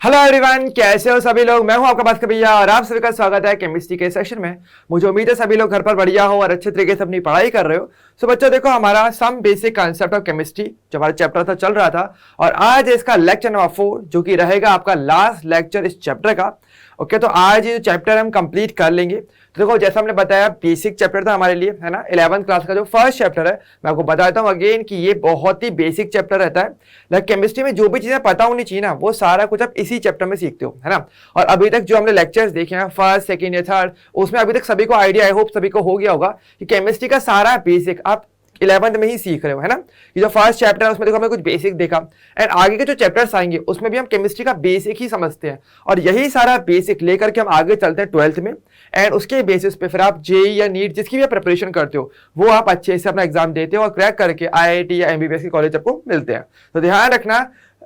Hello everyone, कैसे हो सभी लोग। मैं हूं आपका भास्कर भैया और आप सभी का स्वागत है केमिस्ट्री के सेशन में। मुझे उम्मीद है सभी लोग घर पर बढ़िया हो और अच्छे तरीके से अपनी पढ़ाई कर रहे हो। सो बच्चों देखो, हमारा some basic concept of chemistry जो हमारा चैप्टर था चल रहा था और आज इसका लेक्चर नंबर 4 जो कि रहेगा आपका लास्ट लेक्चर इस चैप्टर का। ओके, तो आज ये चैप्टर हम कंप्लीट कर लेंगे। तो देखो, जैसा हमने बताया बेसिक चैप्टर था हमारे लिए, है ना। 11th क्लास का जो फर्स्ट चैप्टर है, मैं आपको बता देता हूँ अगेन कि ये बहुत ही बेसिक चैप्टर रहता है। लाइक केमिस्ट्री में जो भी चीजें पता होनी चाहिए ना, वो सारा कुछ आप इसी चैप्टर में सीखते हो, है ना। और अभी तक जो हमने लेक्चर्स देखे हैं फर्स्ट सेकंड या थर्ड, उसमें अभी तक सभी को आइडिया, आई होप सभी को हो गया होगा कि केमिस्ट्री का सारा बेसिक आप 11th में ही सीख रहे हो, है ना। ये जो फर्स्ट चैप्टर है उसमें देखो हमने कुछ बेसिक देखा एंड आगे के जो चैप्टर्स आएंगे उसमें भी हम केमिस्ट्री का बेसिक ही समझते हैं और यही सारा बेसिक लेकर के हम आगे चलते हैं 12th में। एंड उसके बेसिस पे फिर आप जेई या नीट जिसकी भी प्रिपरेशन करते हो वो आप अच्छे से अपना एग्जाम देते हो और क्रैक करके आईआईटी या एमबीबीएस के कॉलेज आपको मिलते हैं। तो ध्यान रखना,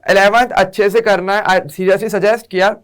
11th अच्छे से करना है। सीरियसली सजेस्ट किया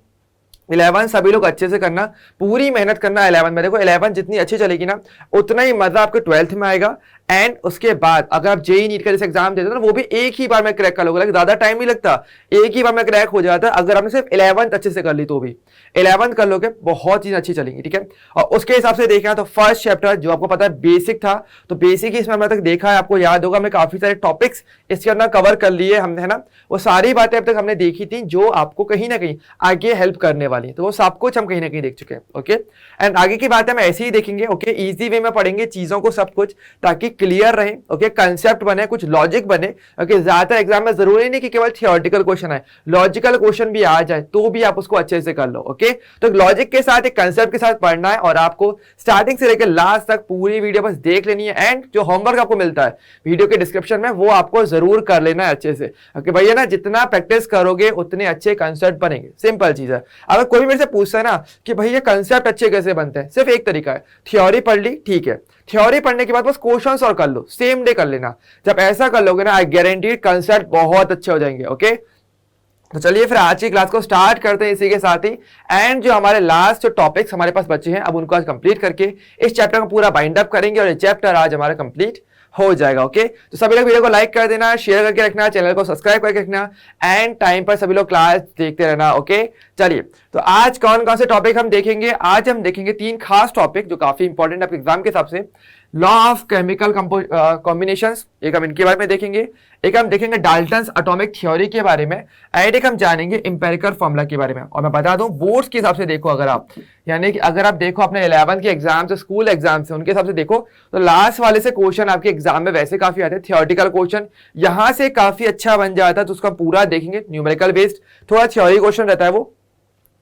11 सभी लोग अच्छे से करना, पूरी मेहनत करना 11 में। देखो 11 जितनी अच्छी चलेगी ना, उतना ही मजा आपके 12th में आएगा। एंड उसके बाद अगर आप जेई नीट का जैसे एग्जाम देते हो ना, वो भी एक ही बार में क्रैक कर लोगे, ज्यादा टाइम नहीं लगता, एक ही बार में क्रैक हो जाता है। अगर आपने सिर्फ 11th अच्छे से कर ली तो भी 11th कर लोगे, बहुत चीज अच्छी चलेंगी, ठीक है। और उसके हिसाब से देखना तो फर्स्ट चैप्टर जो आपको पता है बेसिक था, तो बेसिक ही इसमें हमने तक देखा है, आपको याद होगा हमने काफी सारे टॉपिक्स इसके अंदर कवर कर लिए हमने, है ना। वो सारी बातें अब तक हमने देखी थी जो आपको कहीं ना कहीं आगे हेल्प करने वाली है, तो वो सब कुछ हम कहीं ना कहीं देख चुके हैं। ओके, एंड आगे की बातें हम ऐसे ही देखेंगे। ओके, इजी वे में पढ़ेंगे चीजों को सब कुछ, ताकि क्लियर रहे। ओके, कंसेप्ट बने, कुछ लॉजिक बने। ओके, ज्यादातर एग्जाम में जरूरी नहीं कि केवल थियोरेटिकल क्वेश्चन है, लॉजिकल क्वेश्चन भी आ जाए तो भी आप उसको अच्छे से कर लो। ओके, तो लॉजिक के साथ एक कंसेप्ट के साथ पढ़ना है और आपको स्टार्टिंग से लेकर लास्ट तक पूरी वीडियो बस देख लेनी है। एंड जो होमवर्क आपको मिलता है वीडियो के डिस्क्रिप्शन में, वो आपको जरूर कर लेना है अच्छे से। ओके भैया ना, जितना प्रैक्टिस करोगे उतने अच्छे कंसेप्ट बनेंगे, सिंपल चीज है। अगर कोई मेरे से पूछता है ना कि भैया कंसेप्ट अच्छे कैसे बनते हैं, सिर्फ एक तरीका है, थ्योरी पढ़ ली, ठीक है। थ्योरी पढ़ने के बाद बस क्वेश्चंस और कर लो, सेम डे कर लेना। जब ऐसा कर लोगे ना, आई गारंटी कंसेप्ट बहुत अच्छे हो जाएंगे। ओके, तो चलिए फिर आज की क्लास को स्टार्ट करते हैं इसी के साथ ही। एंड जो हमारे लास्ट जो टॉपिक्स हमारे पास बचे हैं, अब उनको आज कंप्लीट करके इस चैप्टर को पूरा बाइंड अप करेंगे और ये चैप्टर आज हमारा कंप्लीट हो जाएगा। ओके, तो सभी लोग वीडियो को लाइक कर देना, शेयर करके रखना, चैनल को सब्सक्राइब करके रखना एंड टाइम पर सभी लोग क्लास देखते रहना। ओके, चलिए तो आज कौन कौन से टॉपिक हम देखेंगे। आज हम देखेंगे 3 खास टॉपिक जो काफी इंपॉर्टेंट है आपके एग्जाम के हिसाब से। लॉ ऑफ केमिकल कॉम्बिनेशंस, एक हम इनके बारे में देखेंगे। एक हम देखेंगे डाल्टन्स एटॉमिक थ्योरी के बारे में एंड एक हम जानेंगे एम्पिरिकल फॉर्मूला के बारे में। और मैं बता दूं बोर्ड्स के हिसाब से देखो, अगर आप यानी कि अगर आप देखो अपने 11th के एग्जाम से, स्कूल एग्जाम से, उनके हिसाब से देखो तो लास्ट वाले से क्वेश्चन आपके एग्जाम में वैसे काफी आते हैं, थियोरेटिकल क्वेश्चन यहां से काफी अच्छा बन जाता है, तो उसका पूरा देखेंगे। न्यूमेरिकल बेस्ड थोड़ा थ्योरी क्वेश्चन रहता है वो।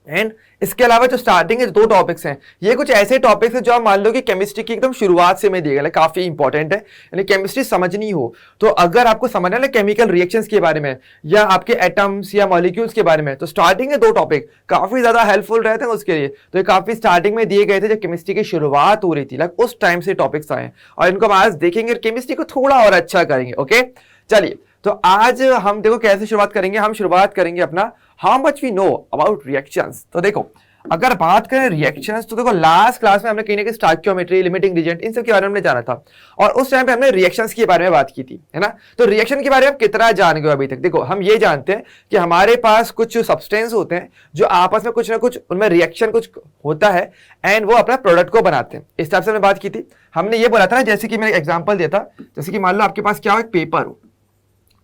एंड इसके अलावा जो स्टार्टिंग के 2 टॉपिक्स हैं, ये कुछ ऐसे टॉपिक्स हैं जो आप मान लो कि केमिस्ट्री की एकदम शुरुआत से में दिए गए, काफी इंपॉर्टेंट है। यानी केमिस्ट्री समझनी हो तो अगर आपको समझना है केमिकल रिएक्शंस के बारे में या आपके एटम्स या मॉलिक्यूल्स के बारे में, तो स्टार्टिंग के 2 टॉपिक काफी ज्यादा हेल्पफुल रहते हैं उसके लिए। तो ये काफी स्टार्टिंग में दिए गए थे जब केमिस्ट्री की शुरुआत हो रही थी, लाइक उस टाइम से टॉपिक्स आए और इनको हम आज देखेंगे, केमिस्ट्री को थोड़ा और अच्छा करेंगे। ओके, चलिए तो आज हम देखो कैसे शुरुआत करेंगे। हम शुरुआत करेंगे अपना how much we know about reactions. तो देखो अगर बात करें रिएक्शंस, तो देखो लास्ट क्लास में हमने कहीं ना कहीं स्टोइकियोमेट्री, लिमिटिंग रिएजेंट, इन सब के बारे में हमने जाना था और उस टाइम पे हमने रिएक्शंस के बारे में बात की थी, है ना। तो रिएक्शन के बारे में आप कितना जान गए अभी तक। देखो हम ये जानते हैं कि हमारे पास कुछ सब्सटेंस होते हैं जो आपस में कुछ ना कुछ उनमें रिएक्शन कुछ होता है एंड वो अपना प्रोडक्ट को बनाते हैं। इस टाइप से हमने बात की थी। हमने ये बोला था ना, जैसे कि मैंने एग्जाम्पल दिया था, जैसे कि मान लो आपके पास क्या हो, एक पेपर हो,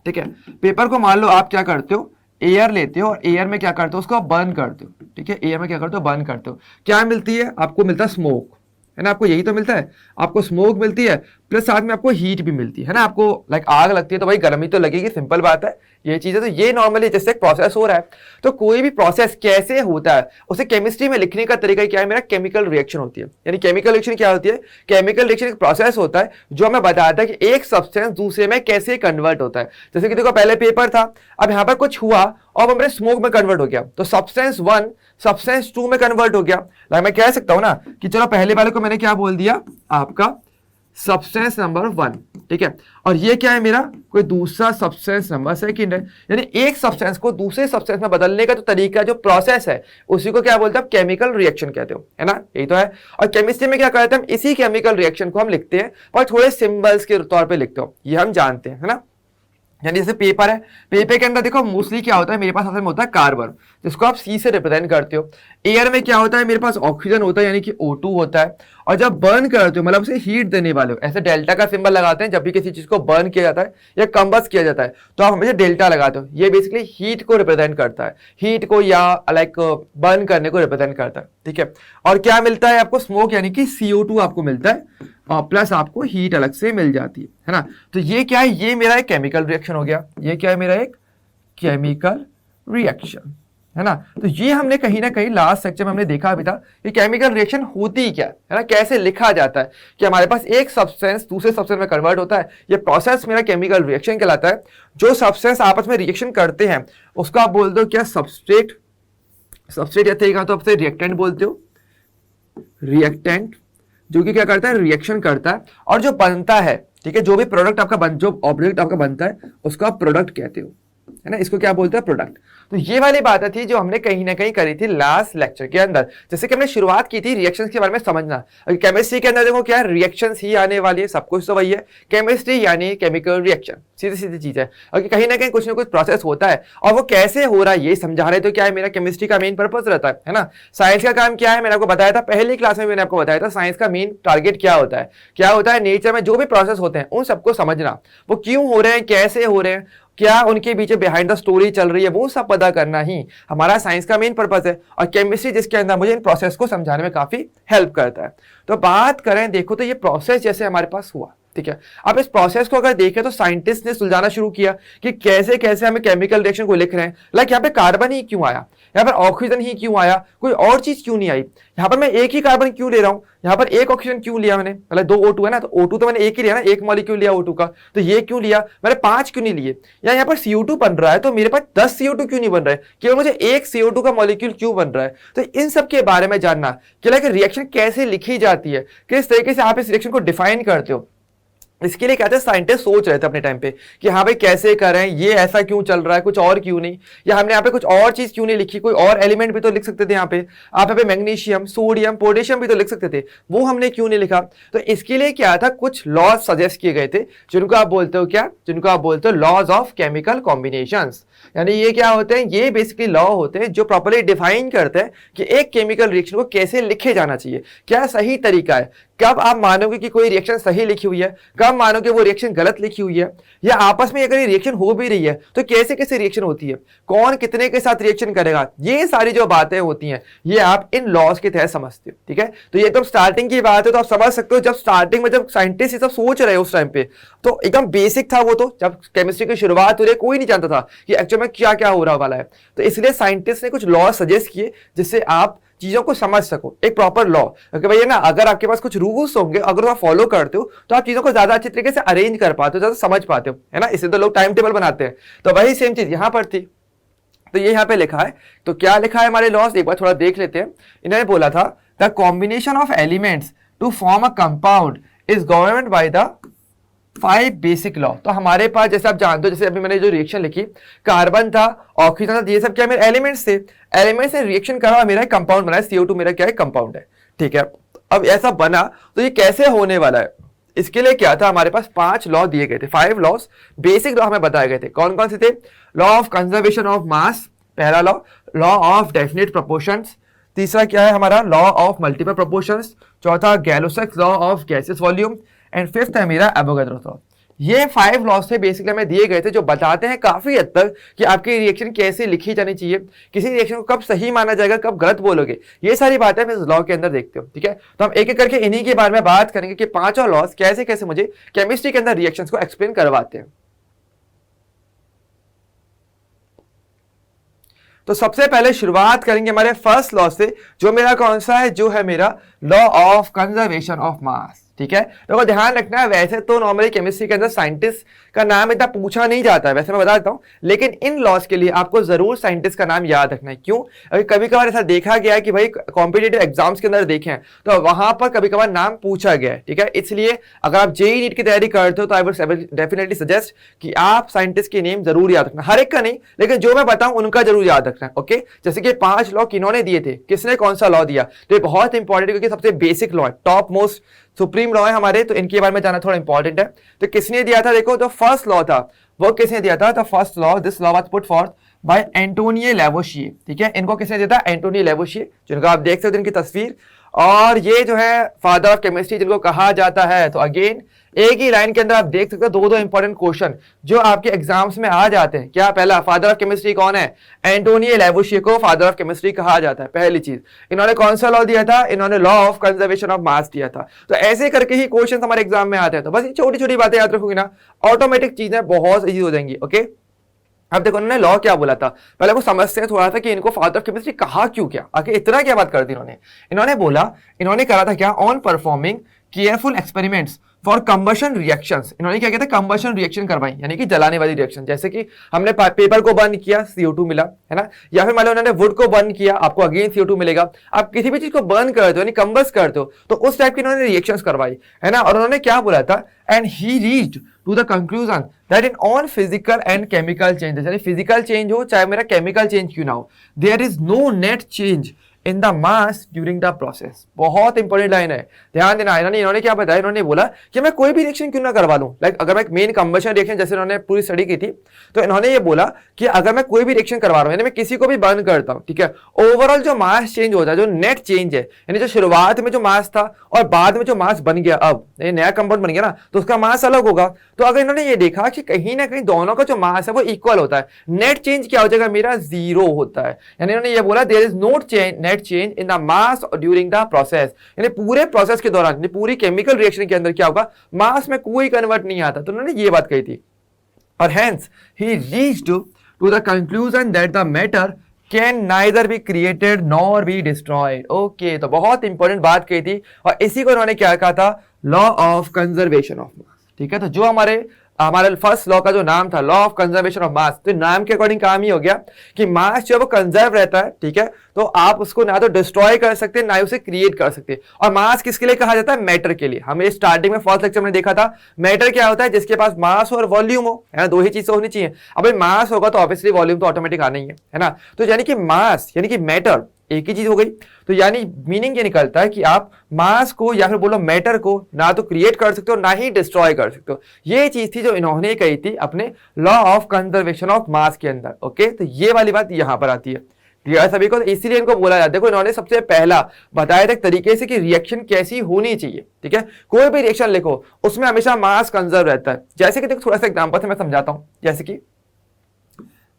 ठीक है। पेपर को मान लो आप क्या करते हो, एयर लेते हो और एयर में क्या करते हो, उसको बर्न करते हो, ठीक है। एयर में क्या करते हो, बर्न करते हो। क्या मिलती है आपको, मिलता है स्मोक, है ना। आपको यही तो मिलता है, आपको स्मोक मिलती है प्लस साथ में आपको हीट भी मिलती है ना। आपको लाइक आग लगती है तो भाई गर्मी तो लगेगी, सिंपल बात है, ये चीज है। तो ये नॉर्मली जैसे एक प्रोसेस हो रहा है, तो कोई भी प्रोसेस कैसे होता है उसे केमिस्ट्री में लिखने का तरीका क्या है मेरा, केमिकल रिएक्शन होती है। यानी केमिकल रिएक्शन क्या होती है, केमिकल रिएक्शन एक प्रोसेस होता है जो हमें बताता है कि एक सब्सटेंस दूसरे में कैसे कन्वर्ट होता है। जैसे कि देखो पहले पेपर था, अब यहाँ पर कुछ हुआ और हमारे स्मोक में कन्वर्ट हो गया, तो सब्सटेंस 1 सब्सटेंस 2 में कन्वर्ट हो गया। लाइक मैं कह सकता हूं ना कि चलो पहले वाले को मैंने क्या बोल दिया, आपका सब्सटेंस नंबर 1, ठीक है। और ये क्या है मेरा, कोई दूसरा सब्सटेंस नंबर 2 है। यानी एक सब्सटेंस को दूसरे सब्सटेंस में बदलने का जो तरीका, जो प्रोसेस है, उसी को क्या बोलते हैं, केमिकल रिएक्शन कहते हो, है ना। यही तो है। और केमिस्ट्री में क्या करते हैं, हम इसी केमिकल रिएक्शन को हम लिखते हैं और थोड़े सिंबल्स के तौर पे लिखते हो, ये हम जानते हैं, है ना। यानी जैसे पेपर है, पेपर के अंदर देखो मोस्टली क्या होता है, मेरे पास होता है कार्बन। जिसको आप C से रिप्रेजेंट करते हो। एयर में क्या होता है, मेरे पास ऑक्सीजन होता है यानी कि O2 होता है, और जब बर्न करते हो मतलब उसे हीट देने वाले हो, ऐसे डेल्टा का सिंबल लगाते हैं जब भी किसी चीज को बर्न किया जाता है या कंबस्ट किया जाता है, तो आप हमेशा डेल्टा लगाते हो। ये बेसिकली हीट को रिप्रेजेंट करता है, हीट को या लाइक बर्न करने को रिप्रेजेंट करता है, ठीक है। और क्या मिलता है आपको, स्मोक यानी कि CO2 आपको मिलता है, और प्लस आपको हीट अलग से मिल जाती है ना। तो ये क्या है, ये मेरा एक केमिकल रिएक्शन हो गया, ये क्या है मेरा एक केमिकल रिएक्शन, है ना। तो ये हमने कहीं ना कहीं लास्ट सेक्शन में हमने देखा भी था कि केमिकल रिएक्शन होती क्या है ना, कैसे लिखा जाता है कि हमारे पास एक सब्सटेंस दूसरे सब्सटेंस में कन्वर्ट होता है। ये प्रोसेस मेरा केमिकल रिएक्शन कहलाता है। जो सब्सटेंस आपस में रिएक्शन करते हैं उसको आप बोलते हो क्या, सबस्ट्रेट। सबस्ट्रेट या तो आप रिएक्टेंट बोलते हो, रिएक्टेंट जो कि क्या करता है, रिएक्शन करता है, और जो बनता है, ठीक है, जो भी प्रोडक्ट आपका जो ऑब्जेक्ट आपका बनता है उसको आप प्रोडक्ट कहते हो, है ना, इसको क्या बोलते हैं, प्रोडक्ट। तो ये वाली बात थी जो हमने कहीं ना कहीं करी थी लास्ट लेक्चर के अंदर, जैसे कि हमने शुरुआत की थी रिएक्शंस के बारे में समझना। केमिस्ट्री के अंदर देखो क्या है, रिएक्शंस ही आने वाली है, सब कुछ तो वही है, केमिस्ट्री यानी केमिकल रिएक्शन, सीधी सीधी चीज है। और कहीं ना कुछ प्रोसेस होता है और वो कैसे हो रहा है ये समझा रहे, तो क्या है मेरा केमिस्ट्री का मेन पर्पस रहता है ना। साइंस का काम क्या है, मैंने आपको बताया था पहली क्लास में, मैंने आपको बताया था साइंस का मेन टारगेट क्या होता है नेचर में जो भी प्रोसेस होते हैं उन सबको समझना, वो क्यों हो रहे हैं, कैसे हो रहे हैं, क्या उनके पीछे बिहाइंड द स्टोरी चल रही है, वो सब पता करना ही हमारा साइंस का मेन पर्पस है। और केमिस्ट्री जिसके अंदर मुझे इन प्रोसेस को समझाने में काफी हेल्प करता है। तो बात करें, देखो तो ये प्रोसेस जैसे हमारे पास हुआ, ठीक है। अब इस प्रोसेस को अगर देखें तो साइंटिस्ट ने सुलझाना शुरू किया कि कैसे कैसे हमें केमिकल रिएक्शन को लिख रहे हैं। लाइक यहाँ पे कार्बन ही क्यों आया, यहाँ पर ऑक्सीजन ही क्यों आया, कोई और चीज क्यों नहीं आई, यहाँ पर मैं एक ही कार्बन क्यों ले रहा हूँ, यहाँ पर एक ऑक्सीजन क्यों लिया मैंने, मतलब 2 O2 है ना, तो O2 तो मैंने एक ही लिया ना, एक मॉलिक्यूल लिया O2 का, तो ये क्यों लिया मैंने, 5 क्यों नहीं लिए। या यहाँ पर CO2 बन रहा है तो मेरे पास 10 CO2 क्यों नहीं बन रहा है, केवल मुझे एक CO2 का मॉलिक्यूल क्यों बन रहा है। तो इन सब के बारे में जानना कि लाइक रिएक्शन कैसे लिखी जाती है, किस तरीके से आप इस रिएक्शन को डिफाइन करते हो, इसके लिए कहते हैं साइंटिस्ट सोच रहे थे अपने टाइम पे कि हाँ भाई कैसे करें, ये ऐसा क्यों चल रहा है, कुछ और क्यों नहीं, या हमने यहाँ पे कुछ और चीज क्यों नहीं लिखी, कोई और एलिमेंट भी तो लिख सकते थे यहाँ पे, आप यहाँ पे मैग्नीशियम, सोडियम, पोटेशियम भी तो लिख सकते थे, वो हमने क्यों नहीं लिखा। तो इसके लिए क्या था, कुछ लॉज सजेस्ट किए गए थे जिनको आप बोलते हो क्या, जिनको आप बोलते हो लॉज ऑफ केमिकल कॉम्बिनेशंस। यानी ये क्या होते हैं, ये बेसिकली लॉ होते हैं जो प्रॉपर्ली डिफाइन करते हैं कि एक केमिकल रिएक्शन को कैसे लिखे जाना चाहिए, क्या सही तरीका है, कब आप मानोगे कि कोई रिएक्शन सही लिखी हुई है, कब मानोगे वो रिएक्शन गलत लिखी हुई है, या आपस में अगर ये रिएक्शन हो भी रही है तो कैसे कैसे रिएक्शन होती है, कौन कितने के साथ रिएक्शन करेगा, ये सारी जो बातें होती हैं ये आप इन लॉज के तहत समझते हो, ठीक है। तो ये एकदम स्टार्टिंग की बात है, तो आप समझ सकते हो जब स्टार्टिंग में जब साइंटिस्ट ये सब सोच रहे उस टाइम पे तो एकदम बेसिक था वो, तो जब केमिस्ट्री की शुरुआत हो रही है कोई नहीं जानता था कि एक्चुअल में क्या क्या हो रहा वाला है। तो इसलिए साइंटिस्ट ने कुछ लॉ सजेस्ट किए जिससे आप चीजों को समझ सको, एक प्रॉपर लॉ, क्योंकि भैया ना अगर आपके पास कुछ रूल्स होंगे, अगर आप फॉलो करते हो तो आप चीजों को ज्यादा अच्छे तरीके से अरेंज कर पाते हो, ज्यादा समझ पाते हो, है ना। इससे तो लोग टाइम टेबल बनाते हैं, तो वही सेम चीज यहाँ पर थी। तो ये यहाँ पे लिखा है, तो क्या लिखा है हमारे लॉस, एक बार थोड़ा देख लेते हैं। इन्होंने बोला था the combination of elements to form a compound is governed by the 5 basic law. तो हमारे पास जैसे आप जानते हो, जैसे अभी मैंने जो रिएक्शन लिखी, कार्बन था, ऑक्सीजन था, ये सब क्या मेरे एलिमेंट्स थे, एलिमेंट्स से रिएक्शन करा मेरा कंपाउंड बना है, CO2 मेरा क्या है, कंपाउंड है, ठीक है। अब ऐसा बना तो ये कैसे होने वाला है, इसके लिए क्या था, हमारे पास 5 लॉ दिए गए थे, 5 लॉस, बेसिक लॉ हमें बताए गए थे। कौन कौन से थे, law of conservation of mass, पहला law, law of definite proportions, तीसरा क्या है हमारा, लॉ ऑफ मल्टीपल प्रोपोर्शंस, चौथा Gay Lussac's law of gases volume, and fifth है मेरा एवोगाड्रो लॉ। ये 5 लॉस थे बेसिकली हमें दिए गए थे जो बताते हैं काफी हद तक कि आपकी रिएक्शन कैसे लिखी जानी चाहिए, किसी रिएक्शन को कब सही माना जाएगा, कब गलत बोलोगे, ये सारी बातें हम इस लॉ के अंदर देखते हो, ठीक है। तो हम एक एक करके इन्हीं के बारे में बात करेंगे कि 5 लॉस कैसे कैसे मुझे केमिस्ट्री के अंदर रिएक्शंस को एक्सप्लेन करवाते हैं। तो सबसे पहले शुरुआत करेंगे हमारे फर्स्ट लॉ से, जो मेरा कौन सा है, जो है मेरा लॉ ऑफ कंजर्वेशन ऑफ मास, ठीक है। तो ध्यान रखना है, वैसे तो नॉर्मली केमिस्ट्री के अंदर साइंटिस्ट का नाम इतना पूछा नहीं जाता है, वैसे मैं बता देता हूं, लेकिन इन लॉस के लिए आपको जरूर साइंटिस्ट का नाम याद रखना है। क्यों, अभी कभी कभार ऐसा देखा गया है कि भाई कॉम्पिटिटिव एग्जाम्स के अंदर देखें तो वहां पर कभी कभार नाम पूछा गया है, ठीक है। इसलिए अगर आप जेईई नीट की तैयारी करते हो तो आई वुड डेफिनेटली सजेस्ट कि आप साइंटिस्ट के नेम जरूर याद रखना, हर एक का नहीं, लेकिन जो मैं बताऊं उनका जरूर याद रखना, ओके। जैसे कि 5 लॉ किन्होंने दिए थे, किसने कौन सा लॉ दिया, तो ये बहुत इंपॉर्टेंट क्योंकि सबसे बेसिक लॉ है, टॉप मोस्ट सुप्रीम लॉ है हमारे, तो इनके बारे में जानना थोड़ा इंपॉर्टेंट है। तो किसने दिया था, देखो, तो फर्स्ट लॉ था वो किसने दिया था, तो first law, this law was put forth by Antonio Lavoisier. ठीक है, इनको किसने दिया था? एंटोनियो लेवोशिए, जिनको आप देख सकते हो इनकी तस्वीर। और ये जो है फादर ऑफ केमिस्ट्री जिनको कहा जाता है। तो अगेन एक ही लाइन के अंदर आप देख सकते हो दो दो इंपॉर्टेंट क्वेश्चन जो आपके एग्जाम्स में आ जाते हैं। क्या? पहला, फादर ऑफ केमिस्ट्री कौन है? एंटोनियो लेवोशिए को फादर ऑफ केमिस्ट्री कहा जाता है। पहली चीज, इन्होंने कौन सा लॉ दिया था? इन्होंने लॉ ऑफ कंजर्वेशन ऑफ मास दिया था। तो ऐसे करके ही क्वेश्चन हमारे एग्जाम में आते हैं। तो बस ये छोटी छोटी बातें याद रखोगे ना, ऑटोमेटिक चीजें बहुत ईजी हो जाएंगी। ओके, अब देखो उन्होंने लॉ क्या बोला था, पहले वो समझते हैं थोड़ा सा कि इनको फादर ऑफ केमिस्ट्री कहा क्यों, क्या आगे इतना क्या बात कर दी इन्होंने बोला, इन्होंने करा था क्या? On performing careful experiments for combustion reactions. इन्होंने क्या कहते हैं? कंबशन रिएक्शन करवाई, यानी कि जलाने वाली रिएक्शन। जैसे कि हमने पेपर को बर्न किया, CO2 मिला, है ना, या फिर मान लो उन्होंने वुड को बर्न किया, आपको अगेन CO2 मिलेगा। आप किसी भी चीज को बर्न करते हो यानी कंबस करते हो, तो उस टाइप की इन्होंने रिएक्शंस करवाई, है ना। और उन्होंने क्या बोला था? And he reached to the conclusion that in on physical and chemical changes, यानी फिजिकल चेंज हो चाहे मेरा केमिकल चेंज क्यों ना हो, there is no net change in the mass during the process. बहुत इंपॉर्टेंट लाइन है, ध्यान देना। इन्होंने क्या बताया? इन्होंने बोला कि मैं कोई भी रिएक्शन क्यों ना करवा लूं, लाइक अगर मैं एक मेन कंबशन रिएक्शन, जैसे इन्होंने पूरी स्टडी की थी, तो इन्होंने ये बोला कि अगर मैं कोई भी रिएक्शन करवा रहा हूं, यानी मैं किसी को भी बर्न करता हूं, ठीक है, ओवरऑल जो मास चेंज होता है, जो नेट चेंज है, यानी जो शुरुआत में जो मास था और बाद में जो मास बन गया, अब नया कंपाउंड बन गया ना, तो उसका मास अलग होगा। तो अगर इन्होंने ये देखा कि कहीं ना कहीं दोनों का जो मास है वो इक्वल होता है, नेट चेंज क्या हो जाएगा? मेरा जीरो होता है। यानी इन्होंने ये बोला there is no net change in the mass during the process, यानी पूरे प्रोसेस के दौरान, पूरी केमिकल रिएक्शन के अंदर क्या होगा? मास में कोई कन्वर्ट नहीं आता। तो उन्होंने ये बात कही थी। और hence he reached to the conclusion that the matter can neither be created nor be destroyed. Okay, तो बहुत इंपॉर्टेंट बात कही थी, और इसी को उन्होंने क्या कहा था? लॉ ऑफ कंजर्वेशन ऑफ मास। ठीक है, तो जो हमारे फर्स्ट लॉ का जो नाम था, लॉ ऑफ कंजर्वेशन ऑफ मास, तो नाम के अकॉर्डिंग काम ही हो गया कि मास जो वो कंजर्व रहता है, ठीक है, तो आप उसको ना तो डिस्ट्रॉय कर सकते ना ही उसे क्रिएट कर सकते। और मास किसके लिए कहा जाता है? मैटर के लिए। हमें स्टार्टिंग में फर्स्ट लेक्चर में देखा था, मैटर क्या होता है? जिसके पास मास और वॉल्यूम हो, है ना, दो ही चीजें होनी चाहिए। अब मास होगा तो ऑब्वियसली वॉल्यूम तो ऑटोमेटिक आना ही है ना। तो यानी कि मास यानी कि मैटर एक ही चीज हो गई। तो यानी मीनिंग ये निकलता है कि आप मास को या फिर बोलो मैटर को ना तो क्रिएट कर सकते हो ना ही डिस्ट्रॉय कर सकते हो। ये चीज थी जो इन्होंने कही थी अपने लॉ ऑफ कंजर्वेशन ऑफ मास के अंदर। ओके, तो ये वाली बात यहां पर आती है, क्लियर सभी को? इसीलिए इनको बोला जाता है। देखो इन्होंने सबसे पहला बताया था एक तरीके से कि रिएक्शन कैसी होनी चाहिए। ठीक है, कोई भी रिएक्शन लिखो उसमें हमेशा मास कंजर्व रहता है। जैसे कि देखो थोड़ा सा एग्जांपल से मैं समझाता हूं। जैसे कि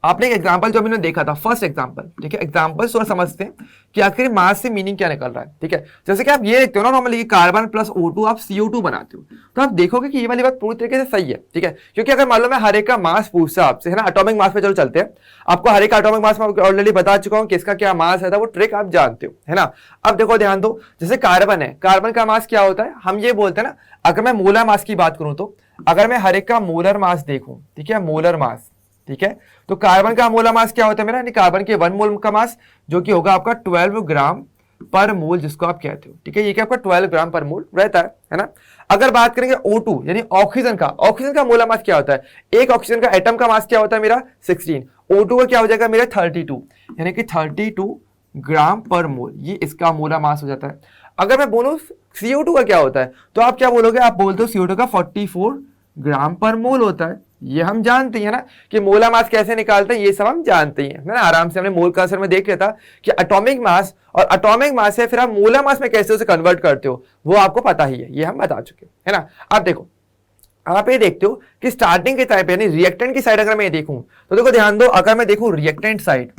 आपने एक एग्जांपल जो मैंने देखा था, फर्स्ट एग्जांपल, ठीक है, एग्जांपल थोड़ा समझते हैं कि आखिर मास से मीनिंग क्या निकल रहा है। ठीक है, जैसे कि आप ये देखते हो ना, नॉर्मली कार्बन प्लस O2 आप CO2 बनाते हो, तो आप देखोगे कि ये वाली बात पूरी तरीके से सही है। ठीक है, क्योंकि अगर मान लो मैं हर एक का मास पूछता आपसे, है ना, एटॉमिक मास पे चलो चलते हैं, आपको हर एक का एटॉमिक मास में ऑलरेडी बता चुका हूं किसका क्या मास है, वो ट्रिक आप जानते हो, है ना। अब देखो ध्यान दो, जैसे कार्बन है, कार्बन का मास क्या होता है? हम ये बोलते हैं ना, अगर मैं मोलर मास की बात करूं, तो अगर मैं हर एक का मोलर मास देखूं, ठीक है, मोलर मास, ठीक है, तो कार्बन का मोलर मास क्या होता है मेरा? कार्बन के 1 मोल का मास जो कि होगा आपका 12 ग्राम पर मोल, जिसको आप कहते हो। ठीक है, ये क्या आपका 12 ग्राम पर मोल रहता है ना। अगर बात करेंगे O2 यानी ऑक्सीजन का मोलर मास क्या होता है? एक ऑक्सीजन का एटम का मास क्या होता है मेरा? 16। O2 का क्या हो जाएगा मेरा? 32, यानी कि 32 ग्राम पर मोल, ये इसका मोलर मास हो जाता है। अगर मैं बोलूं CO2 का क्या होता है, तो आप क्या बोलोगे? आप बोलते हो CO2 का 44 ग्राम पर मोल होता है। ये हम जानते हैं ना कि मोलर मास कैसे निकालते हैं, ये सब हम जानते हैं, है ना। आराम से हमने मोल का असर में देख लिया था कि एटॉमिक मास और एटॉमिक मास है, फिर आप मोलर मास में कैसे उसे कन्वर्ट करते हो वो आपको पता ही है, ये हम बता चुके हैं, है ना। अब देखो आप ये देखते हो कि स्टार्टिंग के टाइप यानी रिएक्टेंट की साइड अगर मैं देखूं, तो देखो ध्यान दो, अगर मैं देखूं रिएक्टेंट साइड,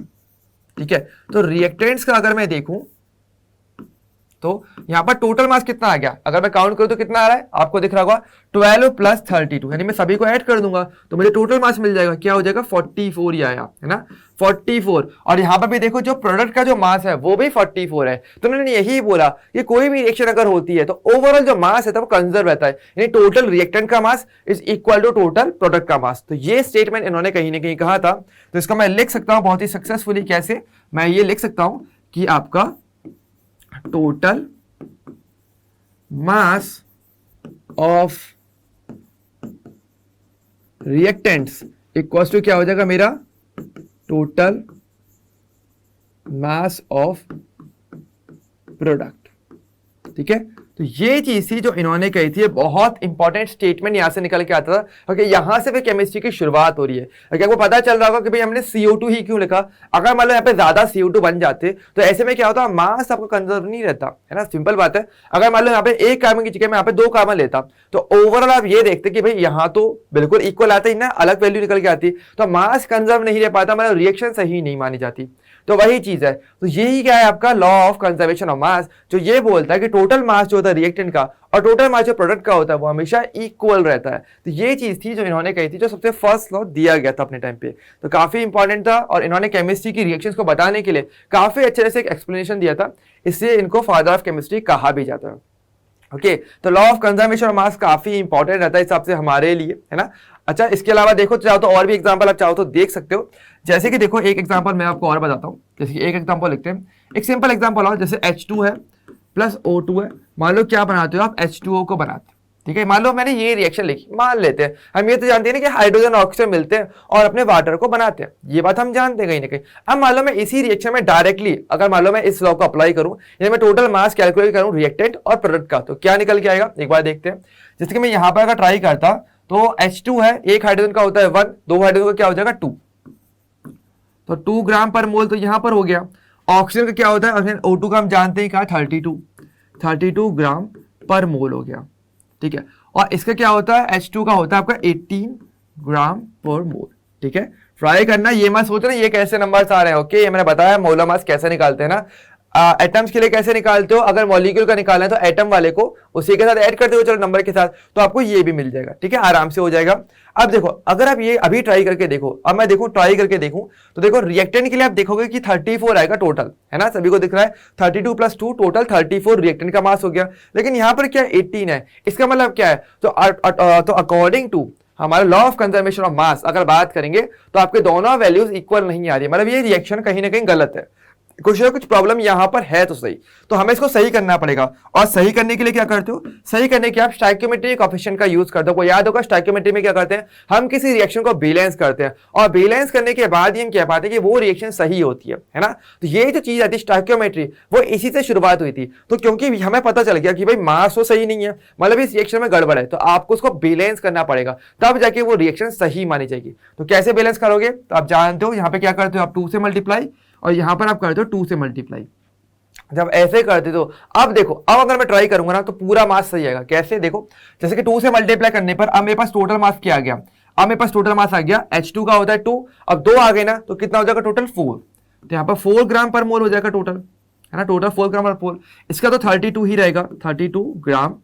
ठीक है, तो रिएक्टेंट्स का अगर मैं देखूं तो यहां पर टोटल मास कितना आ गया? अगर मैं काउंट करूं तो कितना आ रहा है? आपको दिख रहा होगा 12 प्लस 32, यानी मैं सभी को ऐड कर दूंगा तो मुझे टोटल मास मिल जाएगा। क्या हो जाएगा? 44 ही आया, है ना, 44। और यहां पर भी देखो जो प्रोडक्ट का जो मास है वो भी 44 है। तो उन्होंने यही बोला कि कोई भी रिएक्शन अगर होती है तो ओवरऑल जो मास है तो वो कंजर्व रहता है, यानी टोटल रिएक्टेंट का mass is equal to total product का मास। तो ये स्टेटमेंट इन्होंने कहीं ना कहीं कहा था। तो इसका मैं लिख सकता हूं बहुत ही सक्सेसफुली। कैसे? मैं ये लिख सकता हूं कि आपका total mass of reactants equals to क्या हो जाएगा मेरा? Total mass of product. ठीक है, तो ये चीज थी जो इन्होंने कही थी, बहुत इंपॉर्टेंट स्टेटमेंट यहाँ से निकल के आता था, क्योंकि यहाँ से फिर केमिस्ट्री की शुरुआत हो रही है। क्योंकि आपको पता चल रहा होगा कि भाई हमने CO2 ही क्यों लिखा। अगर मान लो यहाँ पे ज्यादा CO2 बन जाते तो ऐसे में क्या होता, मास आपका कंजर्व नहीं रहता, है ना, सिंपल बात है। अगर मान लो यहाँ पे एक कार्बन की जगह में यहाँ पे 2 कार्बन लेता तो ओवरऑल आप ये देखते कि भाई यहाँ तो बिल्कुल इक्वल आता ही ना, अलग वैल्यू निकल के आती, तो मास कंजर्व नहीं रह पाता, मतलब रिएक्शन सही नहीं मानी जाती। तो वही चीज है, तो यही क्या है आपका लॉ ऑफ कंजर्वेशन ऑफ मास, जो ये बोलता है कि टोटल मास जो होता है रिएक्टेंट का और टोटल मास जो प्रोडक्ट का होता है वो हमेशा इक्वल रहता है। तो ये चीज थी जो इन्होंने कही थी, जो सबसे फर्स्ट लॉ दिया गया था अपने टाइम पे, तो काफी इंपॉर्टेंट था। और इन्होंने केमिस्ट्री की रिएक्शंस को बताने के लिए काफी अच्छे से एक एक्सप्लेनेशन दिया था, इसलिए इनको फादर ऑफ केमिस्ट्री कहा भी जाता है। ओके, तो लॉ ऑफ कंजर्वेशन ऑफ मास काफी इंपॉर्टेंट रहता है हिसाब से हमारे लिए, है ना। अच्छा, इसके अलावा देखो चाहो तो और भी एग्जांपल आप चाहो तो देख सकते हो, जैसे कि देखो एक एग्जांपल मैं आपको और बताता हूँ। जैसे कि एक एग्जांपल लिखते हैं, एक सिंपल एग्जांपल और, जैसे H2 है प्लस O2 है। मान लो क्या बनाते हो आप, H2O को बनाते हो, ठीक है। मान लो मैंने ये रिएक्शन लिखी, मान लेते हैं, हम ये तो जानते हैं ना कि हाइड्रोजन ऑक्सीजन मिलते हैं और अपने वाटर को बनाते हैं, ये बात हम जानते हैं कहीं ना कहीं। अब मान लो मैं इसी रिएक्शन में डायरेक्टली अगर मान लो मैं इस लॉ को अप्लाई करूं, यानी मैं टोटल मास कैलकुलेट करूं रिएक्टेंट और प्रोडक्ट का, तो क्या निकल के आएगा एक बार देखते हैं। जैसे कि मैं यहां पर अगर ट्राई करता तो H2 है, एक हाइड्रोजन का होता है 1, 2 हाइड्रोजन का क्या हो जाएगा 2, तो 2 ग्राम पर मोल तो यहां पर हो गया। ऑक्सीजन का क्या होता है, O2 का हम जानते हैं क्या, 32 ग्राम पर मोल हो गया, ठीक है। और इसका क्या होता है, H2 का होता है आपका 18 ग्राम पर मोल, ठीक है। ट्राई करना, ये मत सोचना ये कैसे नंबर्स आ रहे हैं। ओके, ये मैंने बताया मोलर मास कैसे निकालते हैं ना, एटम्स के लिए कैसे निकालते हो, अगर मॉलिक्यूल का निकालना है तो एटम वाले को उसी के साथ ऐड करते हो, चलो नंबर के साथ, तो आपको ये भी मिल जाएगा, ठीक है, आराम से हो जाएगा। अब देखो अगर आप ये अभी ट्राई करके देखो, अब मैं देखूं ट्राई करके देखूं, तो देखो रिएक्टेंट के लिए आप देखोगे कि 34 आएगा टोटल, है ना, सभी को दिख रहा है 32 + 2 टोटल 34 रिएक्टेंट का मास हो गया। लेकिन यहां पर क्या 18 है, इसका मतलब क्या है, तो अकॉर्डिंग टू हमारा लॉ ऑफ कंजर्वेशन ऑफ मास अगर बात करेंगे तो आपके दोनों वैल्यूज इक्वल नहीं आ रही, मतलब ये रिएक्शन कहीं ना कहीं गलत है, कुछ ना कुछ प्रॉब्लम यहां पर है। तो सही, तो हमें इसको सही करना पड़ेगा, और सही करने के लिए क्या करते हो, सही करने के आप स्टोइकियोमेट्री कोएफिशिएंट का यूज करते हो। को याद होगा स्टोइकियोमेट्री में क्या करते हैं, हम किसी रिएक्शन को बैलेंस करते हैं और बैलेंस करने के बाद ही हम कह पाते हैं कि वो रिएक्शन सही होती है ना। तो ये जो चीज आती है स्टोइकियोमेट्री, वो इसी से शुरुआत हुई थी। तो क्योंकि हमें पता चल गया कि भाई मास तो सही नहीं है, मतलब इस रिएक्शन में गड़बड़ है, तो आपको उसको बैलेंस करना पड़ेगा, तब जाके वो रिएक्शन सही मानी जाएगी। तो कैसे बैलेंस करोगे, तो आप जानते हो यहाँ पे क्या करते हो, आप 2 से मल्टीप्लाई और यहां पर आप करते हो 2 से मल्टीप्लाई। जब ऐसे करते तो अब देखो, अब अगर मैं ट्राई करूंगा ना तो पूरा मास सही आएगा। कैसे, देखो जैसे कि 2 से मल्टीप्लाई करने पर अब मेरे पास टोटल मास क्या आ गया, अब मेरे पास टोटल मास आ गया H2 का होता है 2, अब 2 आ गए ना तो कितना हो जाएगा टोटल 4, तो यहां पर 4 ग्राम पर मोल हो जाएगा टोटल, है ना, टोटल 4 ग्राम पर मोल। इसका तो 32 ही रहेगा, 32 ग्राम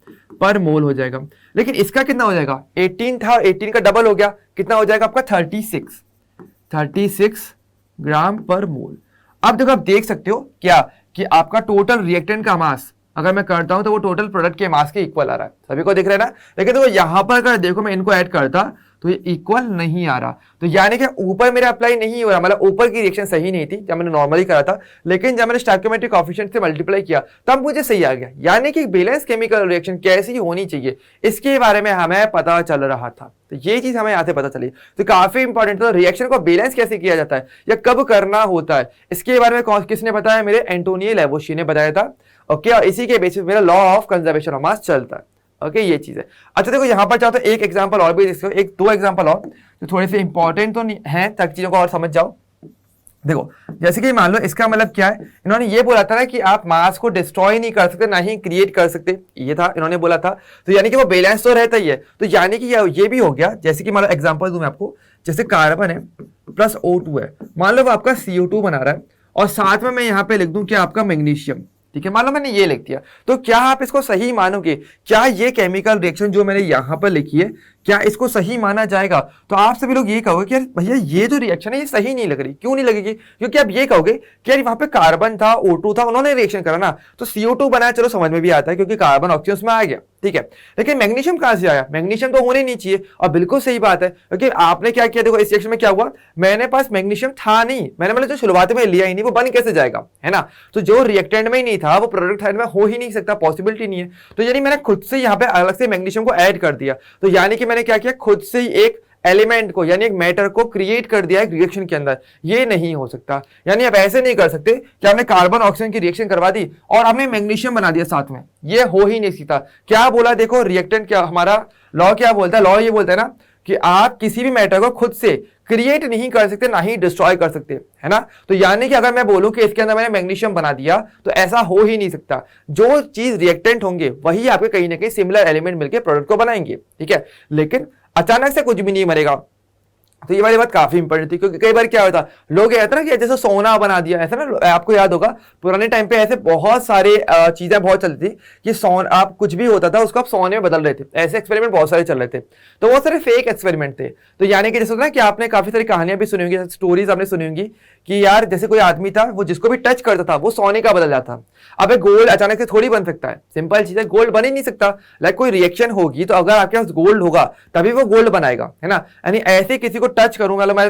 पर मोल हो जाएगा। लेकिन इसका कितना हो जाएगा, 18 था, 18 का डबल हो गया, कितना हो जाएगा आपका 36 ग्राम पर मोल। अब देखो आप देख सकते हो क्या कि आपका टोटल रिएक्टेंट का मास अगर मैं करता हूं तो वो टोटल प्रोडक्ट के मास के इक्वल आ रहा है, सभी को दिख रहा है ना। लेकिन देखो यहां पर अगर देखो मैं इनको ऐड करता तो ये इक्वल नहीं आ रहा, तो यानी कि ऊपर मेरा अप्लाई नहीं हो रहा, मतलब ऊपर की रिएक्शन सही नहीं थी जब मैंने नॉर्मली करा था, लेकिन जब मैंने स्टोइकियोमेट्रिक कोएफिशिएंट से मल्टीप्लाई किया तब मुझे सही आ गया। यानी कि बैलेंस केमिकल रिएक्शन कैसी होनी चाहिए इसके बारे में हमें पता चल रहा था, तो ये चीज हमें यहाँ से पता चली। तो काफी इंपॉर्टेंट था, रिएक्शन को बैलेंस कैसे किया जाता है या कब करना होता है, इसके बारे में किसने बताया, मेरे एंटोनियो लैवोसियर ने बताया था। ओके, और इसी के बेसिस मेरा लॉ ऑफ कंजर्वेशन ऑफ मास चलता है। ओके, ये चीज है। अच्छा देखो यहाँ पर चाहो तो एक एग्जांपल और भी देखो, एक 2 एग्जांपल और जो थोड़े से इंपॉर्टेंट तो है ताकि चीजों को और समझ जाओ। देखो जैसे कि मान लो इसका मतलब क्या है, इन्होंने ये बोला था ना कि आप मास को डिस्ट्रॉय नहीं कर सकते ना ही क्रिएट कर सकते, ये था इन्होंने बोला था। तो यानी कि वो बैलेंस तो रहता ही है, तो यानी कि ये भी हो गया। जैसे कि मान लो एग्जांपल दूं मैं आपको, जैसे कार्बन है प्लस O2 है, मान लो वो आपका CO2 बना रहा है और साथ में मैं यहाँ पे लिख दूं क्या आपका मैग्नीशियम, ठीक है, मान लो मैंने ये लिख दिया, तो क्या आप इसको सही मानोगे, क्या ये केमिकल रिएक्शन जो मैंने यहां पर लिखी है क्या इसको सही माना जाएगा। तो आप सभी लोग ये कहोगे कि यार भैया ये जो रिएक्शन है ये सही नहीं लग रही, क्यों नहीं लगेगी, क्योंकि आप ये कहोगे कि यार वहां पे कार्बन था O2 था, उन्होंने रिएक्शन करा ना तो CO2 बनाया, चलो समझ में भी आता है क्योंकि कार्बन ऑक्सीजन उसमें आ गया, ठीक है। लेकिन मैग्नीशियम कहां से आया, मैग्नीशियम तो होने नहीं चाहिए, और बिल्कुल सही बात है क्योंकि आपने क्या किया, देखो इस रिएक्शन में क्या हुआ, मेरे पास मैग्नीशियम था नहीं, मैंने मतलब जो शुरुआत में लिया ही नहीं, वो बन कैसे जाएगा, है ना। तो जो रिएक्टेंट में ही नहीं था वो प्रोडक्ट साइड में हो ही नहीं सकता, पॉसिबिलिटी नहीं है। तो यानी मैंने खुद से यहाँ पे अलग से मैग्नीशियम को ऐड कर दिया, तो यानी कि मैंने क्या किया, खुद से ही एक एलिमेंट को यानी एक मैटर को क्रिएट कर दिया है रिएक्शन के अंदर, ये नहीं हो सकता। यानी आप ऐसे नहीं कर सकते कि आपने कार्बन ऑक्सीजन की रिएक्शन करवा दी और आपने मैग्नीशियम बना दिया साथ में, ये हो ही नहीं सकता। क्या बोला देखो, रिएक्टेंट क्या हमारा लॉ क्या बोलता है, लॉ ये बोलता है ना कि आप किसी भी मैटर को खुद से क्रिएट नहीं कर सकते, ना ही डिस्ट्रॉय कर सकते, है ना। तो यानी कि अगर मैं बोलूं कि इसके अंदर मैंने मैग्नीशियम बना दिया तो ऐसा हो ही नहीं सकता। जो चीज रिएक्टेंट होंगे वही आपके कहीं ना कहीं सिमिलर एलिमेंट मिलकर प्रोडक्ट को बनाएंगे, ठीक है। लेकिन अचानक से कुछ भी नहीं मरेगा। तो ये वाली बात काफी इंपॉर्टेंट थी, क्योंकि कई बार क्या होता लोग कहते हैं ना कि जैसे सोना बना दिया, ऐसा ना आपको याद होगा पुराने टाइम पे ऐसे बहुत सारे चीजें बहुत चलती थी कि सोन आप कुछ भी होता था उसको आप सोने में बदल रहे थे, ऐसे एक्सपेरिमेंट बहुत सारे चल रहे थे। तो वो सारे फेक एक्सपेरिमेंट थे। तो यानी कि जैसे होता है कि आपने काफी सारी कहानियां भी सुनी होंगी, स्टोरीज आपने सुनी होंगी कि यार जैसे कोई आदमी था वो जिसको भी टच करता था वो सोने का बदल जाता। अब गोल्ड अचानक से थोड़ी बन सकता है, सिंपल चीज है, गोल्ड बन ही नहीं सकता। लाइक कोई रिएक्शन होगी तो अगर आपके पास गोल्ड होगा तभी वो गोल्ड बनाएगा, है ना। यानी ऐसे किसी को टच करूंगा, मैं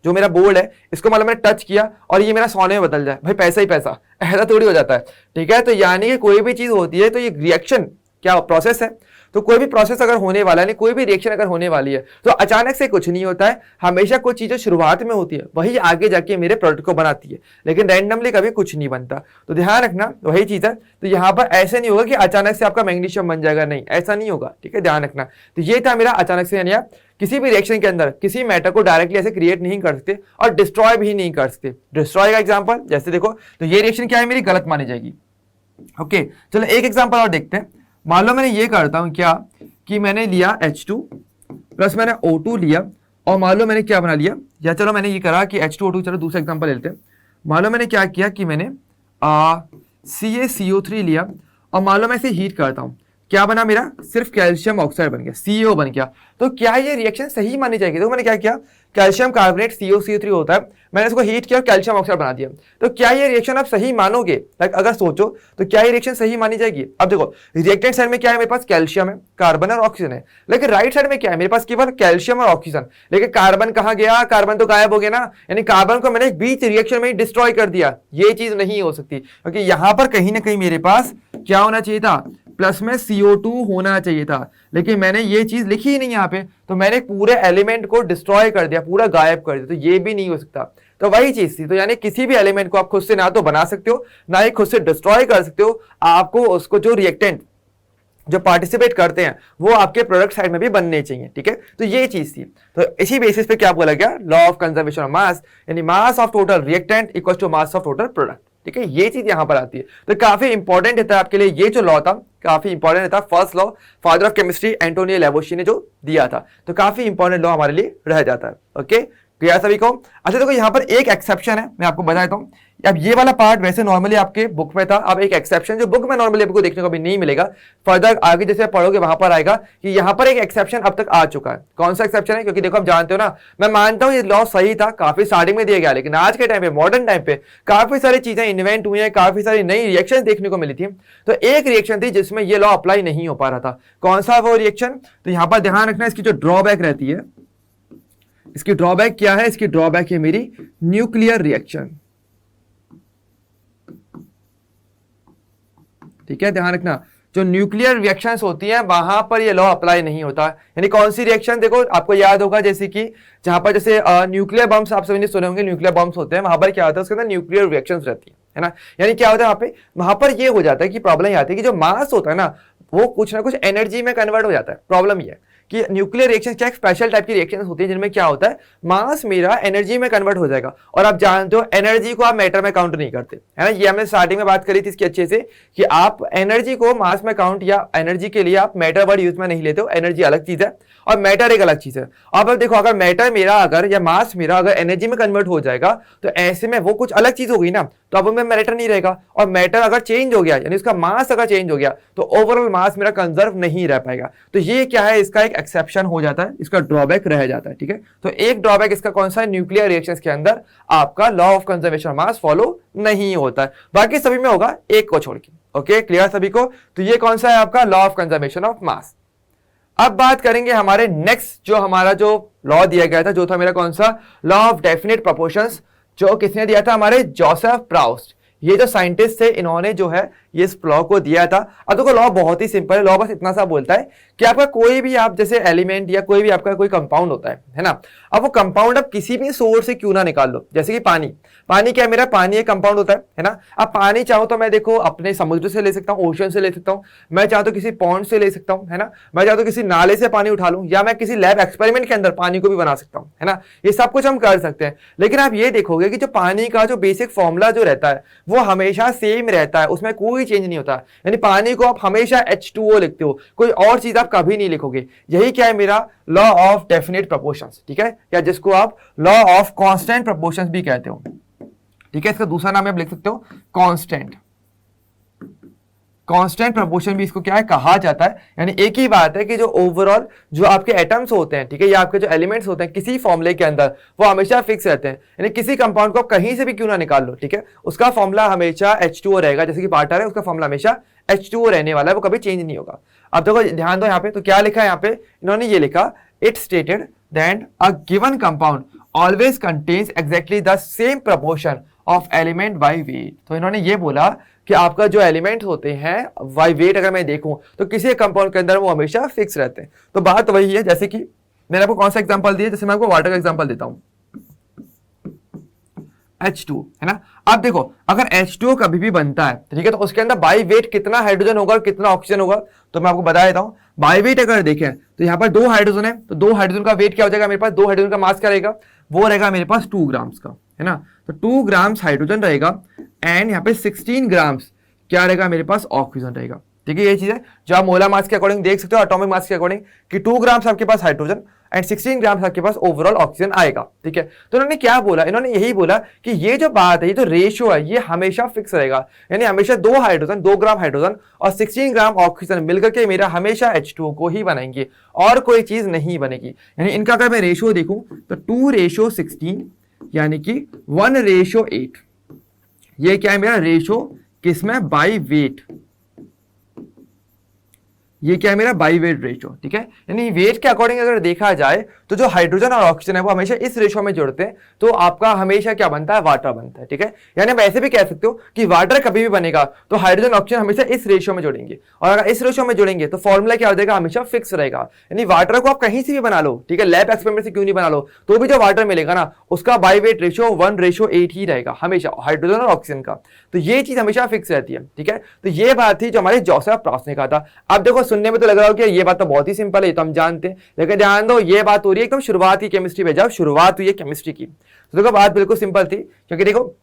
जो मेरा बोर्ड है इसको मतलब मैंने टच किया और ये मेरा सोने में बदल जाए, भाई पैसा ही पैसा, ऐसा थोड़ी हो जाता है, ठीक है। तो यानी कि कोई भी चीज होती है तो ये रिएक्शन क्या प्रोसेस है, तो कोई भी प्रोसेस अगर होने वाला है, कोई भी रिएक्शन अगर होने वाली है तो अचानक से कुछ नहीं होता है। हमेशा कुछ चीजें शुरुआत में होती है वही आगे जाके मेरे प्रोडक्ट को बनाती है, लेकिन रैंडमली कभी कुछ नहीं बनता। तो ध्यान रखना वही चीज है। तो यहाँ पर ऐसे नहीं होगा कि अचानक से आपका मैग्नीशियम बन जाएगा, नहीं ऐसा नहीं होगा, ठीक है, ध्यान रखना। तो ये था मेरा अचानक से, यानी आप किसी भी रिएक्शन के अंदर किसी मैटर को डायरेक्टली ऐसे क्रिएट नहीं कर सकते और डिस्ट्रॉय भी नहीं कर सकते। डिस्ट्रॉय का एग्जांपल जैसे देखो, तो ये रिएक्शन क्या है मेरी गलत मानी जाएगी। ओके चलो एक एग्जांपल और देखते हैं। मान लो मैंने ये करता हूं क्या कि मैंने लिया H2 प्लस मैंने O2 लिया और मान लो मैंने क्या बना लिया, या चलो मैंने ये करा कि H2O2, चलो दूसरा एग्जांपल लेते हैं। मान लो मैंने क्या किया कि मैंने CaCO3 लिया और मान लो मैं इसे हीट करता हूं, क्या बना मेरा, सिर्फ कैल्शियम ऑक्साइड बन गया, CO बन गया। तो क्या ये रिएक्शन सही मानी जाएगी? तो मैंने क्या किया, कैल्शियम कार्बोनेट COCO3 होता है, मैंने इसको हीट किया और कैल्शियम ऑक्साइड बना दिया। तो क्या ये रिएक्शन आप सही मानोगे? लाइक अगर सोचो तो क्या ये रिएक्शन सही मानी जाएगी? अब देखो रिएक्टेंट साइड में क्या है, मेरे पास कैल्शियम है, कार्बन और ऑक्सीजन है, लेकिन राइट साइड में क्या है, मेरे पास केवल कैल्शियम और ऑक्सीजन। लेकिन कार्बन कहाँ गया, कार्बन तो गायब हो गया ना, यानी कार्बन को मैंने बीच रिएक्शन में ही डिस्ट्रॉय कर दिया। ये चीज नहीं हो सकती, क्योंकि यहां पर कहीं ना कहीं मेरे पास क्या होना चाहिए था, प्लस में CO2 होना चाहिए था, लेकिन मैंने ये चीज लिखी ही नहीं यहाँ पे, तो मैंने पूरे एलिमेंट को डिस्ट्रॉय कर दिया, पूरा गायब कर दिया। तो ये भी नहीं हो सकता। तो वही चीज थी। तो यानी किसी भी एलिमेंट को आप खुद से ना तो बना सकते हो ना ही खुद से डिस्ट्रॉय कर सकते हो, आपको उसको जो रिएक्टेंट जो पार्टिसिपेट करते हैं वो आपके प्रोडक्ट साइड में भी बनने चाहिए, ठीक है। तो ये चीज थी। तो इसी बेसिस पे क्या बोला गया, law of conservation of mass, यानी mass of total reactant equal to mass of total product, ठीक है। ये चीज यहां पर आती है। तो काफी इंपॉर्टेंट रहता है आपके लिए ये जो लॉ था, काफी इंपॉर्टेंट रहता है। First law father of chemistry Antonio Lavoisier ने जो दिया था, तो काफी इंपॉर्टेंट लॉ हमारे लिए रह जाता है। ओके क्लियर सभी को? अच्छा देखो यहाँ पर एक एक्सेप्शन है, मैं आपको बता देता हूँ। अब ये वाला पार्ट वैसे नॉर्मली आपके बुक में था, अब एक एक्सेप्शन जो बुक में नॉर्मली आपको देखने को भी नहीं मिलेगा, फर्दर आगे जैसे पढ़ोगे वहां पर आएगा कि यहाँ पर एक एक्सेप्शन अब तक आ चुका है। कौन सा एक्सेप्शन है? क्योंकि देखो आप जानते हो ना, मैं मानता हूँ ये लॉ सही था, काफी स्टार्टिंग में दिया गया, लेकिन आज के टाइम पे मॉडर्न टाइम पे काफी सारी चीजें इन्वेंट हुई है, काफी सारी नई रिएक्शन देखने को मिली थी। तो एक रिएक्शन थी जिसमें ये लॉ अप्लाई नहीं हो पा रहा था। कौन सा वो रिएक्शन? तो यहाँ पर ध्यान रखना, इसकी जो ड्रॉबैक रहती है, इसकी ड्रॉबैक क्या है? इसकी ड्रॉबैक है मेरी न्यूक्लियर रिएक्शन, ठीक है। ध्यान रखना जो न्यूक्लियर रिएक्शंस होती हैं वहां पर ये लॉ अप्लाई नहीं होता। यानी कौन सी रिएक्शन? देखो आपको याद होगा जैसे कि जहां पर जैसे न्यूक्लियर बम्स आप सभी ने सुने होंगे, न्यूक्लियर बम्स होते हैं, वहां पर क्या होता है, उसके अंदर न्यूक्लियर रिएक्शंस रहती है ना। यानी क्या होता है वहां पर ये हो जाता है कि प्रॉब्लम ये आती है कि जो मास होता है ना वो कुछ ना कुछ एनर्जी में कन्वर्ट हो जाता है। प्रॉब्लम ये है कि न्यूक्लियर रिएक्शन क्या स्पेशल टाइप की रिएक्शंस होती है जिनमें क्या होता है, मास मेरा एनर्जी में कन्वर्ट हो जाएगा। और आप जानते हो एनर्जी को आप मैटर में काउंट नहीं करते, है ना। ये हमने स्टार्टिंग में बात करी थी इसकी अच्छे से कि आप एनर्जी को मास में काउंट या एनर्जी के लिए आप मैटर वर्ड यूज में नहीं लेते हो। एनर्जी अलग चीज है और मैटर एक अलग चीज है। अब देखो अगर मैटर मेरा अगर या मास मेरा अगर एनर्जी में कन्वर्ट हो जाएगा तो ऐसे में वो कुछ अलग चीज हो गई ना, तो अब में मैटर नहीं रहेगा। और मैटर अगर चेंज हो गया यानी उसका मास अगर चेंज हो गया तो ओवरऑल मास मेरा कंजर्व नहीं रह पाएगा। तो ये क्या है, इसका एक एक्सेप्शन हो जाता है, इसका ड्रॉबैक रह जाता है, ठीक है। तो एक ड्रॉबैक इसका कौन सा है, न्यूक्लियर रिएक्शंस के अंदर आपका law of conservation of mass follow नहीं होता है, बाकी सभी में होगा एक को छोड़ के। ओके क्लियर सभी को? तो ये कौन सा है आपका लॉ ऑफ कंजर्वेशन ऑफ मास। अब बात करेंगे हमारे नेक्स्ट जो हमारा जो लॉ दिया गया था, जो था मेरा कौन सा, लॉ ऑफ डेफिनेट प्रोपोर्शंस, जो किसने दिया था, हमारे जोसेफ प्राउस्ट। ये जो साइंटिस्ट थे इन्होंने जो है ये इस लॉ को दिया था। अब देखो लॉ बहुत ही सिंपल है, लॉ बस इतना सा बोलता है कि आपका कोई भी आप जैसे एलिमेंट या कोई भी आपका कोई कंपाउंड होता है ना, अब वो कंपाउंड आप किसी भी सोर्स से क्यों ना निकाल लो, जैसे कि पानी, पानी क्या है मेरा, पानी एक कंपाउंड होता है ना। अब पानी चाहो तो मैं देखो अपने समुद्र से ले सकता हूँ, ओशन से ले सकता हूँ, मैं चाहूँ तो किसी पॉन्ड से ले सकता हूँ, है ना, मैं चाहूँ तो किसी नाले से पानी उठा लूँ, या मैं किसी लैब एक्सपेरिमेंट के अंदर पानी को भी बना सकता हूँ, है ना, ये सब कुछ हम कर सकते हैं। लेकिन आप ये देखोगे कि जो पानी का जो बेसिक फॉर्मूला जो रहता है वो हमेशा सेम रहता है, उसमें कोई चेंज नहीं होता, यानी पानी को आप हमेशा H2O लिखते हो, कोई और चीज आप कभी नहीं लिखोगे। यही क्या है मेरा लॉ ऑफ डेफिनेट प्रोपोर्शंस, ठीक है, या जिसको आप लॉ ऑफ कांस्टेंट प्रोपोर्शंस भी कहते हो, ठीक है। इसका दूसरा नाम आप लिख सकते हो कांस्टेंट, कांस्टेंट प्रोपोर्शन भी इसको क्या है कहा जाता है। यानी एक ही बात है कि जो ओवरऑल जो आपके एटम्स होते हैं, ठीक है, या आपके जो एलिमेंट्स होते हैं किसी फॉर्मूले के अंदर वो हमेशा फिक्स रहते हैं, यानी किसी कंपाउंड को आप कहीं से भी क्यों ना निकाल लो, ठीक है, उसका फॉर्मूला हमेशा H2O रहेगा। जैसे कि वाटर है उसका फॉर्मूला हमेशा H2O रहने वाला है, वो कभी चेंज नहीं होगा। अब देखो ध्यान दो यहाँ पे, तो क्या लिखा है यहाँ पे, इन्होंने ये लिखा, it stated that a given compound always contains exactly the same proportion of element by weight. तो इन्होंने ये बोला कि आपका जो एलिमेंट होते हैं बाय वेट अगर मैं देखूं तो किसी कंपाउंड के अंदर वो हमेशा फिक्स रहते हैं। तो बात वही है, जैसे कि मैंने आपको कौन सा एग्जांपल दिया, जैसे मैं आपको वाटर का एग्जांपल देता हूं, H2 है ना। अब देखो अगर H2 कभी भी बनता है, ठीक है, तो उसके अंदर बाय वेट कितना हाइड्रोजन होगा और कितना ऑक्सीजन होगा, तो मैं आपको बता देता हूं। बाय वेट अगर देखें तो यहाँ पर 2 हाइड्रोजन है, तो 2 हाइड्रोजन का वेट क्या हो जाएगा मेरे पास, 2 हाइड्रोजन का मास क्या रहेगा, वो रहेगा मेरे पास 2 ग्राम्स का, है ना। तो 2 ग्राम्स हाइड्रोजन रहेगा एंड यहाँ पे 16 ग्राम्स क्या रहेगा मेरे पास, ऑक्सीजन रहेगा, ठीक है। ये चीज है जो आप मोलर मास के अकॉर्डिंग देख सकते हो, एटॉमिक मास के अकॉर्डिंग, कि 2 ग्राम्स आपके पास हाइड्रोजन एंड 16 ग्राम्स आपके पास ओवरऑल ऑक्सीजन आएगा, ठीक है। तो इन्होंने क्या बोला, इन्होंने यही बोला कि ये जो बात है, ये जो रेशियो है, ये हमेशा फिक्स रहेगा, यानी हमेशा 2 हाइड्रोजन, 2 ग्राम हाइड्रोजन और 16 ग्राम ऑक्सीजन मिलकर के मेरा हमेशा H2O को ही बनाएंगे और कोई चीज नहीं बनेगी। यानी इनका अगर मैं रेशियो देखूं तो 2:16 यानी कि 1:8, ये क्या है मेरा रेशियो किसमें, बाय वेट, ये क्या है मेरा बाय वेट रेशियो, ठीक है। यानी वेट के अकॉर्डिंग अगर देखा जाए तो जो हाइड्रोजन और ऑक्सीजन है वो हमेशा इस रेशियो में जुड़ते हैं, तो आपका हमेशा क्या बनता है, वाटर बनता है, ठीक है। यानी आप ऐसे भी कह सकते हो कि वाटर कभी भी बनेगा तो हाइड्रोजन ऑक्सीजन हमेशा इस रेशियो में जुड़ेंगे, और अगर इस रेशियो में जुड़ेंगे तो फॉर्मूला क्या हो जाएगा, हमेशा फिक्स रहेगा। यानी वाटर को आप कहीं से भी बना लो, ठीक है, लैब एक्सपेरिमेंट से क्यों नहीं बना लो, तो भी जो वाटर मिलेगा ना उसका बाय वेट रेशियो 1:8 ही रहेगा हमेशा, हाइड्रोजन और ऑक्सीजन का। तो ये चीज हमेशा फिक्स रहती है, ठीक है। तो ये बात थी जो हमारे जोसेफ प्रॉस ने कहा था। अब देखो सुनने में तो लग रहा हो कि ये बात तो बहुत ही सिंपल है, तो हम जानते हैं, लेकिन ध्यान दो ये बात हो रही है एकदम शुरुआत की केमिस्ट्री में, जब शुरुआत हुई है केमिस्ट्री की, तो देखो बात बिल्कुल सिंपल थी। क्योंकि देखो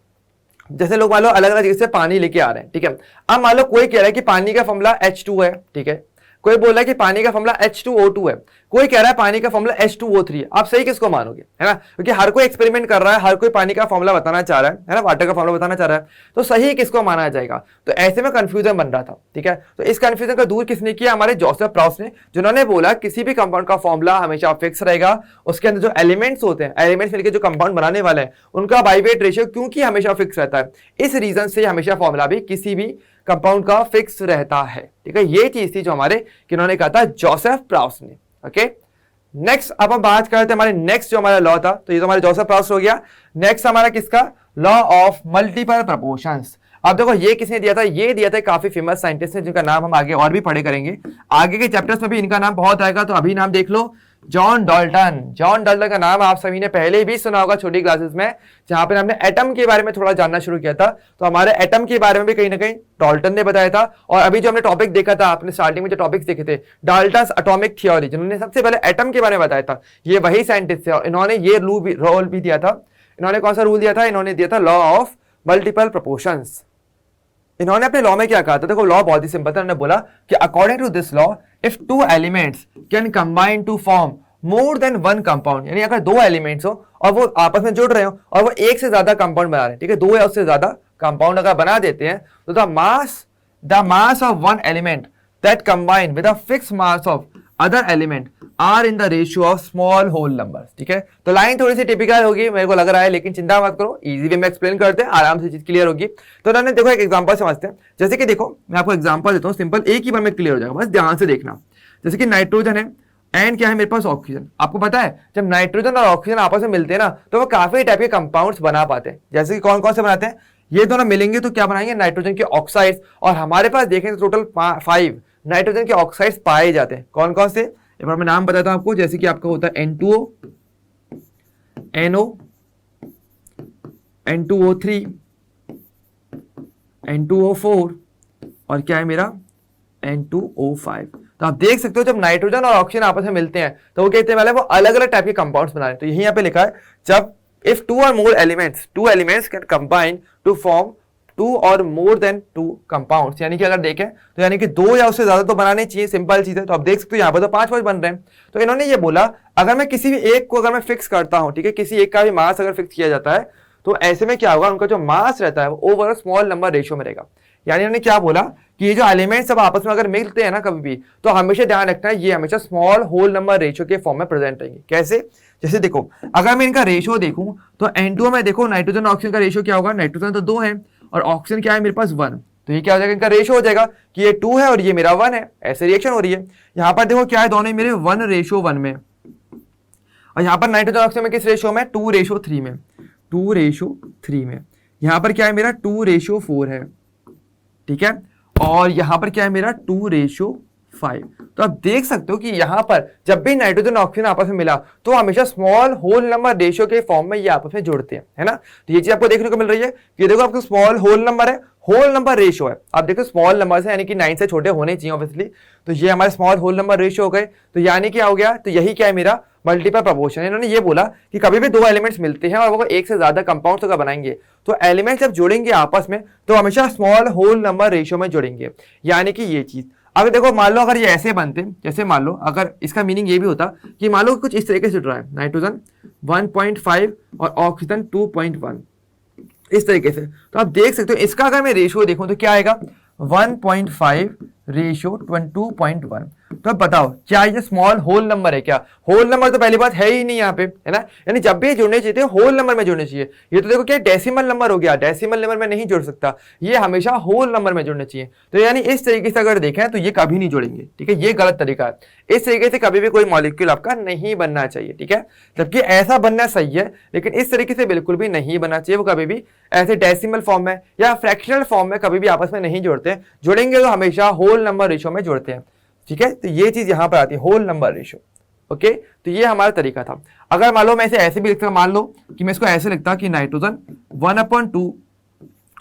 जैसे लोग मान लो अलग अलग जगह से पानी लेके आ रहे हैं, ठीक है। अब मान लो कोई कह रहा है कि पानी का फॉर्मूला H2 है, ठीक है, कोई बोल रहा है कि पानी का फॉर्मूला H2O2 है, कोई कह रहा है पानी का फॉर्मूला H2O3 है। आप सही किसको मानोगे, है ना, क्योंकि हर कोई एक्सपेरिमेंट कर रहा है, हर कोई पानी का फॉर्मूला बताना चाह रहा है ना, वाटर का फॉर्मूला बताना चाह रहा है, तो सही किसको माना जाएगा। तो ऐसे में कंफ्यूजन बन रहा था, ठीक है। तो इस कंफ्यूजन को दूर किसने किया, हमारे जोसेफ प्रॉस ने, जिन्होंने बोला किसी भी कंपाउंड का फॉर्मूला हमेशा फिक्स रहेगा, उसके अंदर जो एलिमेंट्स होते हैं, एलिमेंट्स मिलकर जो कंपाउंड बनाने वाले हैं, उनका बाय वेट रेशियो क्योंकि हमेशा फिक्स रहता है, इस रीजन से हमेशा फॉर्मूला भी किसी भी कंपाउंड का फिक्स रहता है, ठीक है। ये चीज थी जो हमारे किन्होंने कहा था, जोसेफ प्रॉस ने, ओके। नेक्स्ट अब हम बात करते हैं हमारे नेक्स्ट जो हमारा लॉ था, तो ये तो हमारे जोसेफ प्रॉस हो गया। नेक्स्ट हमारा किसका, लॉ ऑफ मल्टीपल प्रोपोर्शंस। अब देखो ये किसने दिया था, ये दिया था काफी फेमस साइंटिस्ट ने, जिनका नाम हम आगे और भी पढ़े करेंगे, आगे के चैप्टर्स में भी इनका नाम बहुत आएगा, तो अभी नाम देख लो, जॉन डाल्टन। जॉन डाल्टन का नाम आप सभी ने पहले भी सुना होगा छोटी क्लासेस में, जहां पे हमने एटम के बारे में थोड़ा जानना शुरू किया था। तो हमारे एटम के बारे में भी कहीं ना कहीं डाल्टन ने बताया था। और अभी जो हमने टॉपिक देखा था, आपने स्टार्टिंग में जो टॉपिक्स देखे थे, डाल्टन्स एटॉमिक थ्योरी, जिन्होंने सबसे पहले एटम के बारे में बताया था, ये वही साइंटिस्ट थे, और इन्होंने ये रोल भी दिया था। इन्होंने कौन सा रूल दिया था, इन्होंने दिया था लॉ ऑफ मल्टीपल प्रोपोर्शंस। इन्होंने अपने लॉ में क्या कहा था, देखो लॉ बहुत ही सिंपल था। उन्होंने बोला कि according to this law, if 2 elements can combine to form more than 1 compound, यानी अगर 2 एलिमेंट्स हो और वो आपस में जुड़ रहे हो और वो एक से ज्यादा कंपाउंड बना रहे हैं, ठीक है, 2 या उससे ज्यादा कंपाउंड अगर बना देते हैं, तो the mass of one element that combine with a fix mass of other element are in the ratio of small whole numbers, ठीक है। तो लाइन थोड़ी सी टिपिकल होगी मेरे को लग रहा है, लेकिन चिंता मत करो, इजी वे में एक्सप्लेन करते हैं, आराम से चीज क्लियर होगी। तो उन्होंने देखो एक एग्जांपल समझते हैं, जैसे कि देखो मैं आपको एग्जांपल देता हूं सिंपल, एक ही बार में क्लियर हो जाएगा, बस ध्यान से देखना। जैसे कि नाइट्रोजन है एंड क्या है मेरे पास, ऑक्सीजन। आपको पता है जब नाइट्रोजन और ऑक्सीजन आपस में मिलते हैं ना, तो वो काफी टाइप के कंपाउंड्स बना पाते हैं। जैसे कि कौन कौन से बनाते हैं, ये दोनों मिलेंगे तो क्या बनाएंगे, नाइट्रोजन के ऑक्साइड्स। और हमारे पास देखें तो टोटल 5 नाइट्रोजन के ऑक्साइड्स पाए जाते हैं। कौन कौन से, एक बार मैं नाम बताता हूं आपको। जैसे कि आपका होता है N2O, NO, N2O3, N2O4 और क्या है मेरा N2O5। तो आप देख सकते हो जब नाइट्रोजन और ऑक्सीजन आपस में मिलते हैं तो वो कहते हैं वाले वो अलग अलग टाइप के कंपाउंड्स बना रहे हैं। तो यही यहाँ पे लिखा है, जब if two or more elements can combine to form 2 or more than 2 compounds, यानी कि अगर देखें तो यानी कि 2 या उससे ज्यादा तो बनाने चाहिए, सिंपल चीज है। तो आप देख सकते हो यहाँ पर तो 5 बन रहे हैं। तो इन्होंने ये बोला अगर मैं किसी भी एक को अगर मैं फिक्स करता हूं, ठीक है, किसी एक का भी मास अगर फिक्स किया जाता है तो ऐसे में क्या होगा, उनका जो मास रहता है वो ओवर स्मॉल नंबर रेशियो में रहेगा। यानी उन्होंने क्या बोला कि ये जो एलिमेंट्स सब आपस में अगर मिलते हैं ना कभी भी, तो हमेशा ध्यान रखना है ये हमेशा स्मॉल होल नंबर रेशियो के फॉर्म में प्रेजेंट रहेंगे। कैसे, जैसे देखो अगर मैं इनका रेशियो देखूं तो N2 में देखो नाइट्रोजन ऑक्सीजन का रेशियो क्या होगा, नाइट्रोजन तो 2 है और ऑक्सीजन क्या है मेरे पास 1, तो ये क्या हो जाएगा, इनका रेशियो हो जाएगा कि ये 2 है और ये मेरा 1 है, ऐसे रिएक्शन हो रही है। यहाँ पर देखो क्या है, दोनों मेरे 1:1 में, और यहाँ पर नाइट्रोजन ऑक्सीजन में किस रेशियो में, 2:3 में, 2:3 में। यहाँ पर क्या है मेरा 2:4 है, ठीक है, और यहां पर क्या है मेरा 2:5। तो आप देख सकते हो कि यहां पर जब भी नाइट्रोजन ऑक्सीजन आपस में मिला तो हमेशा स्मॉल होल नंबर रेशियो के फॉर्म में ये आपस में जुड़ते हैं, है ना। तो ये चीज आपको देखने को मिल रही है कि देखो आपको स्मॉल होल नंबर है, होल नंबर रेशियो है। आप देखो स्मॉल नंबर है यानी कि 9 से छोटे होने चाहिए ऑब्वियसली, तो ये हमारे स्मॉल होल नंबर रेशियो हो गए। तो यानी क्या हो गया, तो यही क्या है मेरा मल्टीपल प्रोपोर्शन। इन्होंने ये बोला कि कभी भी 2 एलिमेंट्स मिलते हैं और वो एक से ज्यादा कंपाउंड्स का बनाएंगे तो एलिमेंट्स जब जुड़ेंगे आपस में तो हमेशा स्मॉल होल नंबर रेशियो में जुड़ेंगे, यानी कि ये चीज। अगर देखो मान लो अगर ये ऐसे बनते, जैसे मान लो अगर इसका मीनिंग ये भी होता कि मान लो कुछ इस तरीके से जुड़ रहा है, नाइट्रोजन 1.5 और ऑक्सीजन 2.1 इस तरीके से, तो आप देख सकते हो इसका अगर मैं रेशियो देखूं तो क्या आएगा 1.5 रेशियो 2.1। तो अब बताओ क्या ये स्मॉल होल नंबर है क्या, होल नंबर तो पहली बात है ही नहीं यहाँ पे, है ना। यानी जब भी जुड़ने चाहिए होल नंबर में जुड़ने चाहिए। ये तो देखो क्या डेसिमल नंबर हो गया, डेसिमल नंबर में नहीं जुड़ सकता, ये हमेशा होल नंबर में जुड़ने चाहिए। तो यानी इस तरीके से अगर देखें तो ये कभी नहीं जुड़ेंगे, ठीक है, ये गलत तरीका है। इस तरीके से कभी भी कोई मॉलिक्यूल आपका नहीं बनना चाहिए, ठीक है, जबकि ऐसा बनना सही है, लेकिन इस तरीके से बिल्कुल भी नहीं बनना चाहिए। वो कभी भी ऐसे डेसिमल फॉर्म में या फ्रैक्शनल फॉर्म में कभी भी आपस में नहीं जुड़ते, जुड़ेंगे तो हमेशा होल नंबर रेशियो में जुड़ते हैं, ठीक है। तो ये चीज यहां पर आती है होल नंबर रेशियो, ओके। तो ये हमारा तरीका था। अगर मान लो मैं इसे ऐसे भी लिखता, मान लो कि मैं इसको ऐसे लिखता कि नाइट्रोजन 1/2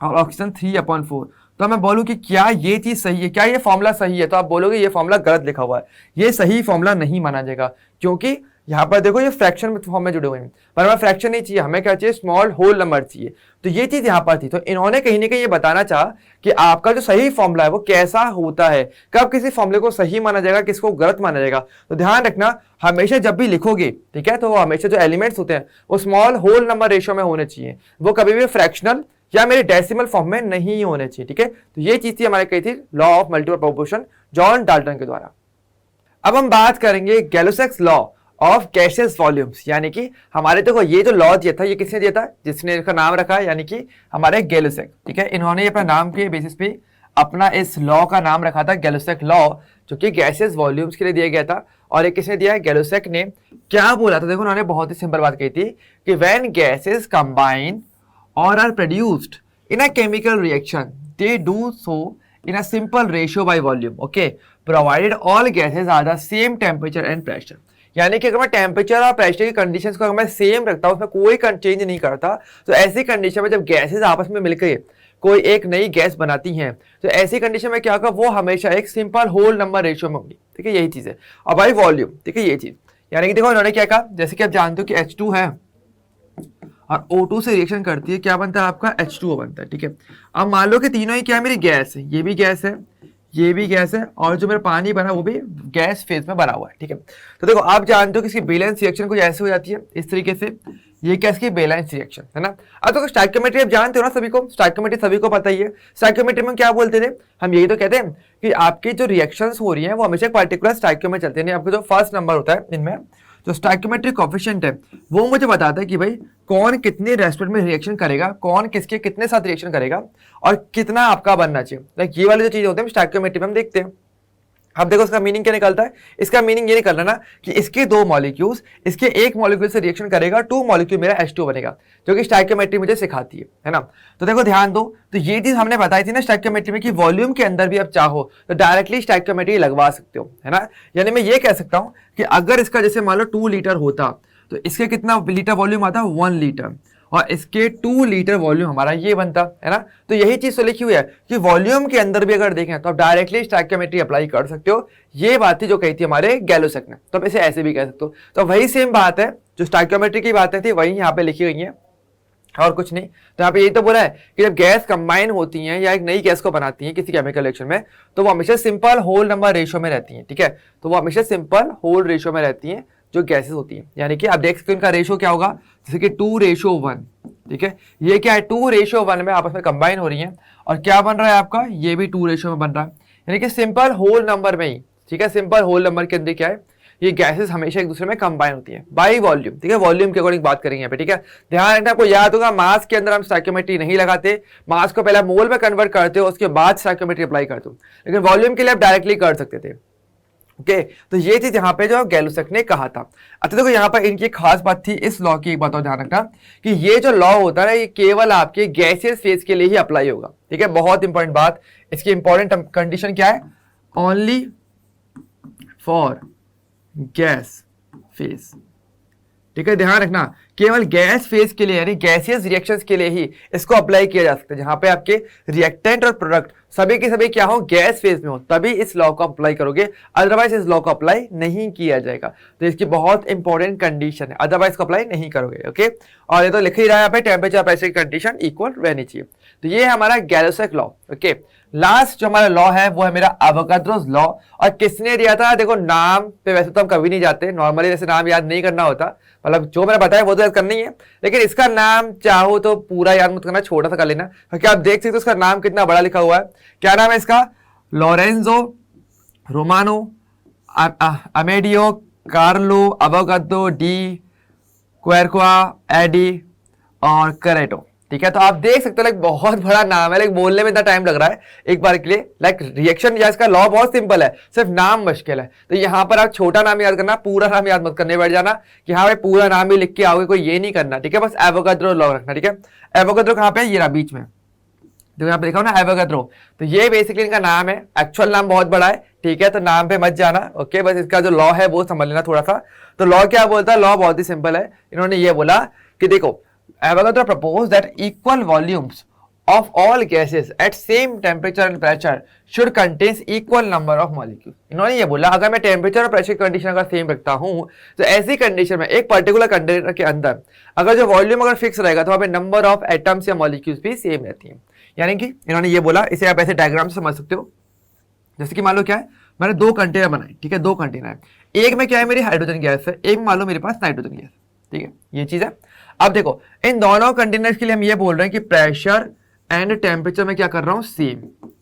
और ऑक्सीजन 3/4, तो मैं बोलूं कि क्या ये चीज सही है, क्या ये फॉर्मूला सही है, तो आप बोलोगे ये फॉर्मूला गलत लिखा हुआ है, ये सही फॉर्मूला नहीं माना जाएगा, क्योंकि यहाँ पर देखो ये फ्रैक्शन फॉर्म में जुड़े हुए हैं, पर हमें फ्रैक्शन नहीं चाहिए, हमें क्या चाहिए, स्मॉल होल नंबर चाहिए। तो ये चीज यहाँ पर थी। तो इन्होंने कहीं ना कहीं ये बताना चाहा कि आपका जो सही फॉर्मूला है वो कैसा होता है, कब किसी फॉर्मूले को सही माना जाएगा, किसको गलत माना जाएगा। तो ध्यान रखना हमेशा जब भी लिखोगे, ठीक है, तो वो हमेशा जो एलिमेंट्स होते हैं वो स्मॉल होल नंबर रेशियो में होने चाहिए, वो कभी भी फ्रैक्शनल या मेरे डेसिमल फॉर्म में नहीं होने चाहिए, ठीक है। तो ये चीज थी हमारे कही थी law of multiple proportion John Dalton के द्वारा। अब हम बात करेंगे गैलोसेक्स लॉ ऑफ गैसियस वॉल्यूम्स, यानी कि हमारे देखो ये जो लॉ दिया था ये किसने दिया था, जिसने इसका नाम रखा है, यानी कि हमारे गैलोसेक, ठीक है। इन्होंने अपना नाम के बेसिस पे अपना इस लॉ का नाम रखा था गैलोसेक लॉ, जो कि गैसियस वॉल्यूम्स के लिए दिया गया था। और ये किसने दिया है, गैलोसेक ने। क्या बोला था, देखो उन्होंने बहुत ही सिंपल बात कही थी कि when gases combine or are produced in a chemical reaction they do so in a simple ratio by volume, okay, provided all gases are the same temperature and pressure। यानी कि अगर मैं टेम्परेचर और pressure की conditions को अगर मैं same रखता हूं, उसमें कोई चेंज नहीं करता, तो ऐसी कंडीशन में जब गैसेस आपस में मिलकर कोई एक नई गैस बनाती हैं, तो ऐसी कंडीशन में क्या होगा, वो हमेशा एक सिंपल होल नंबर रेशियो में होगी, ठीक है, यही चीज है। और बाई वॉल्यूम, ठीक है, ये चीज। यानी कि देखो इन्होंने क्या कहा, जैसे कि आप जानते हो कि H2 है और O2 से रिएक्शन करती है, क्या बनता है आपका H2O बनता है, ठीक है। अब मान लो कि तीनों ही क्या है, मेरी गैस है, ये भी गैस है, ये भी गैस है, और जो मेरा पानी बना वो भी गैस फेज में बना हुआ है, ठीक है। तो देखो आप जानते हो कि इसकी बैलेंस रिएक्शन कुछ ऐसे हो जाती है इस तरीके से, ये क्या इसकी बैलेंस रिएक्शन है ना। अब तो स्टोइकियोमेट्री आप जानते हो ना, सभी को स्टोइकियोमेट्री सभी को पता ही है। स्टोइकियोमेट्री में क्या बोलते थे हम, यही तो कहते हैं कि आपकी जो रिएक्शंस हो रही है वो हमेशा एक पर्टिकुलर स्टोइकियो में चलते हैं। आपका जो फर्स्ट नंबर होता है इनमें जो स्टोइकियोमेट्रिक कोएफिशिएंट है वो मुझे बताता है कि भाई कौन कितने रेस्पिरेट में रिएक्शन करेगा, कौन किसके कितने साथ रिएक्शन करेगा और कितना आपका बनना चाहिए। लाइक ये वाली जो चीज होते हैं स्टोइकियोमेट्री में हम देखते हैं। अब देखो इसका मीनिंग क्या निकलता है, इसका मीनिंग ये निकल रहा है ना कि इसके दो मॉलिक्यूल्स इसके एक मॉलिक्यूल से रिएक्शन करेगा, टू मॉलिक्यूल मेरा H2 बनेगा, जो कि स्टोइकियोमेट्री मुझे सिखाती है ना। तो देखो ध्यान दो, तो ये चीज हमने बताई थी ना स्टोइकियोमेट्री में कि वॉल्यूम के अंदर भी आप चाहो तो डायरेक्टली स्टोइकियोमेट्री लगवा सकते हो, है ना। यानी मैं ये कह सकता हूं कि अगर इसका जैसे मान लो 2 लीटर होता तो इसके कितना लीटर वॉल्यूम आता, 1 लीटर, और इसके 2 लीटर वॉल्यूम हमारा ये बनता है ना। तो यही चीज तो लिखी हुई है कि वॉल्यूम के अंदर भी अगर देखें तो आप डायरेक्टली स्टोइकियोमेट्री अप्लाई कर सकते हो। ये बात थी जो कही थी हमारे गैलोसेक ने, तो आप इसे ऐसे भी कह सकते हो। तो वही सेम बात है, जो स्टोइकियोमेट्री की बातें थी वही यहाँ पे लिखी गई है और कुछ नहीं। तो यहाँ पे यही तो बोला है कि जब गैस कंबाइन होती हैं या एक नई गैस को बनाती हैं किसी केमिकल रिएक्शन में, तो वो हमेशा सिंपल होल नंबर रेशियो में रहती हैं, ठीक है। तो वो हमेशा सिंपल होल रेशियो में रहती हैं जो गैसेस होती हैं, यानी कि आप देख सकते हो इनका रेशियो क्या होगा, जैसे कि 2:1, ठीक है। ये क्या है, 2:1 में आपस में कंबाइन हो रही हैं, और क्या बन रहा है आपका, ये भी 2 में बन रहा है, यानी कि सिंपल होल नंबर में ही, ठीक है। सिंपल होल नंबर के अंदर क्या है, ये गैसेस हमेशा एक दूसरे में कंबाइन होती है बाय वॉल्यूम, ठीक है। वॉल्यूम के अकॉर्डिंग बात करेंगे यहाँ पे, ठीक है। ध्यान रखना, आपको याद होगा मास के अंदर हम स्टोइकियोमेट्री नहीं लगाते, मास को पहले मोल में कन्वर्ट करते हो, उसके बाद स्टोइकियोमेट्री अप्लाई करते हो, लेकिन वॉल्यूम के लिए आप डायरेक्टली कर सकते थे, ओके। तो ये चीज यहाँ पे जो गैलोसेक ने कहा था। अच्छा देखो यहाँ पर इनकी खास बात थी इस लॉ की, एक बात और ध्यान रखना कि ये जो लॉ होता है ना, ये केवल आपके गैसियस फेज के लिए ही अप्लाई होगा, ठीक है। बहुत इंपॉर्टेंट बात, इसकी इंपॉर्टेंट कंडीशन क्या है, ओनली फॉर गैस फेज, ठीक है। ध्यान रखना, केवल गैस फेज के लिए यानी गैसियस रिएक्शंस के लिए ही इसको अप्लाई किया जा सकता है, जहां पे आपके रिएक्टेंट और प्रोडक्ट सभी के सभी क्या हो, गैस फेज में हो, तभी इस लॉ को अप्लाई करोगे, अदरवाइज इस लॉ को अप्लाई नहीं किया जाएगा। तो इसकी बहुत इंपॉर्टेंट कंडीशन है, अदरवाइज इसको अप्लाई नहीं करोगे, ओके। और ये तो लिख ही रहा है यहाँ पे, टेम्परेचर प्रेशर की कंडीशन इक्वल रहनी चाहिए। तो ये है हमारा गैलोसेक लॉ, ओके। लास्ट जो हमारा लॉ है वो है मेरा एवोगाड्रोस लॉ, और किसने दिया था, देखो नाम पे वैसे तो हम कभी नहीं जाते, नॉर्मली वैसे नाम याद नहीं करना होता, मतलब जो मैंने बताया वो तो याद करना ही है, लेकिन इसका नाम चाहो तो पूरा याद मत करना, छोटा सा कर लेना, क्योंकि आप देख सकते हो उसका नाम कितना बड़ा लिखा हुआ है। क्या नाम है इसका, Lorenzo Romano Amedeo Carlo Avogadro di Quaregna e di और करेटो, ठीक है। तो आप देख सकते हो लाइक बहुत बड़ा नाम है, लाइक बोलने में इतना टाइम लग रहा है एक बार के लिए, लाइक रिएक्शन या इसका लॉ बहुत सिंपल है, सिर्फ नाम मुश्किल है। तो यहाँ पर आप छोटा नाम याद करना, पूरा नाम याद मत करने बैठ जाना कि हाँ भाई पूरा नाम भी लिख के आओगे, कोई ये नहीं करना, ठीक है। बस एवोगाड्रो लॉ रखना, ठीक है। एवोगाड्रो कहाँ पे है, ये रहा बीच में, देखो यहाँ पे देखो ना एवोगाड्रो, तो ये बेसिकली इनका नाम है, एक्चुअल नाम बहुत बड़ा है, ठीक है। तो नाम पे मत जाना, ओके, बस इसका जो लॉ है वो समझ लेना थोड़ा सा। तो लॉ क्या बोलता है, लॉ बहुत ही सिंपल है। इन्होंने ये बोला कि देखो Avogadro proposed that equal volumes of all gases at same temperature and pressure should contain equal number of molecules। इन्होंने ये बोला अगर मैं टेम्परेचर और प्रेशर कंडीशन अगर सेम रखता हूं तो ऐसी कंडीशन में एक पर्टिकुलर कंटेनर के अंदर अगर जो वॉल्यूम अगर फिक्स रहेगा तो वहां पे नंबर ऑफ एटम्स या मॉलिक्यूल्स भी सेम रहती हैं। यानी कि इन्होंने ये बोला, इसे आप ऐसे डायग्राम से समझ सकते हो, जैसे कि मान लो क्या है, मैंने 2 कंटेनर बनाए, ठीक है, 2 कंटेनर है, एक में क्या है मेरी हाइड्रोजन गैस है, एक में मान लो मेरे पास नाइट्रोजन गैस, ठीक है, ये चीज है। अब देखो इन दोनों कंटेनर्स के लिए हम ये बोल रहे हैं कि प्रेशर एंड टेम्परेचर में क्या कर रहा हूं, सेम,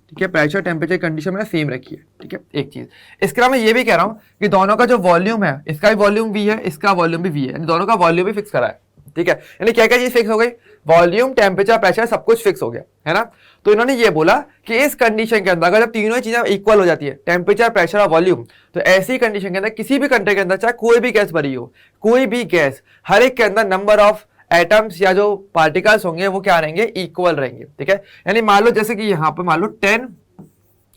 ठीक है। प्रेशर टेम्परेचर कंडीशन मैंने सेम रखी है, ठीक है। एक चीज इसके अलावा मैं ये भी कह रहा हूं कि दोनों का जो वॉल्यूम है, इसका भी वॉल्यूम वी है, इसका वॉल्यूम भी वी है, दोनों का वॉल्यूम भी फिक्स करा है, ठीक है। यानी क्या क्या चीज फिक्स हो गई, वॉल्यूम टेम्परेचर प्रेशर सब कुछ फिक्स हो गया, है ना। तो इन्होंने ये बोला कि इस कंडीशन के अंदर अगर जब तीनों ही चीजें इक्वल हो जाती है, टेम्परेचर प्रेशर और वॉल्यूम, तो ऐसी कंडीशन के अंदर किसी भी कंटेनर के अंदर चाहे कोई भी गैस भरी हो, कोई भी गैस, हर एक के अंदर नंबर ऑफ एटम्स या जो पार्टिकल्स होंगे वो क्या रहेंगे, इक्वल रहेंगे, ठीक है। यानी मान लो जैसे कि यहाँ पे मान लो 10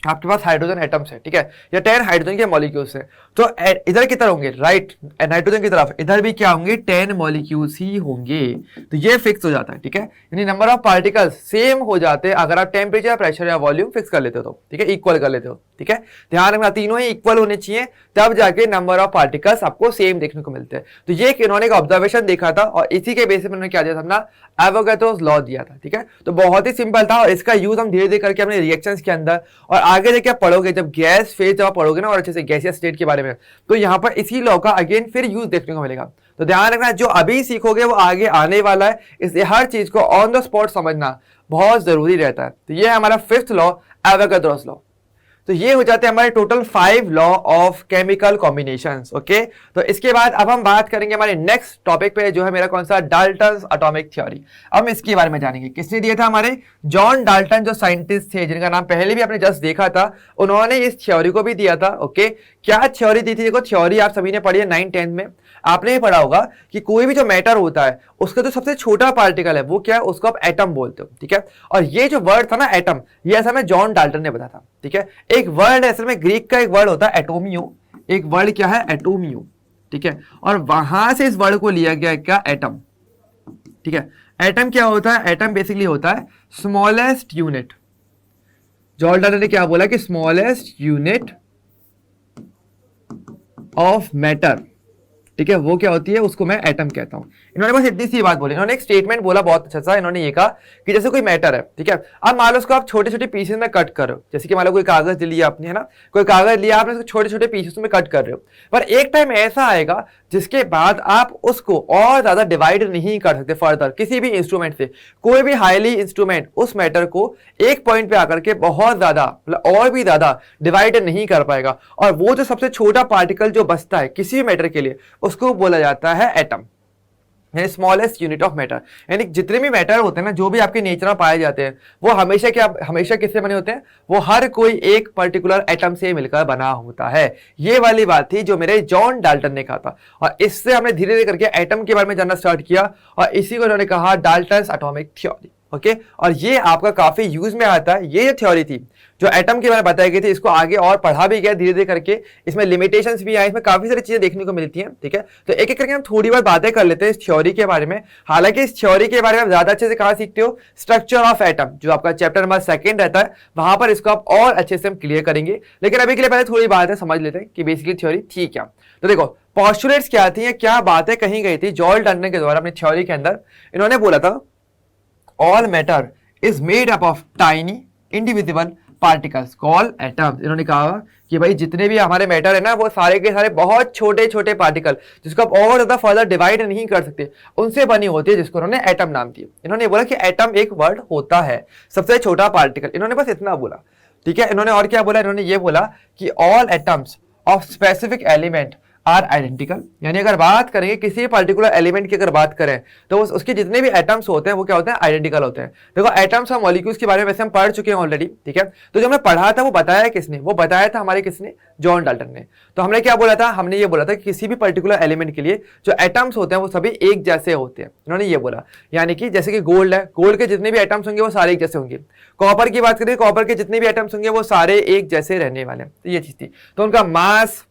आपके पास हाइड्रोजन एटम्स है, ठीक है, या 10 हाइड्रोजन के मॉलिक्यूल्स है, तो इधर कितना होंगे, राइट, नाइट्रोजन की तरफ इधर भी क्या होंगे, 10 मॉलिक्यूल्स ही होंगे। तो ये फिक्स हो जाता है, ठीक है। यानी नंबर ऑफ पार्टिकल्स सेम हो जाते हैं अगर आप टेम्परेचर प्रेशर या वॉल्यूम फिक्स कर लेते हो तो, ठीक है, इक्वल कर लेते हो, ठीक है। ध्यान रखना तीनों ही इक्वल होने चाहिए, तब जाके नंबर ऑफ पार्टिकल्स आपको सेम देखने को मिलते हैं। तो ये इन्होंने एक ऑब्जर्वेशन देखा था और इसी के बेसिस में उन्होंने क्या दिया था, अपना एवोगाड्रोस लॉ दिया था, ठीक है। तो बहुत ही सिंपल था और इसका यूज हम धीरे धीरे करके अपने रिएक्शंस के अंदर और आगे जाके पढ़ोगे, जब गैस फेज जब पढ़ोगे ना और अच्छे से गैसियस स्टेट के बारे में, तो यहाँ पर इसी लॉ का अगेन फिर यूज देखने को मिलेगा। तो ध्यान रखना जो अभी सीखोगे वो आगे आने वाला है, इसलिए हर चीज को ऑन द स्पॉट समझना बहुत जरूरी रहता है। तो ये है हमारा 5th लॉ, एवोगाड्रोस लॉ। तो ये हो जाते हैं हमारे total 5 law of chemical combinations. Okay, तो इसके बाद अब हम बात करेंगे हमारे नेक्स्ट टॉपिक पे, जो है मेरा कौन सा, डाल्टन्स एटॉमिक थ्योरी। अब हम इसके बारे में जानेंगे। किसने दिया था? हमारे जॉन डाल्टन, जो साइंटिस्ट थे, जिनका नाम पहले भी आपने जस्ट देखा था, उन्होंने इस थ्योरी को भी दिया था। ओके, क्या थ्योरी दी थी? देखो, थ्योरी आप सभी ने पढ़ी है 9th-10th में। आपने ये पढ़ा होगा कि कोई भी जो मैटर होता है उसका जो सबसे छोटा पार्टिकल है वो क्या है, उसको आप एटम बोलते हो। ठीक है, और ये जो वर्ड था ना एटम, ये असल में जॉन डाल्टन ने बताया था। ठीक है, एक वर्ड है, असल में ग्रीक का एक वर्ड होता है एटोमियो, एक वर्ड क्या है, एटोमियो। ठीक है, और वहां से इस वर्ड को लिया गया क्या, एटम। ठीक है, एटम क्या होता है? एटम बेसिकली होता है स्मॉलेस्ट यूनिट। जॉन डाल्टन ने क्या बोला कि स्मॉलेस्ट यूनिट ऑफ मैटर। ठीक है, वो क्या होती है, उसको मैं एटम कहता हूं। इन्होंने बस इतनी सी बात बोली। इन्होंने एक स्टेटमेंट बोला बहुत अच्छा सा। इन्होंने ये कहा कि जैसे कोई मैटर है, ठीक है, अब मान लो उसको आप छोटे छोटे पीसेस में कट करो। जैसे कि मान लो कोई कागज लिया आपने, है ना, कोई कागज लिया आपने, उसको छोटे छोटे पीसेस में कट कर रहे हो। पर एक टाइम ऐसा आएगा जिसके बाद आप उसको और ज्यादा डिवाइड नहीं कर सकते फर्दर किसी भी इंस्ट्रूमेंट से। कोई भी हाईली इंस्ट्रूमेंट उस मैटर को एक पॉइंट पे आकर के बहुत ज्यादा, मतलब और भी ज्यादा डिवाइड नहीं कर पाएगा। और वो जो सबसे छोटा पार्टिकल जो बचता है किसी भी मैटर के लिए, उसको बोला जाता है एटम, यानी स्मॉलेस्ट यूनिट ऑफ मैटर। यानी जितने भी मैटर होते हैं ना, जो भी आपके नेचर में पाए जाते हैं, वो हमेशा क्या, हमेशा किससे बने होते हैं? वो हर कोई एक पर्टिकुलर एटम से मिलकर बना होता है। ये वाली बात थी जो मेरे जॉन डाल्टन ने कहा था, और इससे हमने धीरे धीरे करके एटम के बारे में जानना स्टार्ट किया, और इसी को उन्होंने कहा डाल्टन्स एटॉमिक थ्योरी। ओके, और ये आपका काफी यूज में आता है। ये जो थ्योरी थी जो एटम के बारे में बताई गई थी, इसको आगे और पढ़ा भी गया धीरे धीरे करके। इसमें लिमिटेशंस भी आए, इसमें काफी सारी चीजें देखने को मिलती हैं। ठीक है, तो एक एक करके हम थोड़ी बार बातें कर लेते हैं इस थ्योरी के बारे में। हालांकि इस थ्योरी के बारे में आप ज्यादा अच्छे से कहां सीखते हो? स्ट्रक्चर ऑफ एटम, जो आपका चैप्टर नंबर 2 रहता है, वहां पर इसको आप और अच्छे से हम क्लियर करेंगे। लेकिन अभी के लिए पहले थोड़ी बातें समझ लेते हैं कि बेसिकली थ्योरी थी क्या। तो देखो, पोस्टुलेट्स क्या थी, क्या बातें कही गई थी जॉन डाल्टन के द्वारा अपनी थ्योरी के अंदर। इन्होंने बोला था all matter is made up of tiny indivisible particles called atoms। इन्होंने कहा कि भाई जितने भी हमारे मैटर है ना, वो सारे के सारे बहुत छोटे छोटे पार्टिकल, जिसको आप और ज्यादा फर्दर डिवाइड नहीं कर सकते, उनसे बनी होती है, जिसको उन्होंने एटम नाम दिया। इन्होंने बोला कि एटम एक वर्ड होता है, सबसे छोटा पार्टिकल। इन्होंने बस इतना बोला। ठीक है, इन्होंने और क्या बोला? इन्होंने ये बोला कि all atoms of specific element are identical. यानी अगर बात करेंगे किसी पर्टिकुलर एलिमेंट की, अगर बात करें तो उसके जितने भी एटम्स होते हैं वो क्या होते हैं? आइडेंटिकल होते हैं। देखो, एटम्स और मॉलिक्यूल्स के बारे में वैसे हम पढ़ चुके हैं ऑलरेडी। ठीक है, तो जो हमने पढ़ा था वो बताया किसने? वो बताया था हमारे किसने? जॉन डाल्टन ने। तो हमने क्या बोला था? हमने ये बोला था कि किसी भी पर्टिकुलर एलिमेंट के लिए जो एटम्स होते हैं वो सभी एक जैसे होते हैं। इन्होंने ये बोला, यानी कि जैसे कि गोल्ड है, गोल्ड के जितने भी एटम्स होंगे वो सारे एक जैसे होंगे। कॉपर की बात करें, कॉपर के जितने भी एटम्स होंगे वो सारे एक जैसे रहने वाले हैं। तो ये चीज थी। तो उनका मास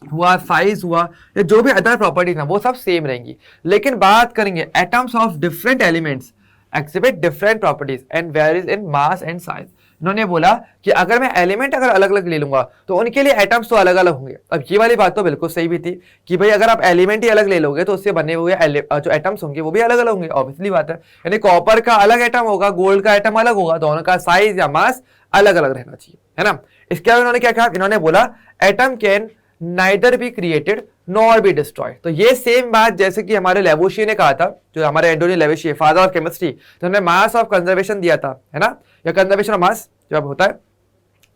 हुआ, साइज हुआ, या जो भी अदर प्रॉपर्टीज ना, वो सब सेम रहेंगी। लेकिन बात करेंगे atoms of different elements exhibit different properties and varies in mass and size. इन्होंने बोला कि अगर मैं एलिमेंट अगर अलग अलग ले लूंगा तो उनके लिए एटम्स तो अलग अलग होंगे। अब ये वाली बात तो बिल्कुल सही भी थी कि भाई अगर आप एलिमेंट ही अलग ले लोगे तो उससे बने हुए जो एटम्स होंगे वो भी अलग अलग होंगे, ऑब्वियसली बात है। यानी कॉपर का अलग एटम होगा, गोल्ड का एटम अलग होगा, दोनों का साइज या मास अलग अलग रहना चाहिए, है ना। इसके बाद उन्होंने क्या कहा? इन्होंने बोला atom can neither be created nor be destroyed. तो ये सेम बात जैसे कि हमारे लेवोशियर ने कहा था, जो हमारे Antoine Lavoisier, father of chemistry, तो उन्होंने मास ऑफ कंजर्वेशन दिया था, है ना, या कंजर्वेशन ऑफ मास जब होता है,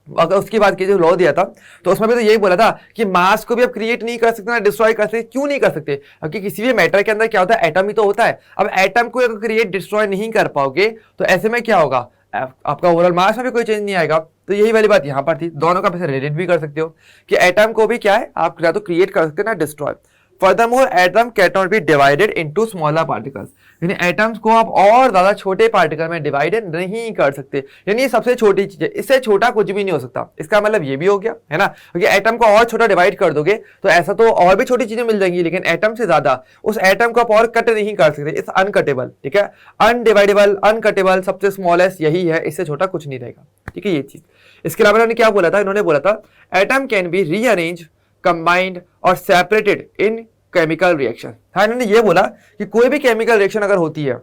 अगर उसकी बात कीजिए, लॉ दिया था, तो उसमें भी तो यही बोला था कि मास को भी आप क्रिएट नहीं कर सकते ना डिस्ट्रॉय कर सकते। क्यों नहीं कर सकते? क्योंकि किसी भी मैटर के अंदर क्या होता है? एटम ही तो होता है। अब एटम को अगर क्रिएट डिस्ट्रॉय नहीं कर पाओगे तो ऐसे में क्या होगा? आपका ओवरऑल मास में भी कोई चेंज नहीं आएगा। तो यही वाली बात यहाँ पर थी। दोनों का रिलेट भी कर सकते हो कि एटम को भी क्या है, आप या तो क्रिएट कर सकते हैं ना destroy. Furthermore atom can not be divided into smaller particles. यानी एटम्स को आप और ज्यादा छोटे पार्टिकल में डिवाइडेड नहीं कर सकते। यानी ये सबसे छोटी चीज है, इससे छोटा कुछ भी नहीं हो सकता। इसका मतलब ये भी हो गया, है ना, क्योंकि एटम को और छोटा डिवाइड कर दोगे तो ऐसा तो और भी छोटी चीजें मिल जाएंगी, लेकिन एटम से ज्यादा उस एटम को आप और कट नहीं कर सकते। इट्स अनकटेबल। ठीक है, अनडिवाइडेबल, अनकटेबल, सबसे स्मॉलेस्ट यही है, इससे छोटा कुछ नहीं रहेगा। ठीक है, ये चीज। इसके अलावा इन्होंने क्या बोला था? इन्होंने बोला था atom can be rearrange, combined और सेपरेटेड इन केमिकल रिएक्शन। हाँ, इन्होंने ये बोला कि कोई भी केमिकल रिएक्शन अगर होती है,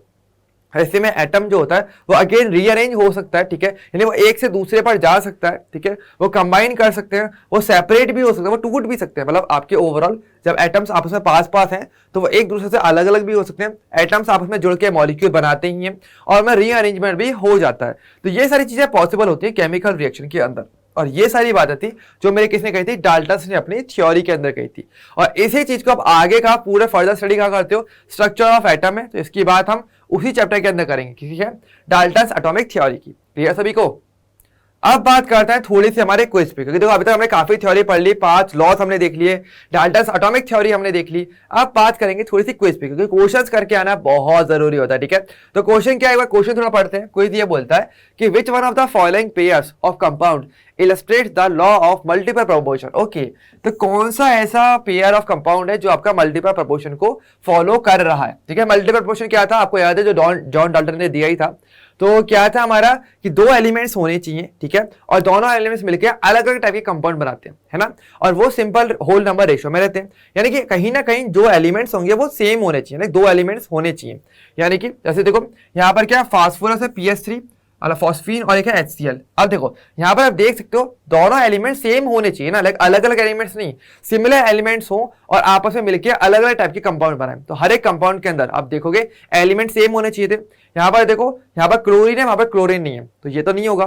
ऐसे में एटम जो होता है वो अगेन रीअरेंज हो सकता है। ठीक है, यानी वो एक से दूसरे पर जा सकता है। ठीक है, वो कंबाइन कर सकते हैं, वो सेपरेट भी हो सकते हैं, वो टूट भी सकते हैं। मतलब आपके ओवरऑल जब एटम्स आपस में पास पास हैं तो वो एक दूसरे से अलग अलग भी हो सकते हैं। एटम्स आपस में जुड़ के मॉलिक्यूल बनाते ही हैं और में रीअरेंजमेंट भी हो जाता है। तो ये सारी चीजें पॉसिबल होती है केमिकल रिएक्शन के अंदर। और ये सारी बातें थी जो मेरे किसने कही थी, डाल्टन ने अपनी थ्योरी के अंदर कही थी। और इसी चीज को आप आगे का पूरा फर्दर स्टडी कहाँ करते हो, स्ट्रक्चर ऑफ एटम में, तो इसकी बात हम उसी चैप्टर के अंदर करेंगे, ठीक है, डाल्टन एटॉमिक थ्योरी की। क्लियर सभी को। अब बात करते हैं थोड़ी सी हमारे क्विज पे, क्योंकि देखो अभी तक हमने काफी थ्योरी पढ़ ली, 5 लॉस हमने देख लिए, डाल्टन एटॉमिक थ्योरी हमने देख ली। अब बात करेंगे थोड़ी सी क्विज पे, क्योंकि क्वेश्चंस करके आना बहुत जरूरी होता है, ठीक है। तो क्वेश्चन क्या है, क्वेश्चन थोड़ा पढ़ते हैं। क्विज ये बोलता है कि which one of the following pairs of compound illustrate the law of multiple proportion. Okay, तो कौन सा ऐसा पेयर ऑफ कंपाउंड है जो आपका मल्टीपल प्रोपोर्शन को फॉलो कर रहा है, ठीक है। मल्टीपल प्रोपोर्शन क्या था आपको याद है, जो जॉन डाल्टन ने दिया ही था। तो क्या था हमारा कि 2 एलिमेंट्स होने चाहिए, ठीक है, और दोनों एलिमेंट्स मिलकर अलग अलग टाइप के कंपाउंड बनाते हैं, है ना, और वो सिंपल होल नंबर रेशियो में रहते हैं, यानी कि कहीं ना कहीं जो एलिमेंट्स होंगे वो सेम होने चाहिए, 2 एलिमेंट्स होने चाहिए। यानी कि जैसे देखो यहाँ पर क्या फास्फोरस है PS3 और फॉस्फीन और एक है HCl। अब देखो यहाँ पर आप देख सकते हो दोनों एलिमेंट सेम होने चाहिए ना, अलग अलग एलिमेंट्स नहीं, सिमिलर एलिमेंट्स हो और आपस में मिलकर अलग अलग टाइप के कंपाउंड बनाए। तो हर एक कंपाउंड के अंदर आप देखोगे एलिमेंट सेम होने चाहिए थे। यहाँ पर देखो, यहाँ पर क्लोरीन है, वहां पर क्लोरीन नहीं है, तो ये तो नहीं होगा।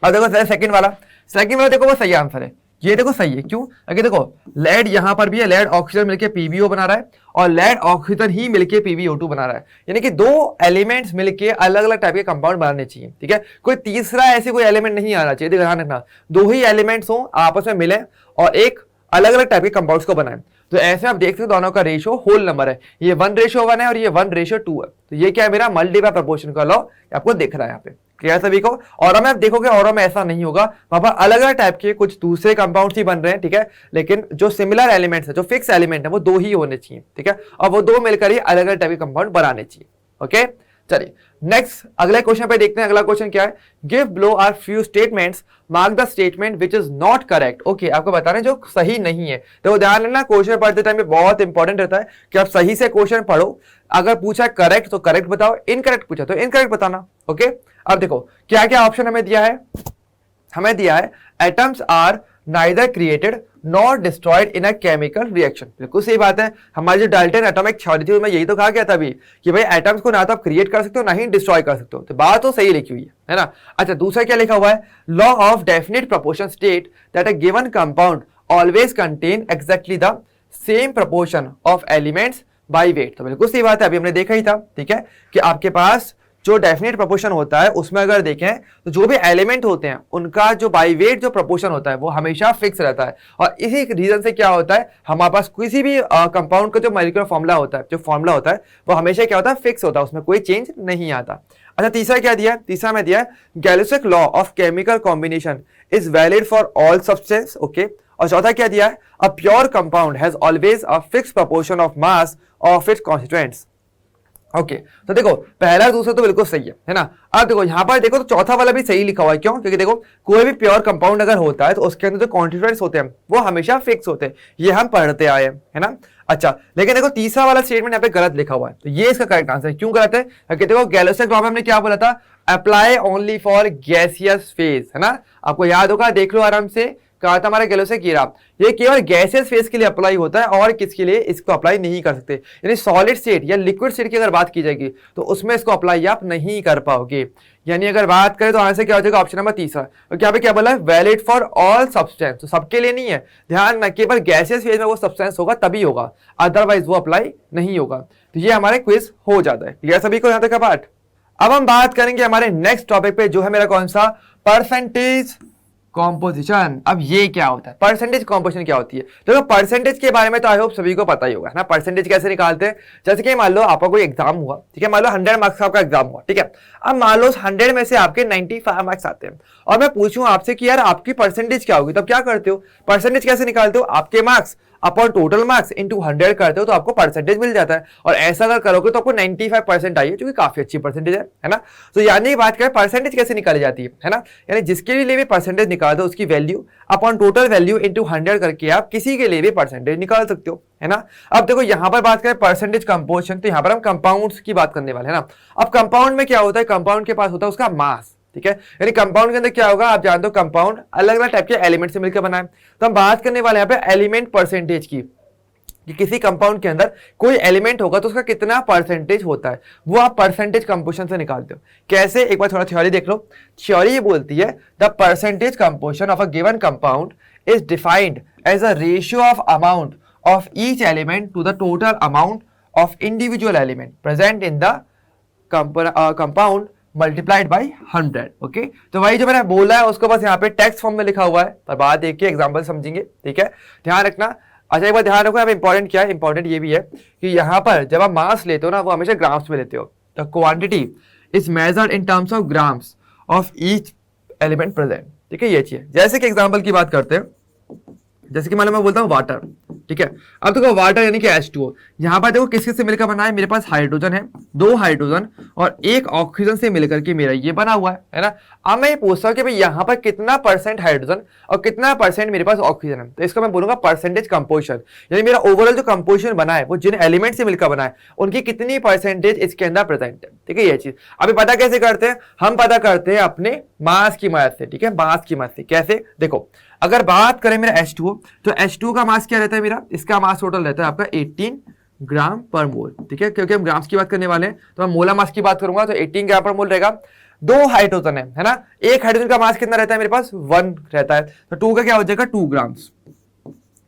अब देखो सेकंड वाला देखो वो सही आंसर है, ये देखो सही है। क्यों? अगर देखो लेड यहाँ पर भी है, लेड ऑक्सीजन मिलके PbO बना रहा है और लेड ऑक्सीजन ही मिलके PbO2 बना रहा है, यानी कि 2 एलिमेंट्स मिलके अलग अलग टाइप के कंपाउंड बनाने चाहिए, ठीक है। कोई तीसरा ऐसे कोई एलिमेंट नहीं आना चाहिए, ध्यान रखना, 2 ही एलिमेंट्स हो आपस में मिले और एक अलग अलग टाइप के कंपाउंड्स को बनाए। तो ऐसे आप देख सकते हो दोनों का रेशियो होल नंबर है, ये 1:1 है और ये 1:2 है। तो ये क्या है, मेरा मल्टीपल प्रोपोर्शन का लॉ आपको दिख रहा है यहाँ पे। क्लियर सभी को। और में आप देखोगे और में ऐसा नहीं होगा, वहां पर अलग अलग टाइप के कुछ दूसरे कंपाउंड्स ही बन रहे हैं, ठीक है, लेकिन जो सिमिलर एलिमेंट्स है, जो फिक्स एलिमेंट है, वो 2 ही होने चाहिए, ठीक है, और वो 2 मिलकर ही अलग अलग टाइप के कंपाउंड बनाने चाहिए। ओके, चलिए नेक्स्ट अगले क्वेश्चन पे देखते हैं। अगला क्वेश्चन क्या है, give below are few statements, mark the statement which is not correct. Okay, आपको बता रहे हैं जो सही नहीं है। तो ध्यान रखना, क्वेश्चन पढ़ते टाइम में बहुत इंपॉर्टेंट रहता है कि आप सही से क्वेश्चन पढ़ो। अगर पूछा करेक्ट तो करेक्ट बताओ, इनकरेक्ट पूछा तो इनकरेक्ट बताना। ओके, अब देखो क्या क्या ऑप्शन हमें दिया है, हमें दिया है atoms are neither created not destroyed in a chemical reaction. बिल्कुल सही बात है, हमारी जो डाल्टन एटॉमिक थ्योरी थी उसमें यही तो कहा गया था अभी कि भाई एटम्स को ना तो आप क्रिएट कर सकते हो ना ही डिस्ट्रॉय कर सकते हो, तो बात तो सही लिखी हुई है ना। अच्छा, दूसरा क्या लिखा हुआ है, law of definite proportion state that a given compound always contain exactly the same proportion of elements by weight. तो बिल्कुल सही बात है, अभी हमने देखा ही था, ठीक है, कि आपके पास जो डेफिनेट प्रोपोर्शन होता है उसमें अगर देखें तो जो भी एलिमेंट होते हैं उनका जो बाय वेट जो प्रोपोर्शन होता है वो हमेशा फिक्स रहता है। और इसी रीजन से क्या होता है, हमारे पास किसी भी कंपाउंड का जो मॉलिक्यूलर फॉर्मूला होता है, जो फॉर्मूला होता है वो हमेशा क्या होता है, फिक्स होता है, उसमें कोई चेंज नहीं आता। अच्छा, तीसरा क्या दिया है, तीसरा में दिया है Gay Lussac law of chemical combination is valid for all substance. Okay, और चौथा क्या दिया है, a pure compound has always a fix proportion of mass of its constituents. Okay, तो देखो पहला दूसरा तो बिल्कुल सही है ना। अब देखो यहाँ पर देखो तो चौथा वाला भी सही लिखा हुआ है। क्यों? क्योंकि देखो कोई भी प्योर कंपाउंड अगर होता है तो उसके अंदर जो कॉन्स्टिट्यूएंट्स होते हैं वो हमेशा फिक्स होते हैं, ये हम पढ़ते आए हैं, है ना। अच्छा, लेकिन देखो तीसरा वाला स्टेटमेंट यहाँ पे गलत लिखा हुआ है, तो ये इसका करेक्ट आंसर है। क्यों गलत है? क्योंकि देखो गैलोसिक लॉ में हमने क्या बोला था, apply only for gaseous phase, है ना। आपको याद होगा, देख लो आराम से, कहा था हमारा गैलोसिक कीड़ा, ये केवल गैसियस फेज के लिए अप्लाई होता है और किसके लिए इसको अप्लाई नहीं कर सकते। यानी सॉलिड स्टेट या लिक्विड स्टेट की अगर बात की जाएगी तो उसमें इसको अप्लाई आप नहीं कर पाओगे। यानी अगर बात करें तो आंसर क्या हो जाएगा, ऑप्शन नंबर तीसरा। तो यहाँ पे क्या बोला है, वैलिड फॉर ऑल सब्सटेंस, तो सबके लिए नहीं है, ध्यान न, केवल गैसियस फेज में वो सब्सटेंस होगा तभी होगा, अदरवाइज वो अप्लाई नहीं होगा। तो ये हमारे क्विज हो जाता है। क्लियर सभी को यहाँ तक का पार्ट। अब हम बात करेंगे हमारे नेक्स्ट टॉपिक पे, जो है मेरा कौन सा, परसेंटेज कॉम्पोजिशन। अब ये क्या होता है, परसेंटेज कॉम्पोजिशन क्या होती है? देखो परसेंटेज के बारे में तो आई होप सभी को पता ही होगा ना, परसेंटेज कैसे निकालते हैं। जैसे कि मान लो आपका कोई एग्जाम हुआ, ठीक है, मान लो 100 मार्क्स का आपका एग्जाम हुआ, ठीक है। अब मान लो 100 में से आपके 95 मार्क्स आते हैं और मैं पूछूं आपसे कि यार आपकी परसेंटेज क्या होगी, तब क्या करते हो, परसेंटेज कैसे निकालते हो, आपके marks upon total marks into 100 करते हो तो आपको परसेंटेज मिल जाता है। और ऐसा अगर करोगे तो आपको 95% आई है, जो कि काफी अच्छी परसेंटेज है ना। तो यानी बात करें परसेंटेज कैसे निकाली जाती है ना, यानी जिसके लिए भी परसेंटेज निकाल दो उसकी value upon total value into 100 करके आप किसी के लिए भी परसेंटेज निकाल सकते हो, है ना। अब देखो यहाँ पर बात करें परसेंटेज कंपोजिशन, तो यहाँ पर हम कंपाउंड्स की बात करने वाले हैं ना। अब कंपाउंड में क्या होता है, कंपाउंड के पास होता है उसका मास, ठीक है, यानी कंपाउंड के अंदर क्या होगा, आप जानते हो कंपाउंड अलग अलग टाइप के एलिमेंट से मिलकर बना है। तो हम बात करने वाले हैं यहाँ पे एलिमेंट परसेंटेज की। कि किसी कंपाउंड के अंदर कोई एलिमेंट होगा तो उसका कितना परसेंटेज होता है, वो आप परसेंटेज कंपोजिशन से निकालते हो। कैसे, एक बार थोड़ा थ्योरी देख लो। थ्योरी ये बोलती है the percentage composition of a given compound is defined as a ratio of amount of each element to the total amount of individual element present in the compound multiplied by 100। Okay, तो वही जो मैंने बोला है उसको बस यहाँ पे टेक्स्ट फॉर्म में लिखा हुआ है, पर बात देखिए एग्जाम्पल समझेंगे, ठीक है, ध्यान रखना। अच्छा, एक बार ध्यान रखो, यहाँ पे इंपॉर्टेंट क्या है, इंपॉर्टेंट ये भी है कि यहाँ पर जब आप मास लेते हो ना, वो हमेशा ग्राम्स में लेते हो। The quantity is measured in terms of grams of each element present, ठीक है, ये चीज। जैसे कि एग्जाम्पल की बात करते हैं, जैसे कि मान लो मैं बोलता हूँ वाटर, ठीक है। अब देखो वाटर यानी कि H2O, यहाँ पर देखो किस किस से मिलकर बना है, मेरे पास हाइड्रोजन है, 2 हाइड्रोजन और 1 ऑक्सीजन से मिलकर के मेरा ये बना हुआ है ना। अब मैं ये पूछता हूँ कि भाई यहाँ पर कितना परसेंट हाइड्रोजन और कितना परसेंट मेरे पास ऑक्सीजन है, तो इसको मैं बोलूंगा परसेंटेज कंपोजिशन, यानी मेरा ओवरऑल जो कंपोजिशन बना है वो जिन एलिमेंट से मिलकर बना है उनकी कितनी परसेंटेज इसके अंदर प्रेजेंट है, ठीक है, ये चीज। अभी पता कैसे करते हैं, हम पता करते हैं अपने मास की मदद से, ठीक है, मास की मदद से। कैसे, देखो अगर बात करें मेरा H2O, तो H2O का मास क्या रहता है मेरा, इसका मास टोटल रहता है आपका 18 ग्राम पर मोल, ठीक है, क्योंकि हम ग्राम्स की बात करने वाले हैं तो मैं मोलर मास की बात करूंगा, तो 18 ग्राम पर मोल रहेगा। 2 हाइड्रोजन है ना, एक हाइड्रोजन का मास कितना रहता है मेरे पास, 1 रहता है, तो 2 का क्या हो जाएगा, 2 ग्राम्स,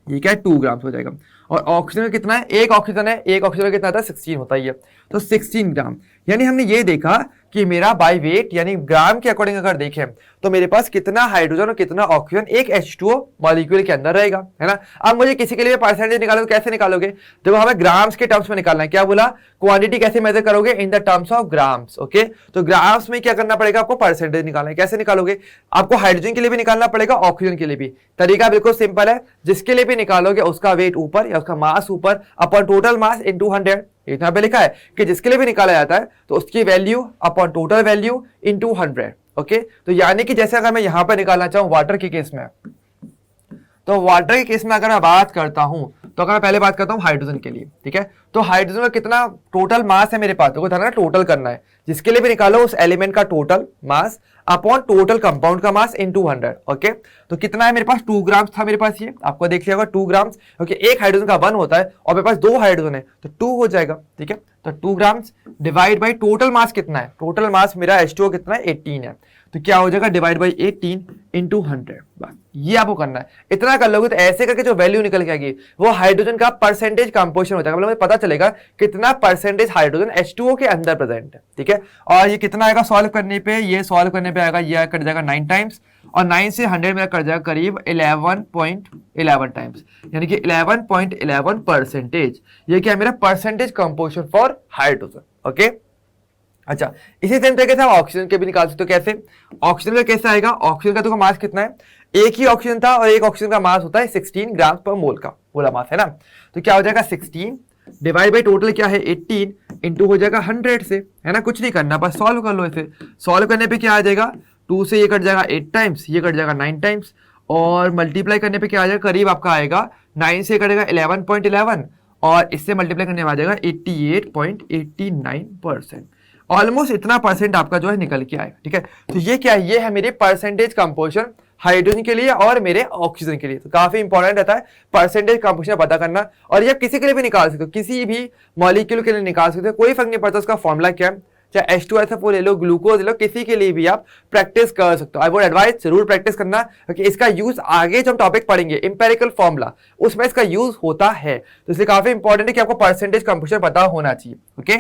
ये क्या है, 2 ग्राम्स हो जाएगा। और ऑक्सीजन का कितना है, एक ऑक्सीजन है, एक ऑक्सीजन कितना होता है, 16 होता ही है, तो 16 ग्राम। यानी हमने ये देखा कि मेरा बाय वेट यानी ग्राम के अकॉर्डिंग अगर देखें तो मेरे पास कितना हाइड्रोजन और कितना ऑक्सीजन एक H2O मॉलिक्यूल के अंदर रहेगा, है ना। अब मुझे किसी के लिए परसेंटेज निकालोगे, कैसे निकालोगे, देखो हमें ग्राम्स के टर्म्स में निकालना है। क्या बोला, क्वांटिटी कैसे मेजर करोगे, in the terms of grams. Okay, तो ग्राम्स में क्या करना पड़ेगा, आपको परसेंटेज निकालना है। कैसे निकालोगे, आपको हाइड्रोजन के लिए भी निकालना पड़ेगा, ऑक्सीजन के लिए भी। तरीका बिल्कुल सिंपल है, जिसके लिए भी निकालोगे उसका वेट ऊपर या उसका मास ऊपर अपॉन टोटल मास इनटू 100। यहाँ पे लिखा है कि जिसके लिए भी निकाला जाता है तो उसकी value upon total value into 100। Okay, तो यानी कि जैसे अगर मैं यहां पर निकालना चाहूं वाटर के केस में, तो वाटर के केस में अगर मैं बात करता हूं, तो अगर मैं पहले बात करता हूं हाइड्रोजन के लिए, ठीक है, तो हाइड्रोजन का कितना टोटल मास है मेरे पास, तो ध्यान रखना टोटल करना है, जिसके लिए भी निकालो उस एलिमेंट का total mass upon total compound का मास इनटू 100। ओके, तो कितना है मेरे पास, 2 ग्राम्स था मेरे पास, ये आपको देख लिया होगा 2 ग्राम्स, क्योंकि एक हाइड्रोजन का 1 होता है और मेरे पास 2 हाइड्रोजन है तो 2 हो जाएगा, ठीक है। तो 2 grams divide by total mass कितना है, टोटल मास मेरा H2O कितना है, 18 है, तो क्या हो जाएगा, डिवाइड बाई 18 इंटू 100। बस ये आपको करना है, इतना कर लोगे तो ऐसे करके जो वैल्यू निकल के आएगी वो हाइड्रोजन का परसेंटेज कंपोजिशन हो जाएगा, मतलब मुझे पता चलेगा कितना परसेंटेज हाइड्रोजन H2O के अंदर प्रेजेंट है, ठीक है। और ये कितना आएगा सॉल्व करने पे, ये सॉल्व करने पे आएगा, ये कट जाएगा 9 टाइम्स, और 9 से 100 में कट जाएगा करीब 11.11 टाइम्स, यानी कि 11.11 परसेंटेज। ये क्या है मेरा percentage composition for hydrogen. Okay, अच्छा, इसी सेम तरीके से हम ऑक्सीजन के भी निकाल सकते हो। कैसे, ऑक्सीजन का कैसे आएगा, ऑक्सीजन का तो मास कितना है, एक ही ऑक्सीजन था और एक ऑक्सीजन का मास होता है 16 ग्राम पर मोल का बोला मास, है ना। तो क्या हो जाएगा 16 डिवाइड बाई टोटल क्या है 18 इंटू हो जाएगा 100 से, है ना, कुछ नहीं करना, बस सॉल्व कर लो इसे। सॉल्व करने पे क्या आ जाएगा, 2 से ये कट जाएगा 8 टाइम्स, ये कट जाएगा 9 टाइम्स, और मल्टीप्लाई करने पे क्या आ जाएगा, करीब आपका आएगा 9 से कटेगा 11.11 और इससे मल्टीप्लाई करने में आ जाएगा 88.89%। ऑलमोस्ट इतना परसेंट आपका जो है निकल के आएगा, ठीक है। तो ये क्या है, ये है मेरे परसेंटेज कंपोजिशन हाइड्रोजन के लिए और मेरे ऑक्सीजन के लिए। तो काफी इंपॉर्टेंट रहता है परसेंटेज कंपोजिशन पता करना, और ये किसी के लिए भी निकाल सकते हो, किसी भी मॉलिक्यूल के लिए निकाल सकते हो, कोई फर्क नहीं पड़ता उसका फॉर्मूला क्या है, चाहे H2SO4 ले लो, ग्लूकोज ले लो, किसी के लिए भी आप प्रैक्टिस कर सकते हो। आई वुड एडवाइस जरूर प्रैक्टिस करना, क्योंकि इसका यूज आगे जो हम टॉपिक पढ़ेंगे इंपेरिकल फॉर्मूला, उसमें इसका यूज होता है, तो इसलिए काफी इंपॉर्टेंट है कि आपको परसेंटेज कंपोजिशन पता होना चाहिए। ओके,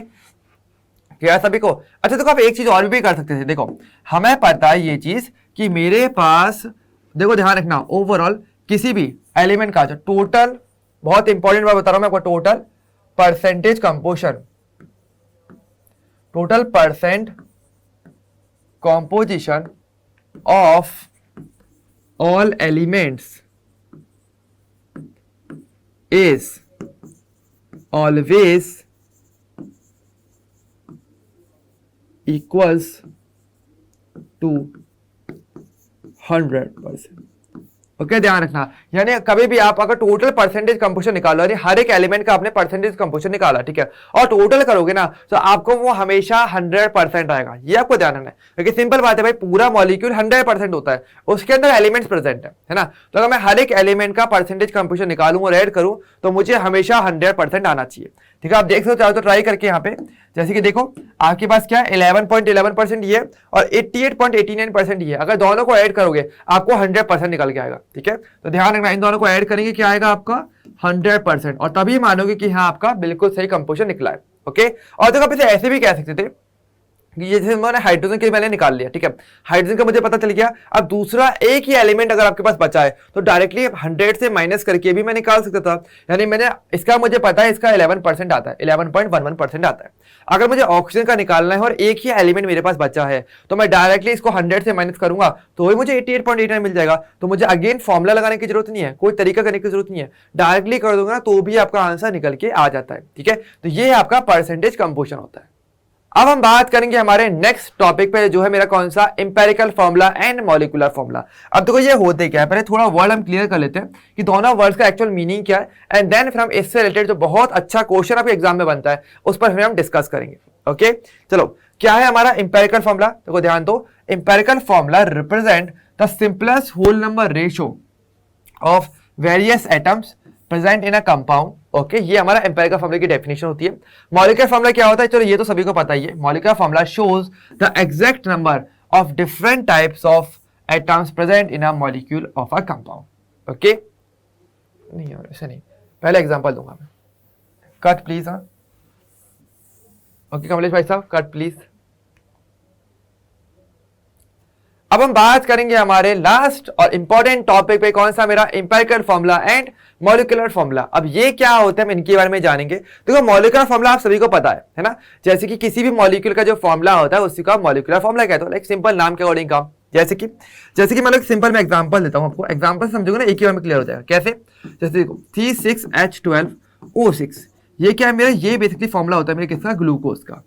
क्या सभी को। अच्छा, देखो आप एक चीज और भी कर सकते थे, देखो हमें पता है ये चीज कि मेरे पास, देखो ध्यान रखना, ओवरऑल किसी भी एलिमेंट का जो टोटल, बहुत इंपॉर्टेंट बात बता रहा हूं मैं आपको, total percentage composition, total percent composition of all elements is always equals to 100%. Okay ध्यान रखना, यानी कभी भी आप अगर टोटल परसेंटेज कंपोजिशन निकालो, यानी हर एक एलिमेंट का आपने परसेंटेज कंपोजिशन निकाला, ठीक है, और टोटल करोगे ना तो आपको वो हमेशा 100% आएगा। ये आपको ध्यान रखना है, क्योंकि सिंपल बात है भाई, पूरा मॉलिक्यूल 100% होता है, उसके अंदर एलिमेंट्स प्रेजेंट है ना। तो अगर मैं हर एक एलिमेंट का परसेंटेज कंपोजिशन निकालूं और ऐड करूं तो मुझे हमेशा 100% आना चाहिए, ठीक है। आप देख सकते हो, चाहो तो ट्राई करके यहाँ पे, जैसे कि देखो आपके पास क्या है 11.11% ये और 88.89% ये, अगर दोनों को ऐड करोगे आपको 100% निकल के आएगा, ठीक है। तो ध्यान रखना, इन दोनों को ऐड करेंगे क्या आएगा आपका 100%, और तभी मानोगे कि हाँ आपका बिल्कुल सही कंपोजिशन निकला है, ओके। और देखो आप इसे ऐसे भी कह सकते थे कि ये जैसे मैंने हाइड्रोजन के मैंने निकाल लिया, ठीक है, हाइड्रोजन का मुझे पता चल गया, अब दूसरा एक ही एलिमेंट अगर आपके पास बचा है तो डायरेक्टली 100 से माइनस करके भी मैं निकाल सकता था, यानी मैंने इसका मुझे पता है इसका 11% आता है, 11.11% आता है। अगर मुझे ऑक्सीजन का निकालना है और एक ही एलिमेंट मेरे पास बचा है तो मैं डायरेक्टली इसको 100 से माइनस करूंगा तो ही मुझे 88.89 मिल जाएगा। तो मुझे अगेन फॉर्मुला लगाने की जरूरत नहीं है, कोई तरीका करने की जरूरत नहीं है, डायरेक्टली कर दूंगा तो भी आपका आंसर निकल के आ जाता है, ठीक है। तो ये आपका परसेंटेज कंपोजिशन होता है। अब हम बात करेंगे हमारे नेक्स्ट टॉपिक पे, जो है मेरा कौन सा, empirical formula and molecular formula. अब देखो ये होते क्या है, पहले थोड़ा वर्ड हम क्लियर कर लेते हैं कि दोनों वर्ड्स का एक्चुअल मीनिंग क्या है, एंड देन फिर हम इससे रिलेटेड जो बहुत अच्छा क्वेश्चन आपके एग्जाम में बनता है उस पर फिर हम डिस्कस करेंगे, ओके। चलो क्या है हमारा एम्पेरिकल फॉर्मूला, देखो ध्यान दो, empirical formula represent the simplest whole number ratio of various atoms present in a compound, okay. ये हमारा एम्पेरिकल फॉर्मूला की डेफिनेशन होती है। मॉलिक्यूलर फॉर्मूला क्या होता है, चलो ये तो सभी को पता ही है, molecular formula shows the exact number of different types of atoms present in a molecule of a compound, okay. नहीं और ऐसा नहीं, पहले एग्जांपल दूंगा मैं, कट प्लीज, हाँ ओके कमलेश भाई साहब कट प्लीज। अब हम बात करेंगे हमारे लास्ट और इंपॉर्टेंट टॉपिक पे, कौन सा, मेरा empirical formula and molecular formula. अब ये क्या होता है हम इनके बारे में जानेंगे। देखो मॉलिक्यूलर फॉर्मूला आप सभी को पता है ना, जैसे कि किसी भी मॉलिक्यूल का जो फॉर्मूला होता है उसी का मॉलिक्यूलर फॉर्मूला कहते हैं, लाइक सिंपल नाम के अकॉर्डिंग काम। जैसे कि मैं सिंपल में एग्जांपल देता हूं आपको, एग्जांपल समझोगे ना एक ही बार में क्लियर हो जाएगा। कैसे, जैसे देखो C6H12O6, ये क्या है मेरा, ये बेसिकली फॉर्मूला होता है मेरे किसका, ग्लूकोज का।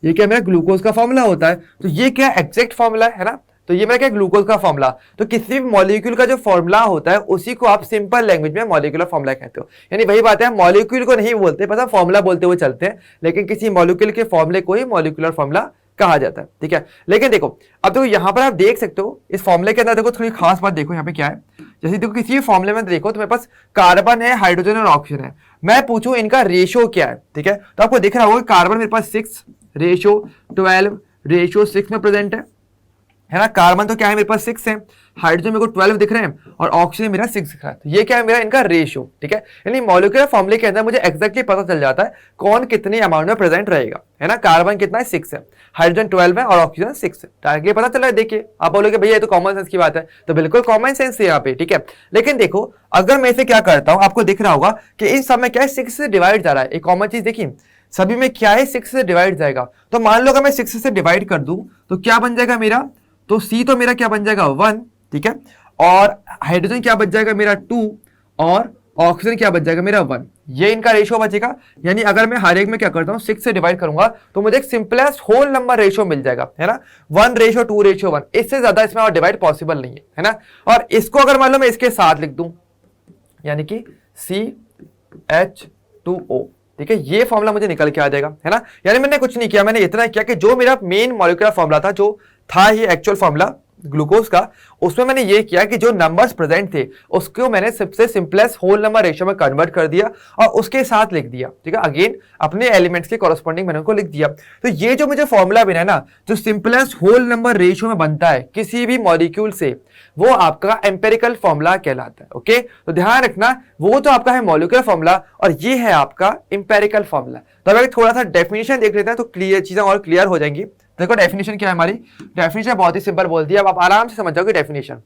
ये क्या मेरा ग्लूकोज का फॉर्मूला होता है, तो ये क्या एग्जैक्ट फॉर्मूला है ना, तो ये मेरा क्या ग्लूकोज का फॉर्मूला। तो किसी भी मॉलिक्यूल का जो फॉर्मूला होता है उसी को आप सिंपल लैंग्वेज में मॉलिक्यूलर फॉर्मूला कहते हो। यानी वही बात है, मॉलिक्यूल को नहीं बोलते, बस फॉर्मूला बोलते हुए चलते हैं, लेकिन किसी मॉलिक्यूल के फॉर्मूले को ही मॉलिक्यूलर फॉर्मूला कहा जाता है, ठीक है। लेकिन देखो अब देखो यहाँ पर आप देख सकते हो इस फॉर्मूले के अंदर, देखो थोड़ी खास बात देखो यहाँ पे क्या है। जैसे देखो किसी भी फॉर्मूले में देखो तो मेरे पास कार्बन है, हाइड्रोजन और ऑक्सीजन है, मैं पूछूं इनका रेशियो क्या है, ठीक है, तो आपको दिख रहा होगा कार्बन मेरे पास 6:12:6 में प्रेजेंट है ना। कार्बन तो क्या है मेरे पास 6 है, हाइड्रोजन मेरे को 12 दिख रहे हैं और ऑक्सीजन मेरा 6 दिख रहा है, तो ये क्या है मेरा इनका रेशियो, ठीक है। यानी मॉलिक्यूलर फॉर्मूले के अंदर मुझे एक्जैक्टली पता चल जाता है कौन कितने अमाउंट में प्रेजेंट रहेगा, है ना। कार्बन कितना है 6 है, हाइड्रोजन 12 है और ऑक्सीजन 6 है, डायरेक्टली पता चल रहा है। देखिए आप बोलोगे भैया ये तो कॉमन सेंस की बात है, तो बिल्कुल कॉमन सेंस है यहाँ पे, ठीक है। लेकिन देखो अगर मैं इसे क्या करता हूँ, आपको दिख रहा होगा कि इन सब में क्या है 6 से डिवाइड जा रहा है, एक कॉमन चीज देखिए सभी में क्या है 6 से डिवाइड जाएगा। तो मान लो अगर मैं 6 से डिवाइड कर दूं तो क्या बन जाएगा मेरा, तो C तो मेरा क्या बन जाएगा 1, ठीक है, और हाइड्रोजन क्या बच जाएगा मेरा 2 और ऑक्सीजन क्या बच जाएगा मेरा 1, ये इनका रेशियो बचेगा। यानी अगर मैं हर एक में क्या करता हूं 6 से डिवाइड करूंगा तो मुझे एक सिंपलेस्ट होल नंबर रेशियो मिल जाएगा, है ना, 1:2:1, इससे ज्यादा इसमें और डिवाइड पॉसिबल नहीं है ना। और इसको अगर मान लो मैं इसके साथ लिख दूं, यानी कि CH2O, ठीक है, ये फॉर्मूला मुझे निकल के आ जाएगा, है ना। यानी मैंने कुछ नहीं किया, मैंने इतना किया कि जो मेरा मेन मॉलिक्यूलर फॉर्मूला था, जो था ये एक्चुअल फॉर्मूला ग्लूकोज का, उसमें मैंने ये किया कि जो नंबर्स प्रेजेंट थे उसको मैंने सबसे सिंपलेस्ट होल नंबर रेशियो में कन्वर्ट कर दिया और उसके साथ लिख दिया, ठीक है, अगेन अपने एलिमेंट्स के कॉरेस्पॉन्डिंग मैंने उनको लिख दिया। तो ये जो मुझे फॉर्मूला बना है ना, जो सिंपलेस्ट होल नंबर रेशियो में बनता है किसी भी मॉलिक्यूल से, वो आपका एम्पेरिकल फॉर्मूला कहलाता है, ओके। तो ध्यान रखना, वो तो आपका है मॉलिक्यूलर फॉर्मूला और ये है आपका एम्पेरिकल फॉर्मूला। तो अगर थोड़ा सा डेफिनेशन देख लेते हैं तो क्लियर चीजें और क्लियर हो जाएंगी। देखो डेफिनेशन क्या है हमारी, डेफिनेशन बहुत ही सिंपल बोल दिया, अब आप आराम से समझ जाओगे definition.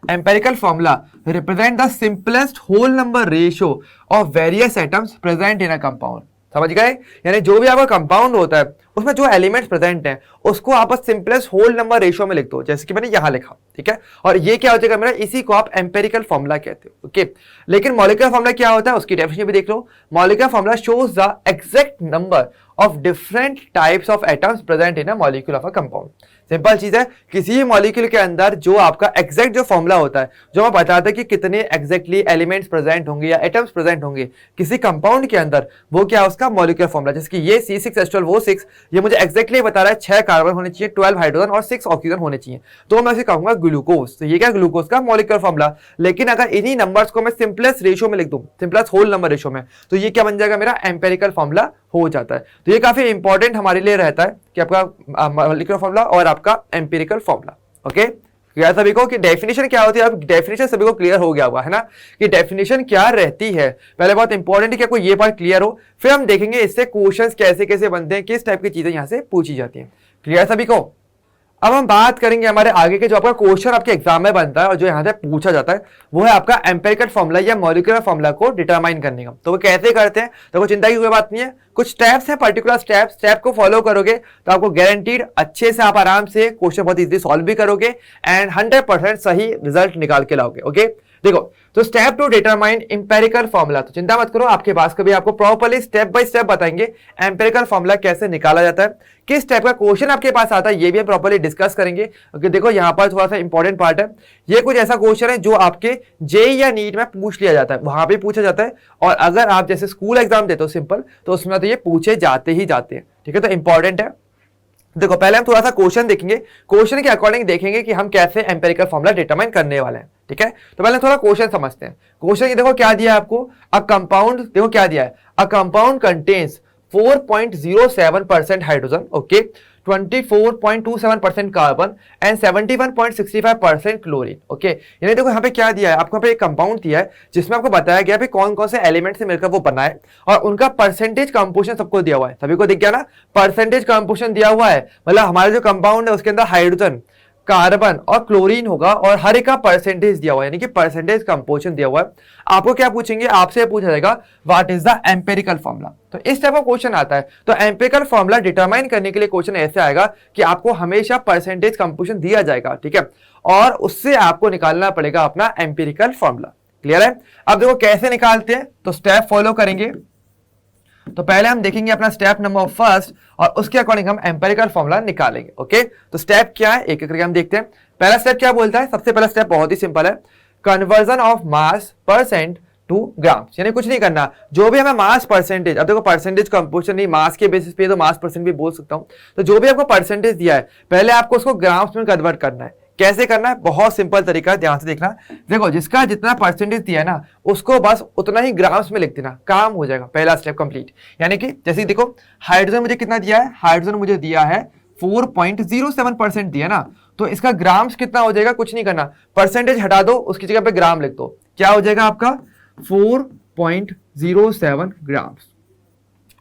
Empirical formula represent the simplest whole number ratio of various atoms present in a compound. समझ गए, यानी जो भी आपका कंपाउंड होता है उसमें जो एलिमेंट्स प्रेजेंट हैं उसको आप सिंपलेस्ट होल नंबर रेशियो में लिख दो, जैसे कि मैंने यहां लिखा, ठीक है। और ये क्या हो जाएगा मेरा, इसी को आप एम्पेरिकल फॉर्मूला कहते हो, ओके। लेकिन मॉलिक्यूलर फॉर्मूला क्या होता है उसकी डेफिनेशन भी देख लो। Molecular formula shows the exact number of different types of atoms present in a molecule of a compound. Simple चीज है, किसी भी मॉलिक्यूल के अंदर जो आपका एग्जैक्ट जो फॉर्मूला होता है, जो हमें बताता है कि कितने एग्जैक्टली एलिमेंट्स प्रेजेंट होंगे या एटम्स प्रेजेंट होंगे किसी कंपाउंड के अंदर, वो क्या है उसका मॉलिक्यूलर फॉर्मूला। जैसे कि ये C6H12 वो 6, ये मुझे एग्जैक्टली बता रहा है 6 कार्बन होने चाहिए, 12 हाइड्रोजन और 6 ऑक्सीजन होने चाहिए, तो मैं इसे कहूंगा ग्लूकोज। तो ये क्या ग्लूकोज का मॉलिक्यूलर फॉर्मूला। लेकिन अगर इन्हीं नंबर्स को मैं सिंपलेस्ट रेशियो में लिख दूं, सिंपलेस्ट होल नंबर रेशियो में, तो ये क्या बन जाएगा मेरा एम्पेरिकल फॉर्मूला हो जाता है। तो ये काफी इंपॉर्टेंट हमारे लिए रहता है कि आपका मॉलिक्यूलर फॉर्मूला और आपका एम्पिरिकल फॉर्मूला। ओके, क्लियर सभी को कि डेफिनेशन क्या होती है। अब डेफिनेशन सभी को क्लियर हो गया होगा है ना, कि डेफिनेशन क्या रहती है। पहले बहुत इंपॉर्टेंट है कि आपको ये बात क्लियर हो, फिर हम देखेंगे इससे क्वेश्चंस कैसे कैसे बनते हैं, किस टाइप की चीजें यहाँ से पूछी जाती हैं। क्लियर सभी को। अब हम बात करेंगे हमारे आगे के जो आपका क्वेश्चन आपके एग्जाम में बनता है और जो यहाँ से पूछा जाता है, वो है आपका एम्पिरिकल फॉर्मूला या मॉलिक्यूलर फॉर्मूला को डिटरमाइन करने का। तो वो कैसे करते हैं, तो कोई चिंता की कोई बात नहीं है, कुछ स्टेप्स हैं, पर्टिकुलर स्टेप को फॉलो करोगे तो आपको गारंटीड अच्छे से आप आराम से क्वेश्चन बहुत इजीली सॉल्व भी करोगे एंड 100% सही रिजल्ट निकाल के लाओगे। ओके, देखो तो step to determine empirical formula, तो चिंता मत करो, आपके पास कभी आपको प्रॉपर्ली स्टेप बाय स्टेप बताएंगे एम्पिरिकल फॉर्मूला कैसे निकाला जाता है, किस टाइप का क्वेश्चन आपके पास आता है, ये भी हम प्रॉपर्ली डिस्कस करेंगे। ओके, देखो यहाँ पर थोड़ा सा इंपॉर्टेंट पार्ट है, ये कुछ ऐसा क्वेश्चन है जो आपके जेईई या नीट में पूछ लिया जाता है, वहां पे पूछा जाता है, और अगर आप जैसे स्कूल एग्जाम देते हो सिंपल, तो उसमें तो ये पूछे जाते ही जाते हैं। ठीक है, तो इंपॉर्टेंट है। देखो पहले हम थोड़ा सा क्वेश्चन देखेंगे, क्वेश्चन के अकॉर्डिंग देखेंगे कि हम कैसे एम्पिरिकल फॉर्मूला डिटरमाइन करने वाले हैं। ठीक है, तो पहले थोड़ा क्वेश्चन समझते हैं। क्वेश्चन ये देखो क्या दिया है आपको, अ कंपाउंड, देखो क्या दिया है, a compound contains 4.07% hydrogen, okay, 24.27% carbon and 71.65% chlorine. Okay, यानी देखो यहाँ पे क्या दिया है आपको, यहाँ पे एक कंपाउंड दिया है जिसमें आपको बताया गया है कौन कौन से एलिमेंट से मिलकर वो बना है और उनका परसेंटेज कंपोजिशन सबको दिया हुआ है। सभी को दिख गया ना, परसेंटेज कंपोजिशन दिया हुआ है, मतलब हमारा जो कंपाउंड है उसके अंदर हाइड्रोजन, कार्बन और क्लोरीन होगा और हर एक का परसेंटेज दिया हुआ है, यानी कि परसेंटेज कंपोजिशन दिया हुआ है। आपको क्या पूछेंगे, आपसे पूछा जाएगा what is the empirical formula. तो इस टाइप का क्वेश्चन आता है। तो एम्पिरिकल फॉर्मूला डिटरमाइन करने के लिए क्वेश्चन ऐसे आएगा कि आपको हमेशा परसेंटेज कंपोजिशन दिया जाएगा, ठीक है, और उससे आपको निकालना पड़ेगा अपना एम्पिरिकल फॉर्मूला। क्लियर है। अब देखो कैसे निकालते हैं, तो स्टेप फॉलो करेंगे। तो पहले हम देखेंगे अपना स्टेप नंबर फर्स्ट और उसके अकॉर्डिंग हम एम्पिरिकल फॉर्मूला निकालेंगे। ओके, तो स्टेप क्या है एक एक करके हम देखते हैं। पहला स्टेप क्या बोलता है, सबसे पहला स्टेप बहुत ही सिंपल है, conversion of mass percent two grams, यानी कुछ नहीं करना, जो भी हमें मास परसेंटेज, अब देखो परसेंटेज कंपोजिशन नहीं, मास के बेसिस पे तो मास परसेंट भी बोल सकता हूं, तो जो भी आपको परसेंटेज दिया है पहले आपको उसको ग्राम्स में कन्वर्ट करना है। कैसे करना है, बहुत सिंपल तरीका है, ध्यान से देखना। देखो जिसका जितना परसेंटेज दिया है ना उसको बस उतना ही ग्राम्स में लिख देना, काम हो जाएगा, पहला स्टेप कंप्लीट। यानी कि जैसे देखो हाइड्रोजन मुझे कितना दिया है, हाइड्रोजन मुझे दिया है 4.07% दिया ना, तो इसका ग्राम्स कितना हो जाएगा, कुछ नहीं करना, परसेंटेज हटा दो, उसकी जगह पे ग्राम लिख दो, क्या हो जाएगा आपका 4.07 ग्राम्स।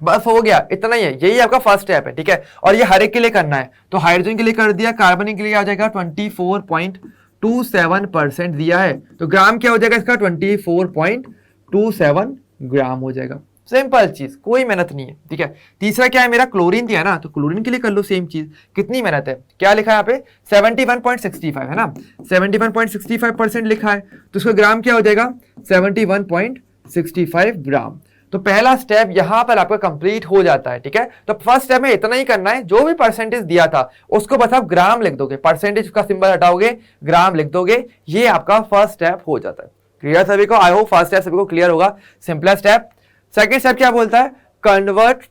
बस हो गया, इतना ही है, यही आपका फर्स्ट स्टेप है। ठीक है, और ये हर एक के लिए करना है, तो हाइड्रोजन के लिए कर दिया, कार्बन के लिए आ जाएगा 24.27% दिया है, तो ग्राम क्या हो जाएगा इसका 24.27 ग्राम हो जाएगा। सिंपल चीज, कोई मेहनत नहीं है। ठीक है, तीसरा क्या है मेरा, क्लोरीन दिया ना, तो क्लोरीन के लिए कर लो सेम चीज, कितनी मेहनत है, क्या लिखा है यहाँ पे 71.65 है ना, 71.65% लिखा है, तो उसका ग्राम क्या हो जाएगा 71.65 ग्राम। तो पहला स्टेप यहां पर आपका कंप्लीट हो जाता है। ठीक है, तो फर्स्ट स्टेप में इतना ही करना है, जो भी परसेंटेज दिया था उसको बस आप ग्राम लिख दोगे, परसेंटेज का सिंबल हटाओगे, ग्राम लिख दोगे, ये आपका फर्स्ट स्टेप हो जाता है। क्लियर सभी को, आई होप फर्स्ट स्टेप सभी को क्लियर होगा, सिंपल स्टेप। सेकेंड स्टेप क्या बोलता है, कन्वर्ट,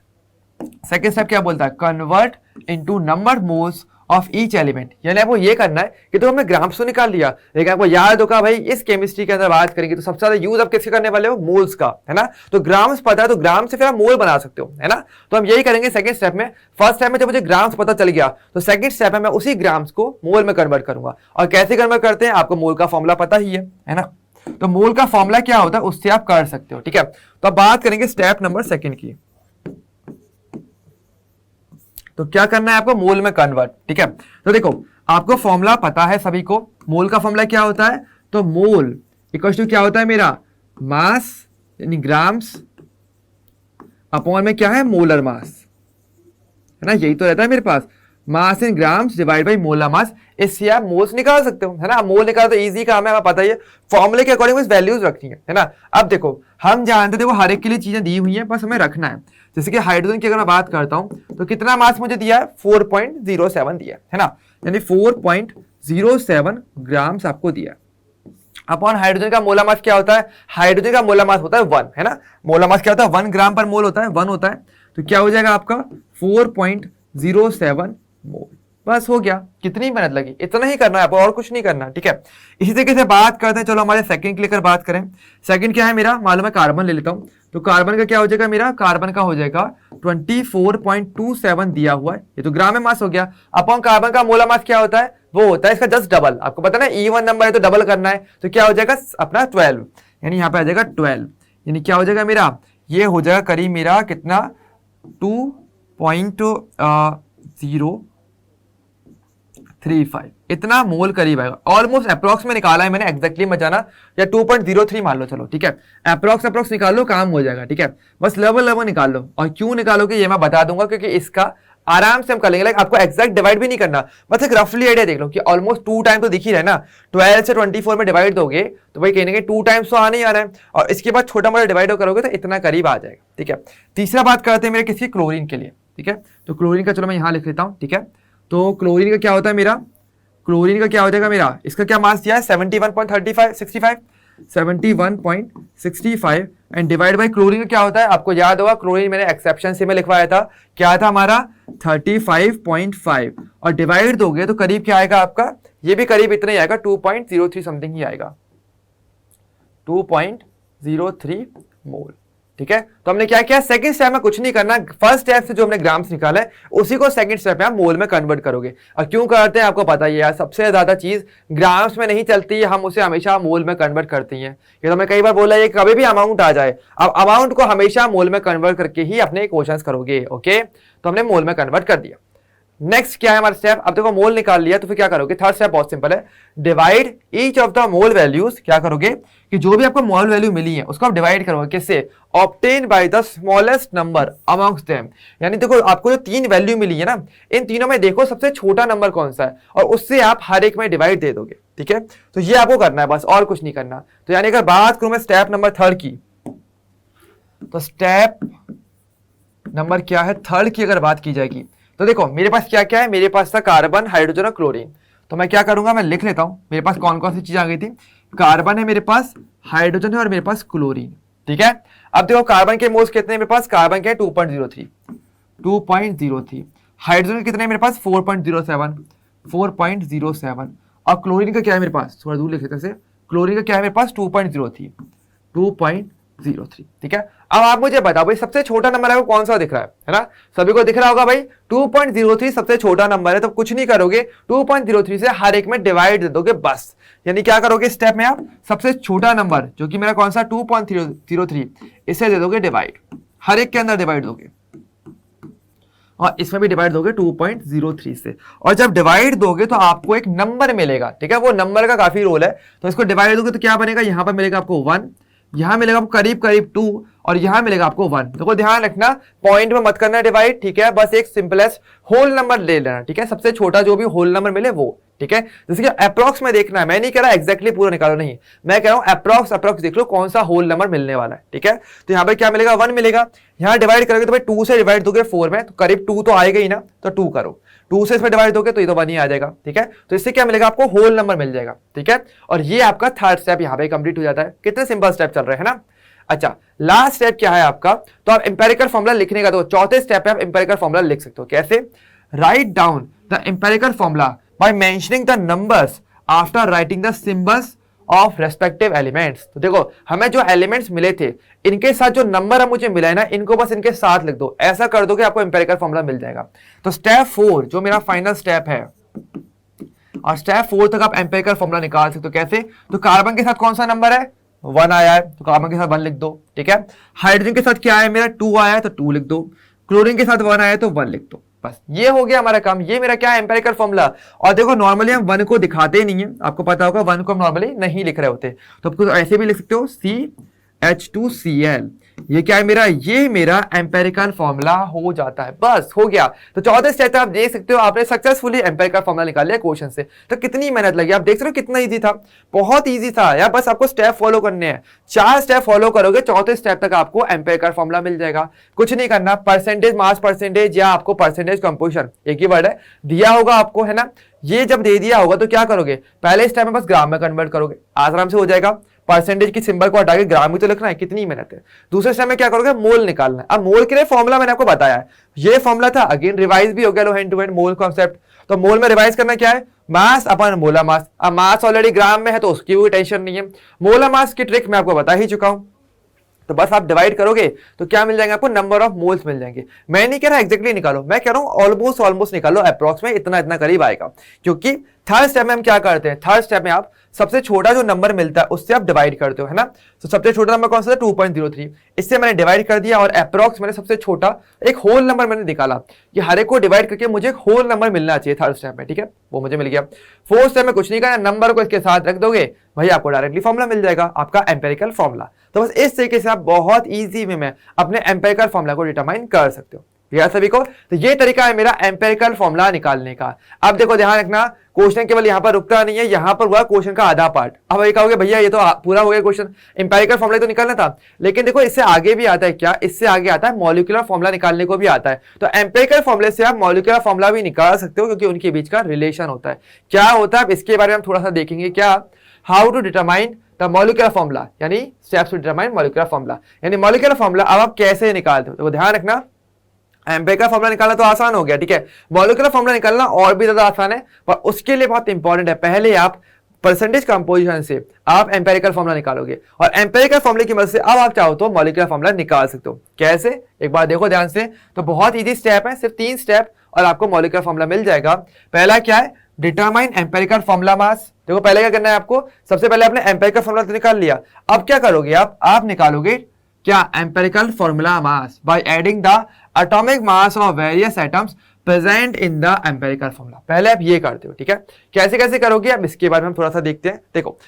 सेकेंड स्टेप क्या बोलता है, convert into number moles of each element, यानी आपको ये करना है कि तो हमने ग्राम्स तो निकाल लिया, लेकिन आपको याद होगा भाई इस केमिस्ट्री के अंदर बात करेंगे तो सबसे ज्यादा यूज आप किसके करने वाले हो, मोल्स का, है ना, तो ग्राम्स पता है तो ग्राम से फिर आप मोल बना सकते हो, है ना, तो हम यही करेंगे सेकंड स्टेप में। फर्स्ट स्टेप में जब मुझे ग्राम्स पता चल गया तो सेकंड स्टेप में मैं उसी ग्राम्स को मोल में कन्वर्ट करूंगा, और कैसे कन्वर्ट करते हैं, आपको मोल का फॉर्मूला पता ही है ना, तो मोल का फॉर्मूला क्या होता है उससे आप कर सकते हो। ठीक है, तो अब बात करेंगे स्टेप नंबर सेकंड की, तो क्या करना है आपको, मोल में कन्वर्ट। ठीक है, तो देखो आपको फॉर्मूला पता है सभी को, मोल का फॉर्मूला क्या होता है, तो मोल इक्वल टू क्या होता है मेरा, मास यानी ग्राम्स अपॉन में क्या है, मोलर मास, है ना, यही तो रहता है मेरे पास, mass in grams divide by molar mass, इससे आप मोल्स निकाल सकते हो, है ना, मोल निकाल तो इजी काम है, हमें पता ही है, फॉर्मूले के अकॉर्डिंग वैल्यूज रखनी है ना। अब देखो हम जानते थे वो हर एक के लिए चीजें दी हुई हैं, बस हमें रखना है। जैसे कि हाइड्रोजन की अगर मैं बात करता हूं तो कितना मास मुझे दिया है, 4.07 दिया है ना, यानी 4.07 ग्राम्स आपको दिया। अपॉन हाइड्रोजन का मोलर मास क्या होता है, हाइड्रोजन का मोलर मास होता है 1, है ना, मोलर मास क्या होता है 1 ग्राम पर मोल होता है, 1 होता है, तो क्या हो जाएगा आपका 4.07 मोल। बस हो गया, कितनी मेहनत लगी, इतना ही करना है आपको और कुछ नहीं करना, ठीक है। इसी तरीके से बात करते हैं, चलो हमारे सेकंड के लेकर बात करें। सेकंड क्या है मेरा, मालूम है कार्बन ले लेता हूं, तो कार्बन का क्या हो जाएगा मेरा, कार्बन का हो जाएगा 24.27 दिया हुआ है, ये तो ग्राम में मास हो गया। अपॉन कार्बन का मोलर मास क्या होता है, वो होता है इसका जस्ट डबल, आपको पता है ना E1 नंबर है तो डबल करना है, तो क्या हो जाएगा अपना 12, यानी यहाँ पे आ जाएगा 12, यानी क्या हो जाएगा मेरा, ये हो जाएगा करीब मेरा कितना 2.035, इतना मोल करीब आएगा, ऑलमोस्ट अप्रोक्स में निकाला है मैंने, एग्जैक्टली मत जाना, या 2.03 मान लो, चलो ठीक है, अप्रोक्स निकाल लो, काम हो जाएगा, ठीक है। बस लेवल निकाल लो, और क्यों निकालोगे ये मैं बता दूंगा, क्योंकि इसका आराम से हम कर लेंगे, लाइक आपको एक्जैक्ट डिवाइड भी नहीं करना, बस एक रफली आइडिया देख लो कि ऑलमोस्ट 2 टाइम तो दिख ही रहा है ना, 12 से 24 में डिवाइड दोगे तो भाई कहीं ना कहीं 2 टाइम्स तो आने ही आ रहा है, और इसके बाद छोटा मोटा डिवाइड करोगे तो इतना करीब आ जाएगा, ठीक है। तीसरा बात करते हैं मेरे किसी क्लोरीन के लिए, ठीक है, तो क्लोरीन का चलो मैं यहाँ लिख लेता हूँ, ठीक है। तो क्लोरीन का क्या होता है मेरा, क्लोरीन का क्या हो जाएगा मेरा, इसका क्या मास दिया है 71.65 एंड डिवाइड बाय क्लोरीन का क्या होता है, आपको याद होगा क्लोरीन मैंने एक्सेप्शन से में लिखवाया था, क्या था हमारा 35.5, और डिवाइड दोगे तो करीब क्या आएगा आपका, ये भी करीब इतना ही आएगा, 2.03 समथिंग ही आएगा, 2.03 मोल, ठीक है। तो हमने क्या किया, सेकंड स्टेप में कुछ नहीं करना, फर्स्ट स्टेप से जो हमने ग्राम्स निकाला है उसी को सेकंड स्टेप में आप मोल में कन्वर्ट करोगे। और क्यों करते हैं आपको पता ही है यार, सबसे ज्यादा चीज ग्राम्स में नहीं चलती है, हम उसे हमेशा मोल में कन्वर्ट करती हैं। ये तो मैं कई बार बोला है, कभी भी अमाउंट आ जाए, अब अमाउंट को हमेशा मोल में कन्वर्ट करके ही अपने क्वेश्चन करोगे, ओके। तो हमने मोल में कन्वर्ट कर दिया। नेक्स्ट क्या है हमारा स्टेप, अब देखो मोल निकाल लिया तो फिर क्या करोगे, थर्ड स्टेप बहुत सिंपल है, divide each of the mole values, क्या करोगे कि जो भी आपको मोल वैल्यू मिली है उसको आप डिवाइड करोगे, किससे, obtain by the smallest number amongst them, यानी देखो आपको जो 3 वैल्यू मिली है ना, इन तीनों में देखो सबसे छोटा नंबर कौन सा है और उससे आप हर एक में डिवाइड दे दोगे, ठीक है। तो ये आपको करना है बस, और कुछ नहीं करना। तो यानी अगर बात करूं मैं स्टेप नंबर 3 की, तो स्टेप नंबर क्या है, 3 की अगर बात की जाएगी तो देखो मेरे पास क्या क्या है, मेरे पास था कार्बन, हाइड्रोजन और क्लोरीन। तो मैं क्या करूंगा, मैं लिख लेता हूं मेरे पास कौन कौन सी चीज आ गई थी, कार्बन है मेरे पास, हाइड्रोजन है और मेरे पास क्लोरीन, ठीक है। अब देखो कार्बन के मोल्स कितने मेरे पास, कार्बन के 2.03, हाइड्रोजन कितने मेरे पास 4.07, और क्लोरीन का क्या है मेरे पास, थोड़ा दूर लिख लेते हैं, क्लोरीन का क्या है मेरे पास 2.03, ठीक है। अब आप मुझे बताओ भाई सबसे छोटा नंबर आपको कौन सा दिख रहा है ना, सभी को दिख रहा होगा भाई 2.03 सबसे छोटा नंबर है, तो कुछ नहीं करोगे 2.03 से हर एक में डिवाइड दे दोगे बस। यानी क्या करोगे स्टेप में, आप सबसे छोटा नंबर जो कि मेरा कौन सा 2.03 इसे दे दोगे डिवाइड, हर एक के अंदर डिवाइड दोगे, और इसमें भी डिवाइड दोगे 2.03 से, और जब डिवाइड दोगे तो आपको एक नंबर मिलेगा, ठीक है। वो नंबर का काफी रोल है, तो इसको डिवाइड दोगे तो क्या बनेगा, यहां पर मिलेगा आपको 1, यहां मिलेगा आपको करीब 2, और यहां मिलेगा आपको 1। देखो ध्यान रखना, पॉइंट में मत करना डिवाइड, ठीक है, बस एक सिंपलेस्ट होल नंबर ले लेना, ठीक है, सबसे छोटा जो भी होल नंबर मिले वो, ठीक है। जैसे कि अप्रॉक्स में देखना है, मैं नहीं कह रहा एग्जैक्टली पूरा निकालो, नहीं, मैं कह रहा हूं अप्रॉक्स देख लो कौन सा होल नंबर मिलने वाला है, ठीक है। तो यहाँ पे क्या मिलेगा 1 मिलेगा, यहाँ डिवाइड करोगे तो भाई 2 से डिवाइड दोगे 4 में, तो करीब 2 तो आएगा ही ना, तो 2 करो, 2 से इसमें डिवाइड दोगे तो ये तो 1 ही आ जाएगा, ठीक है। तो इससे क्या मिलेगा आपको, होल नंबर मिल जाएगा, ठीक है। और ये आपका थर्ड स्टेप यहाँ पे कंप्लीट हो जाता है। कितने सिंपल स्टेप चल रहे हैं ना। अच्छा, लास्ट स्टेप क्या है आपका, तो आप एम्पेरिकल फॉर्मूला लिखने का, तो चौथे स्टेप पे आप एम्पेरिकल फॉर्मूला लिख सकते हो। कैसे, write down the empirical formula bye mentioning the numbers after writing the symbols of respective elements. तो देखो हमें जो एलिमेंट्स मिले थे इनके साथ जो नंबर मुझे मिला है ना, इनको बस इनके साथ लिख दो, ऐसा कर दोगे आपको एम्पेरिकल फॉर्मूला मिल जाएगा। तो स्टेप 4 जो मेरा फाइनल स्टेप है, और स्टेप 4 तक आप एम्पेरिकल फॉर्मूला निकाल सकते हो। कैसे, तो कार्बन के साथ कौन सा नंबर है, 1 आया है, तो कार्बन के साथ 1 लिख दो, ठीक है। हाइड्रोजन के साथ क्या है मेरा 2 आया है, तो 2 लिख दो। क्लोरीन के साथ 1 आया है तो 1 लिख दो, बस ये हो गया हमारा काम। ये मेरा क्या है, एम्पेरिकल फॉर्मूला। और देखो नॉर्मली हम 1 को दिखाते ही नहीं है, आपको पता होगा 1 को हम नॉर्मली नहीं लिख रहे होते, तो आपको ऐसे भी लिख सकते हो CH2Cl। ये क्या है मेरा, ये मेरा एम्पेरिकल फॉर्मूला हो जाता है, बस हो गया। तो चौथे स्टेप आप देख सकते हो, आपने सक्सेसफुली एम्पेरिकल फॉर्मूला निकाल लिया क्वेश्चन से। तो कितनी मेहनत लगी, आप देख सकते हो कितना इजी था, बहुत इजी था यार। बस आपको स्टेप फॉलो करने हैं, 4 स्टेप फॉलो करोगे, चौथे स्टेप तक आपको एम्पेरिकल फॉर्मूला मिल जाएगा। कुछ नहीं करना, परसेंटेज, मास परसेंटेज, या आपको परसेंटेज कंपोजिशन, एक ही वर्ड है, दिया होगा आपको, है ना, ये जब दे दिया होगा तो क्या करोगे, पहले स्टेप में बस ग्राम में कन्वर्ट करोगे, आराम से हो जाएगा। परसेंटेज की सिंबल को हटा के ग्राम में तो लिखना है, कितनी मेहनत है। दूसरे स्टेप में क्या करोगे, मोल निकालना है। अब मोल के लिए फॉर्मुला मैंने आपको बताया है, ये फॉर्मुला था, अगेन रिवाइज भी हो गया लो hand to hand mole concept. तो मोल में रिवाइज करना क्या है, मास अपन मोला मास। अब मास ऑलरेडी ग्राम में है तो उसकी कोई टेंशन नहीं है। मोला मास की ट्रिक मैं आपको बता ही चुका हूं, तो बस आप डिवाइड करोगे तो क्या मिल जाएंगे आपको, नंबर ऑफ मोल्स मिल जाएंगे। मैं नहीं कह रहा एग्जैक्टली निकालो, मैं कह रहा हूं ऑलमोस्ट निकालो, अप्रॉक्स में इतना इतना करीब आएगा। क्योंकि थर्ड स्टेप में हम क्या करते हैं, थर्ड स्टेप में आप सबसे छोटा जो नंबर मिलता है उससे आप डिवाइड करते हो, है ना। तो सबसे छोटा नंबर कौन सा था, 2.03, इससे मैंने डिवाइड कर दिया और अप्रॉक्स मैंने सबसे छोटा एक होल नंबर मैंने निकाला कि हर एक को डिवाइड करके मुझे एक होल नंबर मिलना चाहिए थर्ड स्टेप में, ठीक है, वो मुझे मिल गया। फोर्थ स्टेप में कुछ नहीं करना, नंबर को इसके साथ रख दोगे, भाई आपको डायरेक्टली फॉर्मुला मिल जाएगा, आपका एम्पेरिकल फॉर्मुला। तो बस इस तरीके से आप बहुत ईजी वे में अपने एम्पेरिकल फॉर्मुला को डिटरमाइन कर सकते हो। या सभी को, तो ये तरीका है मेरा एम्पेरिकल फॉर्मुला निकालने का। अब देखो ध्यान रखना, क्वेश्चन केवल यहां पर रुकता नहीं है, यहां पर हुआ क्वेश्चन का आधा पार्ट। अब ये कहोगे भैया ये तो पूरा हो गया क्वेश्चन, एम्पेरिकल फॉर्मुला तो निकालना था, लेकिन देखो इससे आगे भी आता है क्या, इससे आगे आता है मॉलिक्यूलर फॉर्मुला निकालने को भी आता है। तो एम्पेरिकल फॉर्मुले से आप मॉलिक्यूलर फॉर्मुला भी निकाल सकते हो, क्योंकि उनके बीच का रिलेशन होता है। क्या होता है इसके बारे में हम थोड़ा सा देखेंगे, क्या, how to determine the molecular formula, यानी steps to determine molecular formula, यानी मॉलिक्यूलर फॉर्मुला अब आप कैसे निकालते हो। तो ध्यान रखना, एम्पेरिकल फॉर्मुला निकालना तो आसान हो गया, ठीक है, मॉलिक्यूलर फॉर्मुला निकालना और भी ज्यादा आसान है, पर उसके लिए बहुत इंपॉर्टेंट है, पहले आप परसेंटेज कंपोजिशन से आप एम्पेरिकल फॉर्मुला निकालोगे, और एम्पेरिकल फॉर्मुले की मदद से अब आप चाहो तो मॉलिक्यूलर फॉर्मुला निकाल सकते हो। कैसे, एक बार देखो ध्यान से, तो बहुत इजी स्टेप है, सिर्फ 3 स्टेप और आपको मॉलिक्यूलर फॉर्मुला मिल जाएगा। पहला क्या है, डिटरमाइन एम्पेरिकल फॉर्मुला मास। देखो पहले क्या करना है आपको, सबसे पहले आपने एम्पेरिकल फॉर्मुला तो निकाल लिया, अब क्या करोगे आप निकालोगे क्या, empirical formula mass by adding the atomic mass of various atoms present in the empirical formula. पहले आप ये करते हो, ठीक है, कैसे कैसे करोगे अब इसके बारे में हम थोड़ा सा देखते हैं। देखो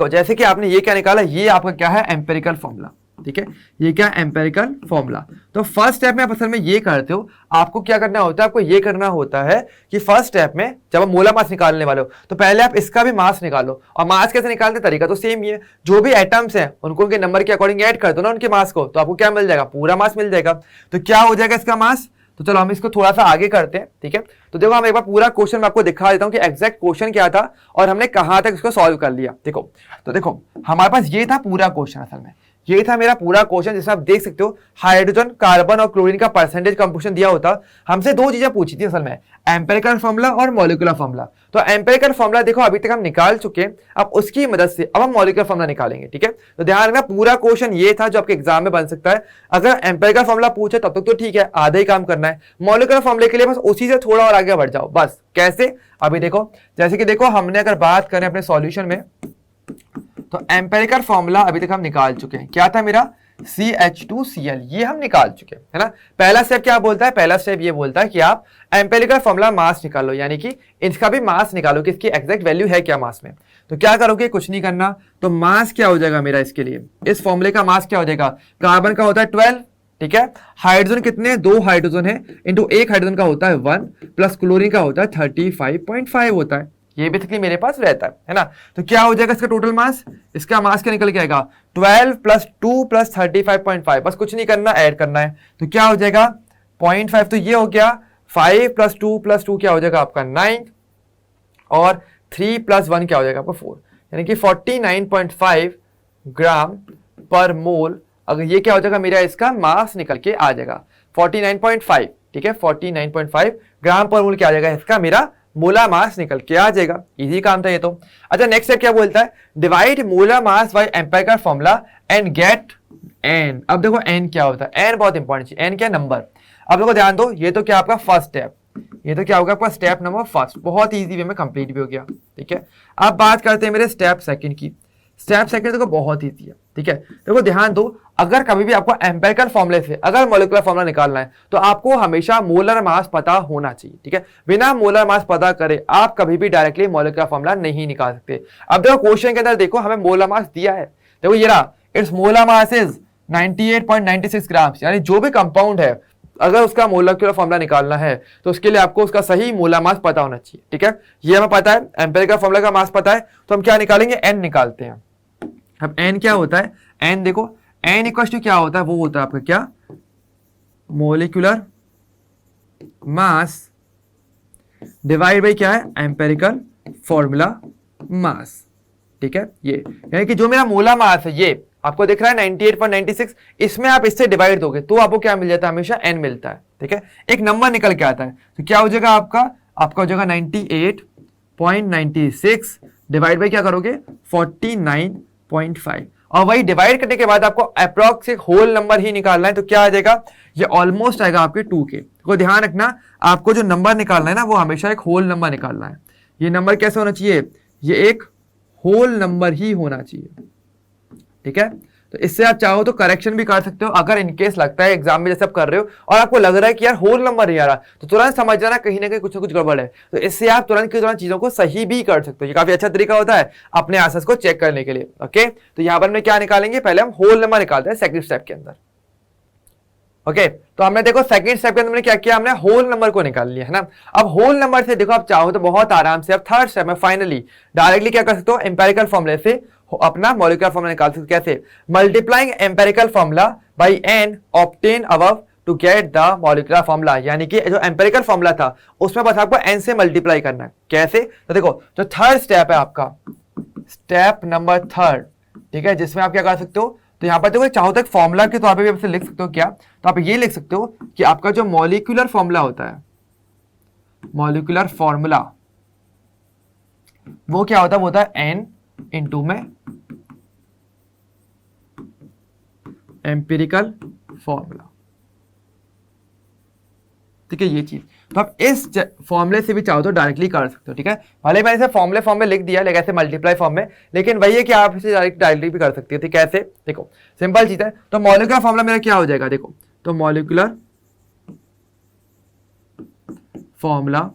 जैसे कि आपने ये क्या निकाला, ये आपका क्या है, एम्पेरिकल फॉर्मूला, ठीक है, ये क्या, एम्पेरिकल फॉर्मूला। तो फर्स्ट स्टेप में आप असल में ये करते हो, आपको क्या करना होता है, आपको ये करना होता है कि फर्स्ट स्टेप में जब आप मोलर मास निकालने वाले हो तो पहले आप इसका भी मास निकालो। और मास कैसे निकालते, तरीका तो सेम ही है, जो भी एटम्स हैं उनको उनके नंबर के अकॉर्डिंग ऐड कर दो ना उनके मास को, तो आपको क्या मिल जाएगा, पूरा मास मिल जाएगा। तो क्या हो जाएगा इसका मास, तो चलो हम इसको थोड़ा सा आगे करते हैं, ठीक है। तो देखो हम एक बार पूरा क्वेश्चन मैं आपको दिखा देता हूं कि एग्जैक्ट क्वेश्चन क्या था और हमने कहां तक इसको सॉल्व कर लिया। देखो हमारे पास ये था पूरा क्वेश्चन, असल में ये था मेरा पूरा क्वेश्चन, जिसमें आप देख सकते हो हाइड्रोजन, कार्बन और क्लोरीन का परसेंटेज कंपोजिशन दिया होता। हमसे 2 चीजें पूछी थी असल में, एम्पेरिकल फॉर्मूला और मॉलिक्यूलर फॉर्मूला। तो एम्पेरिकल फॉर्मूला देखो अभी तक हम निकाल चुके हैं, अब उसकी मदद से अब हम मॉलिक्यूलर फॉर्मूला निकालेंगे, ठीक है। तो ध्यान रखना पूरा क्वेश्चन ये था जो आपके एग्जाम में बन सकता है। अगर एम्पेरिकल फॉर्मूला पूछे तब तक तो ठीक है, आधा ही काम करना है। मॉलिक्यूलर फॉर्मूले के लिए बस उसी से थोड़ा और आगे बढ़ जाओ, बस। कैसे, अभी देखो, जैसे कि देखो हमने अगर बात करें अपने सॉल्यूशन में, तो एम्पेरिकल फॉर्मूला अभी तक हम निकाल चुके हैं। क्या था मेरा, CH2Cl, ये हम निकाल चुके हैं, है ना। पहला स्टेप क्या बोलता है, पहला स्टेप ये बोलता है कि आप एम्पेरिकल फॉर्मूला मास निकालो, यानी कि इसका भी मास निकालो कि इसकी एग्जैक्ट वैल्यू है क्या मास में। तो क्या करोगे, कुछ नहीं करना, तो मास क्या हो जाएगा मेरा इसके लिए, इस फॉर्मूले का मास क्या हो जाएगा, कार्बन का होता है 12, ठीक है, हाइड्रोजन कितने, 2 हाइड्रोजन है, इंटू 1 हाइड्रोजन का होता है 1, प्लस क्लोरीन का होता है 35.5 होता है, ये बेसिकली मेरे पास रहता है ना। तो क्या हो जाएगा इसका टोटल मास, इसका मास क्या निकल के आएगा, 12 + 2 + 35.5, बस कुछ नहीं करना, ऐड करना है। तो क्या हो जाएगा 0.5, तो ये हो गया 5 + 2 + 2 क्या हो जाएगा आपका 9, और 3 + 1 क्या हो जाएगा आपका 4, यानी कि 49.5 ग्राम पर मोल। अगर ये क्या हो जाएगा मेरा, इसका मास निकल के आ जाएगा 49.5, ठीक है, 49.5 ग्राम पर मोल क्या आ जाएगा इसका मेरा मोलर मास निकल के आ जाएगा। इजी काम था ये तो। अच्छा नेक्स्ट स्टेप क्या बोलता है, divide molar mass by empirical formula and get an. अब देखो एन क्या होता है, एन बहुत इंपॉर्टेंट चीज, एन क्या, नंबर। अब देखो ध्यान दो, ये तो क्या आपका फर्स्ट स्टेप, ये तो क्या होगा आपका स्टेप नंबर फर्स्ट, बहुत इजी वे में कंप्लीट भी हो गया, ठीक है। अब बात करते हैं मेरे स्टेप सेकंड की। स्टेप सेकंड देखो बहुत ईजी है, ठीक है। देखो ध्यान दो, अगर कभी भी आपको एम्पेरिकल फॉर्मूले से अगर मॉलिक्यूलर फॉर्मूला निकालना है तो आपको हमेशा मोलर मास पता होना चाहिए, ठीक है। बिना मोलर मास पता करे आप कभी भी डायरेक्टली मॉलिक्यूलर फॉर्मूला नहीं निकाल सकते। अब देखो क्वेश्चन के अंदर देखो हमें मोलर मास दिया है, देखो ये रहा, इट्स मोलर मास इज 98.96 ग्राम, यानी जो भी कंपाउंड है अगर उसका मोलक्यूलर फॉर्मूला निकालना है तो उसके लिए आपको उसका सही मोलर मास पता होना चाहिए, ठीक है। ये हमें पता है, एम्पेरिकल फॉर्मूला का मास पता है, तो हम क्या निकालेंगे, एन निकालते हैं। अब एन क्या होता है, एन देखो, एन इक्वल टू क्या होता है, वो होता है आपका क्या, मोलिकुलर मास डिवाइड बाई क्या है, एम्पेरिकल फॉर्मूला मास, ठीक है। ये यानी कि जो मेरा मोला मास है ये आपको दिख रहा है 98.96, इसमें आप इससे डिवाइड दोगे तो आपको क्या मिल जाता है, हमेशा n मिलता है, ठीक है। एक नंबर निकल के आता है तो क्या हो जाएगा आपका हो जाएगा 98.96 डिवाइड बाई क्या करोगे 49.5, और वही डिवाइड करने के बाद आपको अप्रॉक्स एक होल नंबर ही निकालना है, तो क्या आ जाएगा, ये ऑलमोस्ट आएगा आपके 2 के। तो ध्यान रखना आपको जो नंबर निकालना है ना वो हमेशा एक होल नंबर निकालना है। ये नंबर कैसे होना चाहिए, ये एक होल नंबर ही होना चाहिए, ठीक है। तो इससे आप चाहो तो करेक्शन भी कर सकते हो, अगर इनकेस लगता है एग्जाम में जैसे आप कर रहे हो और आपको लग रहा है कि यार होल नंबर नहीं आ रहा, तो तुरंत समझ जाना कहीं ना कहीं कुछ ना कुछ गड़बड़ है। तो इससे आप तुरंत की तुरंत चीजों को सही भी कर सकते हो, ये काफी अच्छा तरीका होता है अपने आंसर्स को चेक करने के लिए। ओके, तो यहाँ पर हम क्या निकालेंगे, पहले हम होल नंबर निकालते हैं सेकंड स्टेप के अंदर। ओके, तो हमने देखो सेकंड स्टेप के अंदर क्या किया, हमने होल नंबर को निकाल लिया है ना। अब होल नंबर से देखो आप चाहो तो बहुत आराम से अब थर्ड स्टेप में फाइनली डायरेक्टली क्या कर सकते हो, एम्पेरिकल फॉर्मूले से अपना मॉलिक्यूलर फॉर्मूला निकाल सकते हो। कैसे, multiplying empirical formula by n obtain above to get the molecular formula, यानी कि जो एम्पेरिकल फॉर्मूला था उसमें बस आपको n से मल्टीप्लाई करना है। कैसे, तो देखो जो थर्ड स्टेप है आपका, स्टेप नंबर थर्ड, ठीक है, जिसमें आप क्या कर सकते हो, तो यहां पर देखो चाहो तो एक फॉर्मूला के तौर पे भी आप लिख सकते हो। क्या, तो आप ये लिख सकते हो कि आपका जो मॉलिक्यूलर फॉर्मूला होता है, मॉलिक्यूलर फॉर्मूला वो क्या होता है, वो होता है n इंटू में एम्पिरिकल फॉर्मूला, ठीक है, ये चीज। तो आप इस फॉर्मूले से भी चाहो तो डायरेक्टली कर सकते हो, ठीक है। भले मैंने इसे फॉर्मूले फॉर्म में लिख दिया, लेकिन ऐसे मल्टीप्लाई फॉर्म में, लेकिन वही है कि आप इसे डायरेक्टली भी कर सकते हो। ठीक है, कैसे, देखो सिंपल चीज है। तो मॉलिक्यूलर फॉर्मूला मेरा क्या हो जाएगा, देखो तो मॉलिक्यूलर फॉर्मूला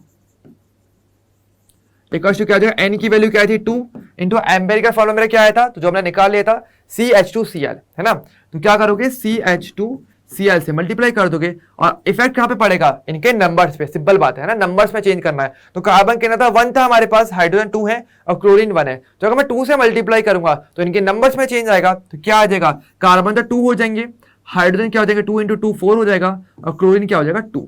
इक्वल टू क्या हो जाएगा, एन की वैल्यू क्या थी 2 इंटू एम्पेरिकल फॉर्मूला मेरा क्या आया था, तो जो हमने निकाल लिया था CH2Cl, है ना। तो क्या करोगे, CH2Cl से मल्टीप्लाई कर दोगे, और इफेक्ट कहां पे पड़ेगा, इनके नंबर्स पे। सिंपल बात है ना, नंबर्स में चेंज करना है। तो कार्बन कहना था 1 था हमारे पास, हाइड्रोजन 2 है और क्लोरीन 1 है। तो अगर मैं 2 से मल्टीप्लाई करूंगा तो इनके नंबर्स में चेंज आएगा। तो क्या आ जाएगा, कार्बन तो 2 हो जाएंगे, हाइड्रोजन क्या हो जाएगा 2 इंटू 2 4 हो जाएगा, और क्लोरीन क्या हो जाएगा 2।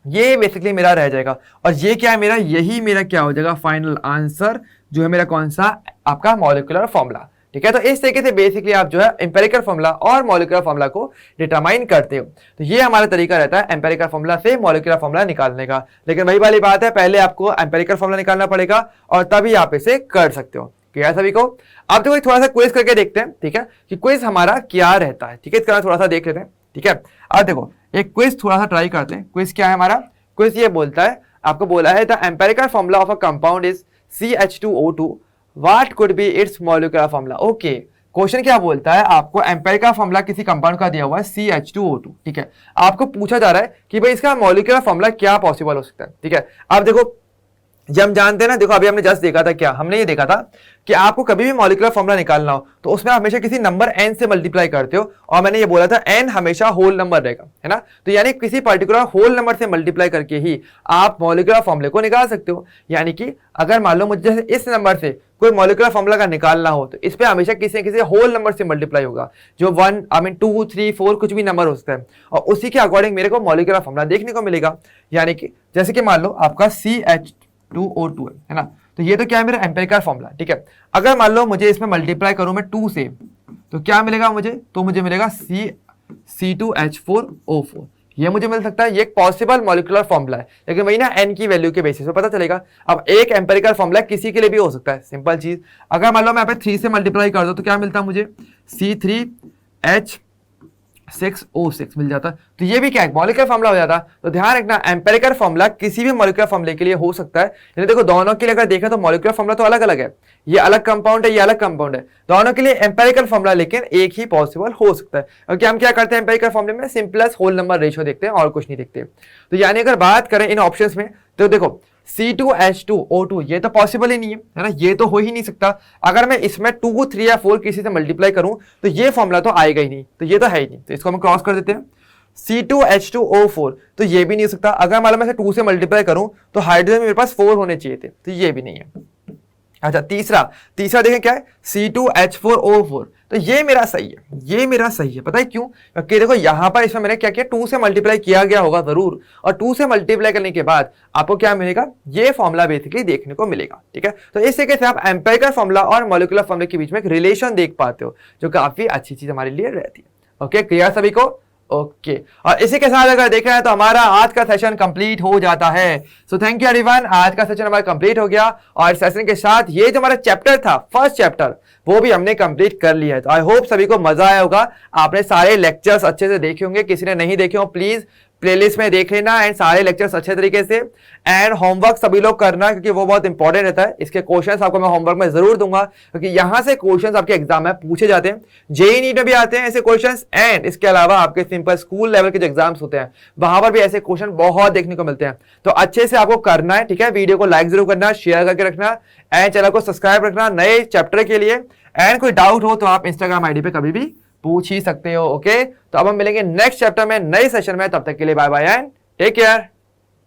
ये बेसिकली मेरा रह जाएगा, और ये क्या है मेरा, यही मेरा क्या हो जाएगा फाइनल आंसर, जो है मेरा कौन सा, आपका मॉलिक्यूलर फॉर्मूला। ठीक है, तो इस तरीके से बेसिकली आप जो है एम्पेरिकल फॉर्मूला और मॉलिक्यूलर फॉर्मूला को डिटरमाइन करते हो। तो ये हमारा तरीका रहता है एम्पेरिकल फॉर्मूला से मॉलिक्यूलर फॉर्मूला निकालने का। लेकिन वही वाली बात है, पहले आपको एम्पेरिकल फॉर्मूला निकालना पड़ेगा और तभी आप इसे कर सकते हो। क्या सभी को, आप देखो थोड़ा सा क्विज करके देखते हैं, ठीक है, कि क्विज हमारा क्या रहता है। ठीक है, इसका थोड़ा सा देख लेते हैं। ठीक है, अब देखो एक क्विज थोड़ा सा ट्राई करते हैं। क्विज क्या है हमारा, क्विज ये बोलता है, आपको बोला है the empirical formula of a compound is CH2O2, what could be it's molecular formula. Okay, question क्या बोलता है, आपको एम्पेरिकल फॉर्मूला किसी कंपाउंड का दिया हुआ है CH2O2, ठीक है, आपको पूछा जा रहा है कि भाई इसका मॉलिक्यूलर फॉर्मूला क्या पॉसिबल हो सकता है। ठीक है, आप देखो जब हम जानते हैं ना, देखो अभी हमने जस्ट देखा था, क्या हमने ये देखा था कि आपको कभी भी मॉलिक्यूलर फॉर्मूला निकालना हो तो उसमें हमेशा किसी नंबर n से मल्टीप्लाई करते हो, और मैंने ये बोला था n हमेशा होल नंबर रहेगा, है ना। तो यानी किसी पर्टिकुलर होल नंबर से मल्टीप्लाई करके ही आप मॉलिक्यूलर फॉर्मूले को निकाल सकते हो। यानी कि अगर मान लो मुझे जैसे इस नंबर से कोई मॉलिक्यूलर फॉर्मूला का निकालना हो तो इस पे हमेशा किसी न किसी होल नंबर से मल्टीप्लाई होगा, जो 1 2 3 4 कुछ भी नंबर हो सकता है, और उसी के अकॉर्डिंग मेरे को मॉलिक्यूलर फॉर्मूला देखने को मिलेगा। यानी कि जैसे कि मान लो आपका CH2O2 है ना, तो ये तो क्या है मेरा एम्पेरिकल फॉर्मूला। ठीक है, अगर मान लो मुझे इसमें मल्टीप्लाई करूं मैं 2 से, तो क्या मिलेगा मुझे, तो मुझे मिलेगा C2H4O4, ये मुझे मिल सकता है। ये एक पॉसिबल मॉलिक्यूलर फॉर्मूला है, लेकिन वही ना n की वैल्यू के बेसिस पे पता चलेगा। अब एक एम्पेरिकल फॉर्मूला किसी के लिए भी हो सकता है, सिंपल चीज। अगर मान लो मैं यहाँ पे 3 से मल्टीप्लाई कर दो तो क्या मिलता है मुझे, C3H6O6 मिल जाता। तो ये भी क्या है, मॉलिक्यूलर फॉर्मूला हो जाता। तो ध्यान रखना, एम्पेरिकल फॉर्मूला किसी भी मॉलिक्यूलर फॉर्मूले के लिए हो सकता है। यानी देखो दोनों के लिए अगर देखें तो मॉलिक्यूलर फॉर्मूला तो अलग अलग है, ये अलग कंपाउंड है, ये अलग कंपाउंड है, दोनों के लिए एम्पेरिकल फॉर्मूला लेकिन एक ही पॉसिबल हो सकता है। क्योंकि हम क्या करते हैं एम्पेरिकल फॉर्मूले में, सिंपलेस्ट होल नंबर रेशियो देखते हैं और कुछ नहीं देखते। तो यानी अगर बात करें इन ऑप्शंस में, तो देखो C2H2O2 ये तो पॉसिबल ही नहीं है ना, ये तो हो ही नहीं सकता। अगर मैं इसमें 2 3 या 4 किसी से मल्टीप्लाई करूं तो ये फॉर्मूला तो आएगा ही नहीं, तो ये तो है ही नहीं। तो इसको हम क्रॉस कर देते हैं। C2H2O4 तो ये भी नहीं हो सकता। अगर मान लो मैं 2 से मल्टीप्लाई करूं तो हाइड्रोजन मेरे पास 4 होने चाहिए थे, तो ये भी नहीं है। अच्छा तीसरा देखें क्या है, C2H4O4। तो ये मेरा सही है, ये मेरा सही है। पता है क्यों? क्योंकि देखो यहां पर इसमें मैंने क्या किया, 2 से मल्टीप्लाई किया गया होगा जरूर, और 2 से मल्टीप्लाई करने के बाद आपको क्या मिलेगा, ये फॉर्मूला बेसिकली देखने को मिलेगा। ठीक है, तो इस तरीके से आप एम्पिरिकल फॉर्मूला और मॉलिक्यूलर फॉर्मूले के बीच में एक रिलेशन देख पाते हो, जो काफी अच्छी चीज हमारे लिए रहती है। ओके, क्लियर सभी को? ओके और इसी के साथ अगर देख रहे हैं तो हमारा आज का सेशन कंप्लीट हो जाता है। सो थैंक यू एवरीवन, आज का सेशन हमारा कंप्लीट हो गया और सेशन के साथ ये जो हमारा चैप्टर था, फर्स्ट चैप्टर, वो भी हमने कंप्लीट कर लिया है। तो आई होप सभी को मजा आया होगा, आपने सारे लेक्चर्स अच्छे से देखे होंगे। किसी ने नहीं देखे हो प्लीज प्लेलिस्ट में देख लेना एंड सारे लेक्चर्स अच्छे तरीके से, एंड होमवर्क सभी लोग करना क्योंकि वो बहुत इंपॉर्टेंट रहता है। इसके क्वेश्चंस आपको मैं होमवर्क में जरूर दूंगा क्योंकि यहां से क्वेश्चंस आपके एग्जाम में पूछे जाते हैं, जेईई नीट में भी आते हैं ऐसे क्वेश्चंस, एंड इसके अलावा आपके सिंपल स्कूल लेवल के जो एग्जाम्स होते हैं वहां पर भी ऐसे क्वेश्चन बहुत देखने को मिलते हैं। तो अच्छे से आपको करना है, ठीक है। वीडियो को लाइक जरूर करना, शेयर करके रखना एंड चैनल को सब्सक्राइब रखना नए चैप्टर के लिए। एंड कोई डाउट हो तो आप इंस्टाग्राम आईडी पे कभी भी पूछ ही सकते हो। ओके, तो अब हम मिलेंगे नेक्स्ट चैप्टर में नए सेशन में, तब तक के लिए bye bye and take care.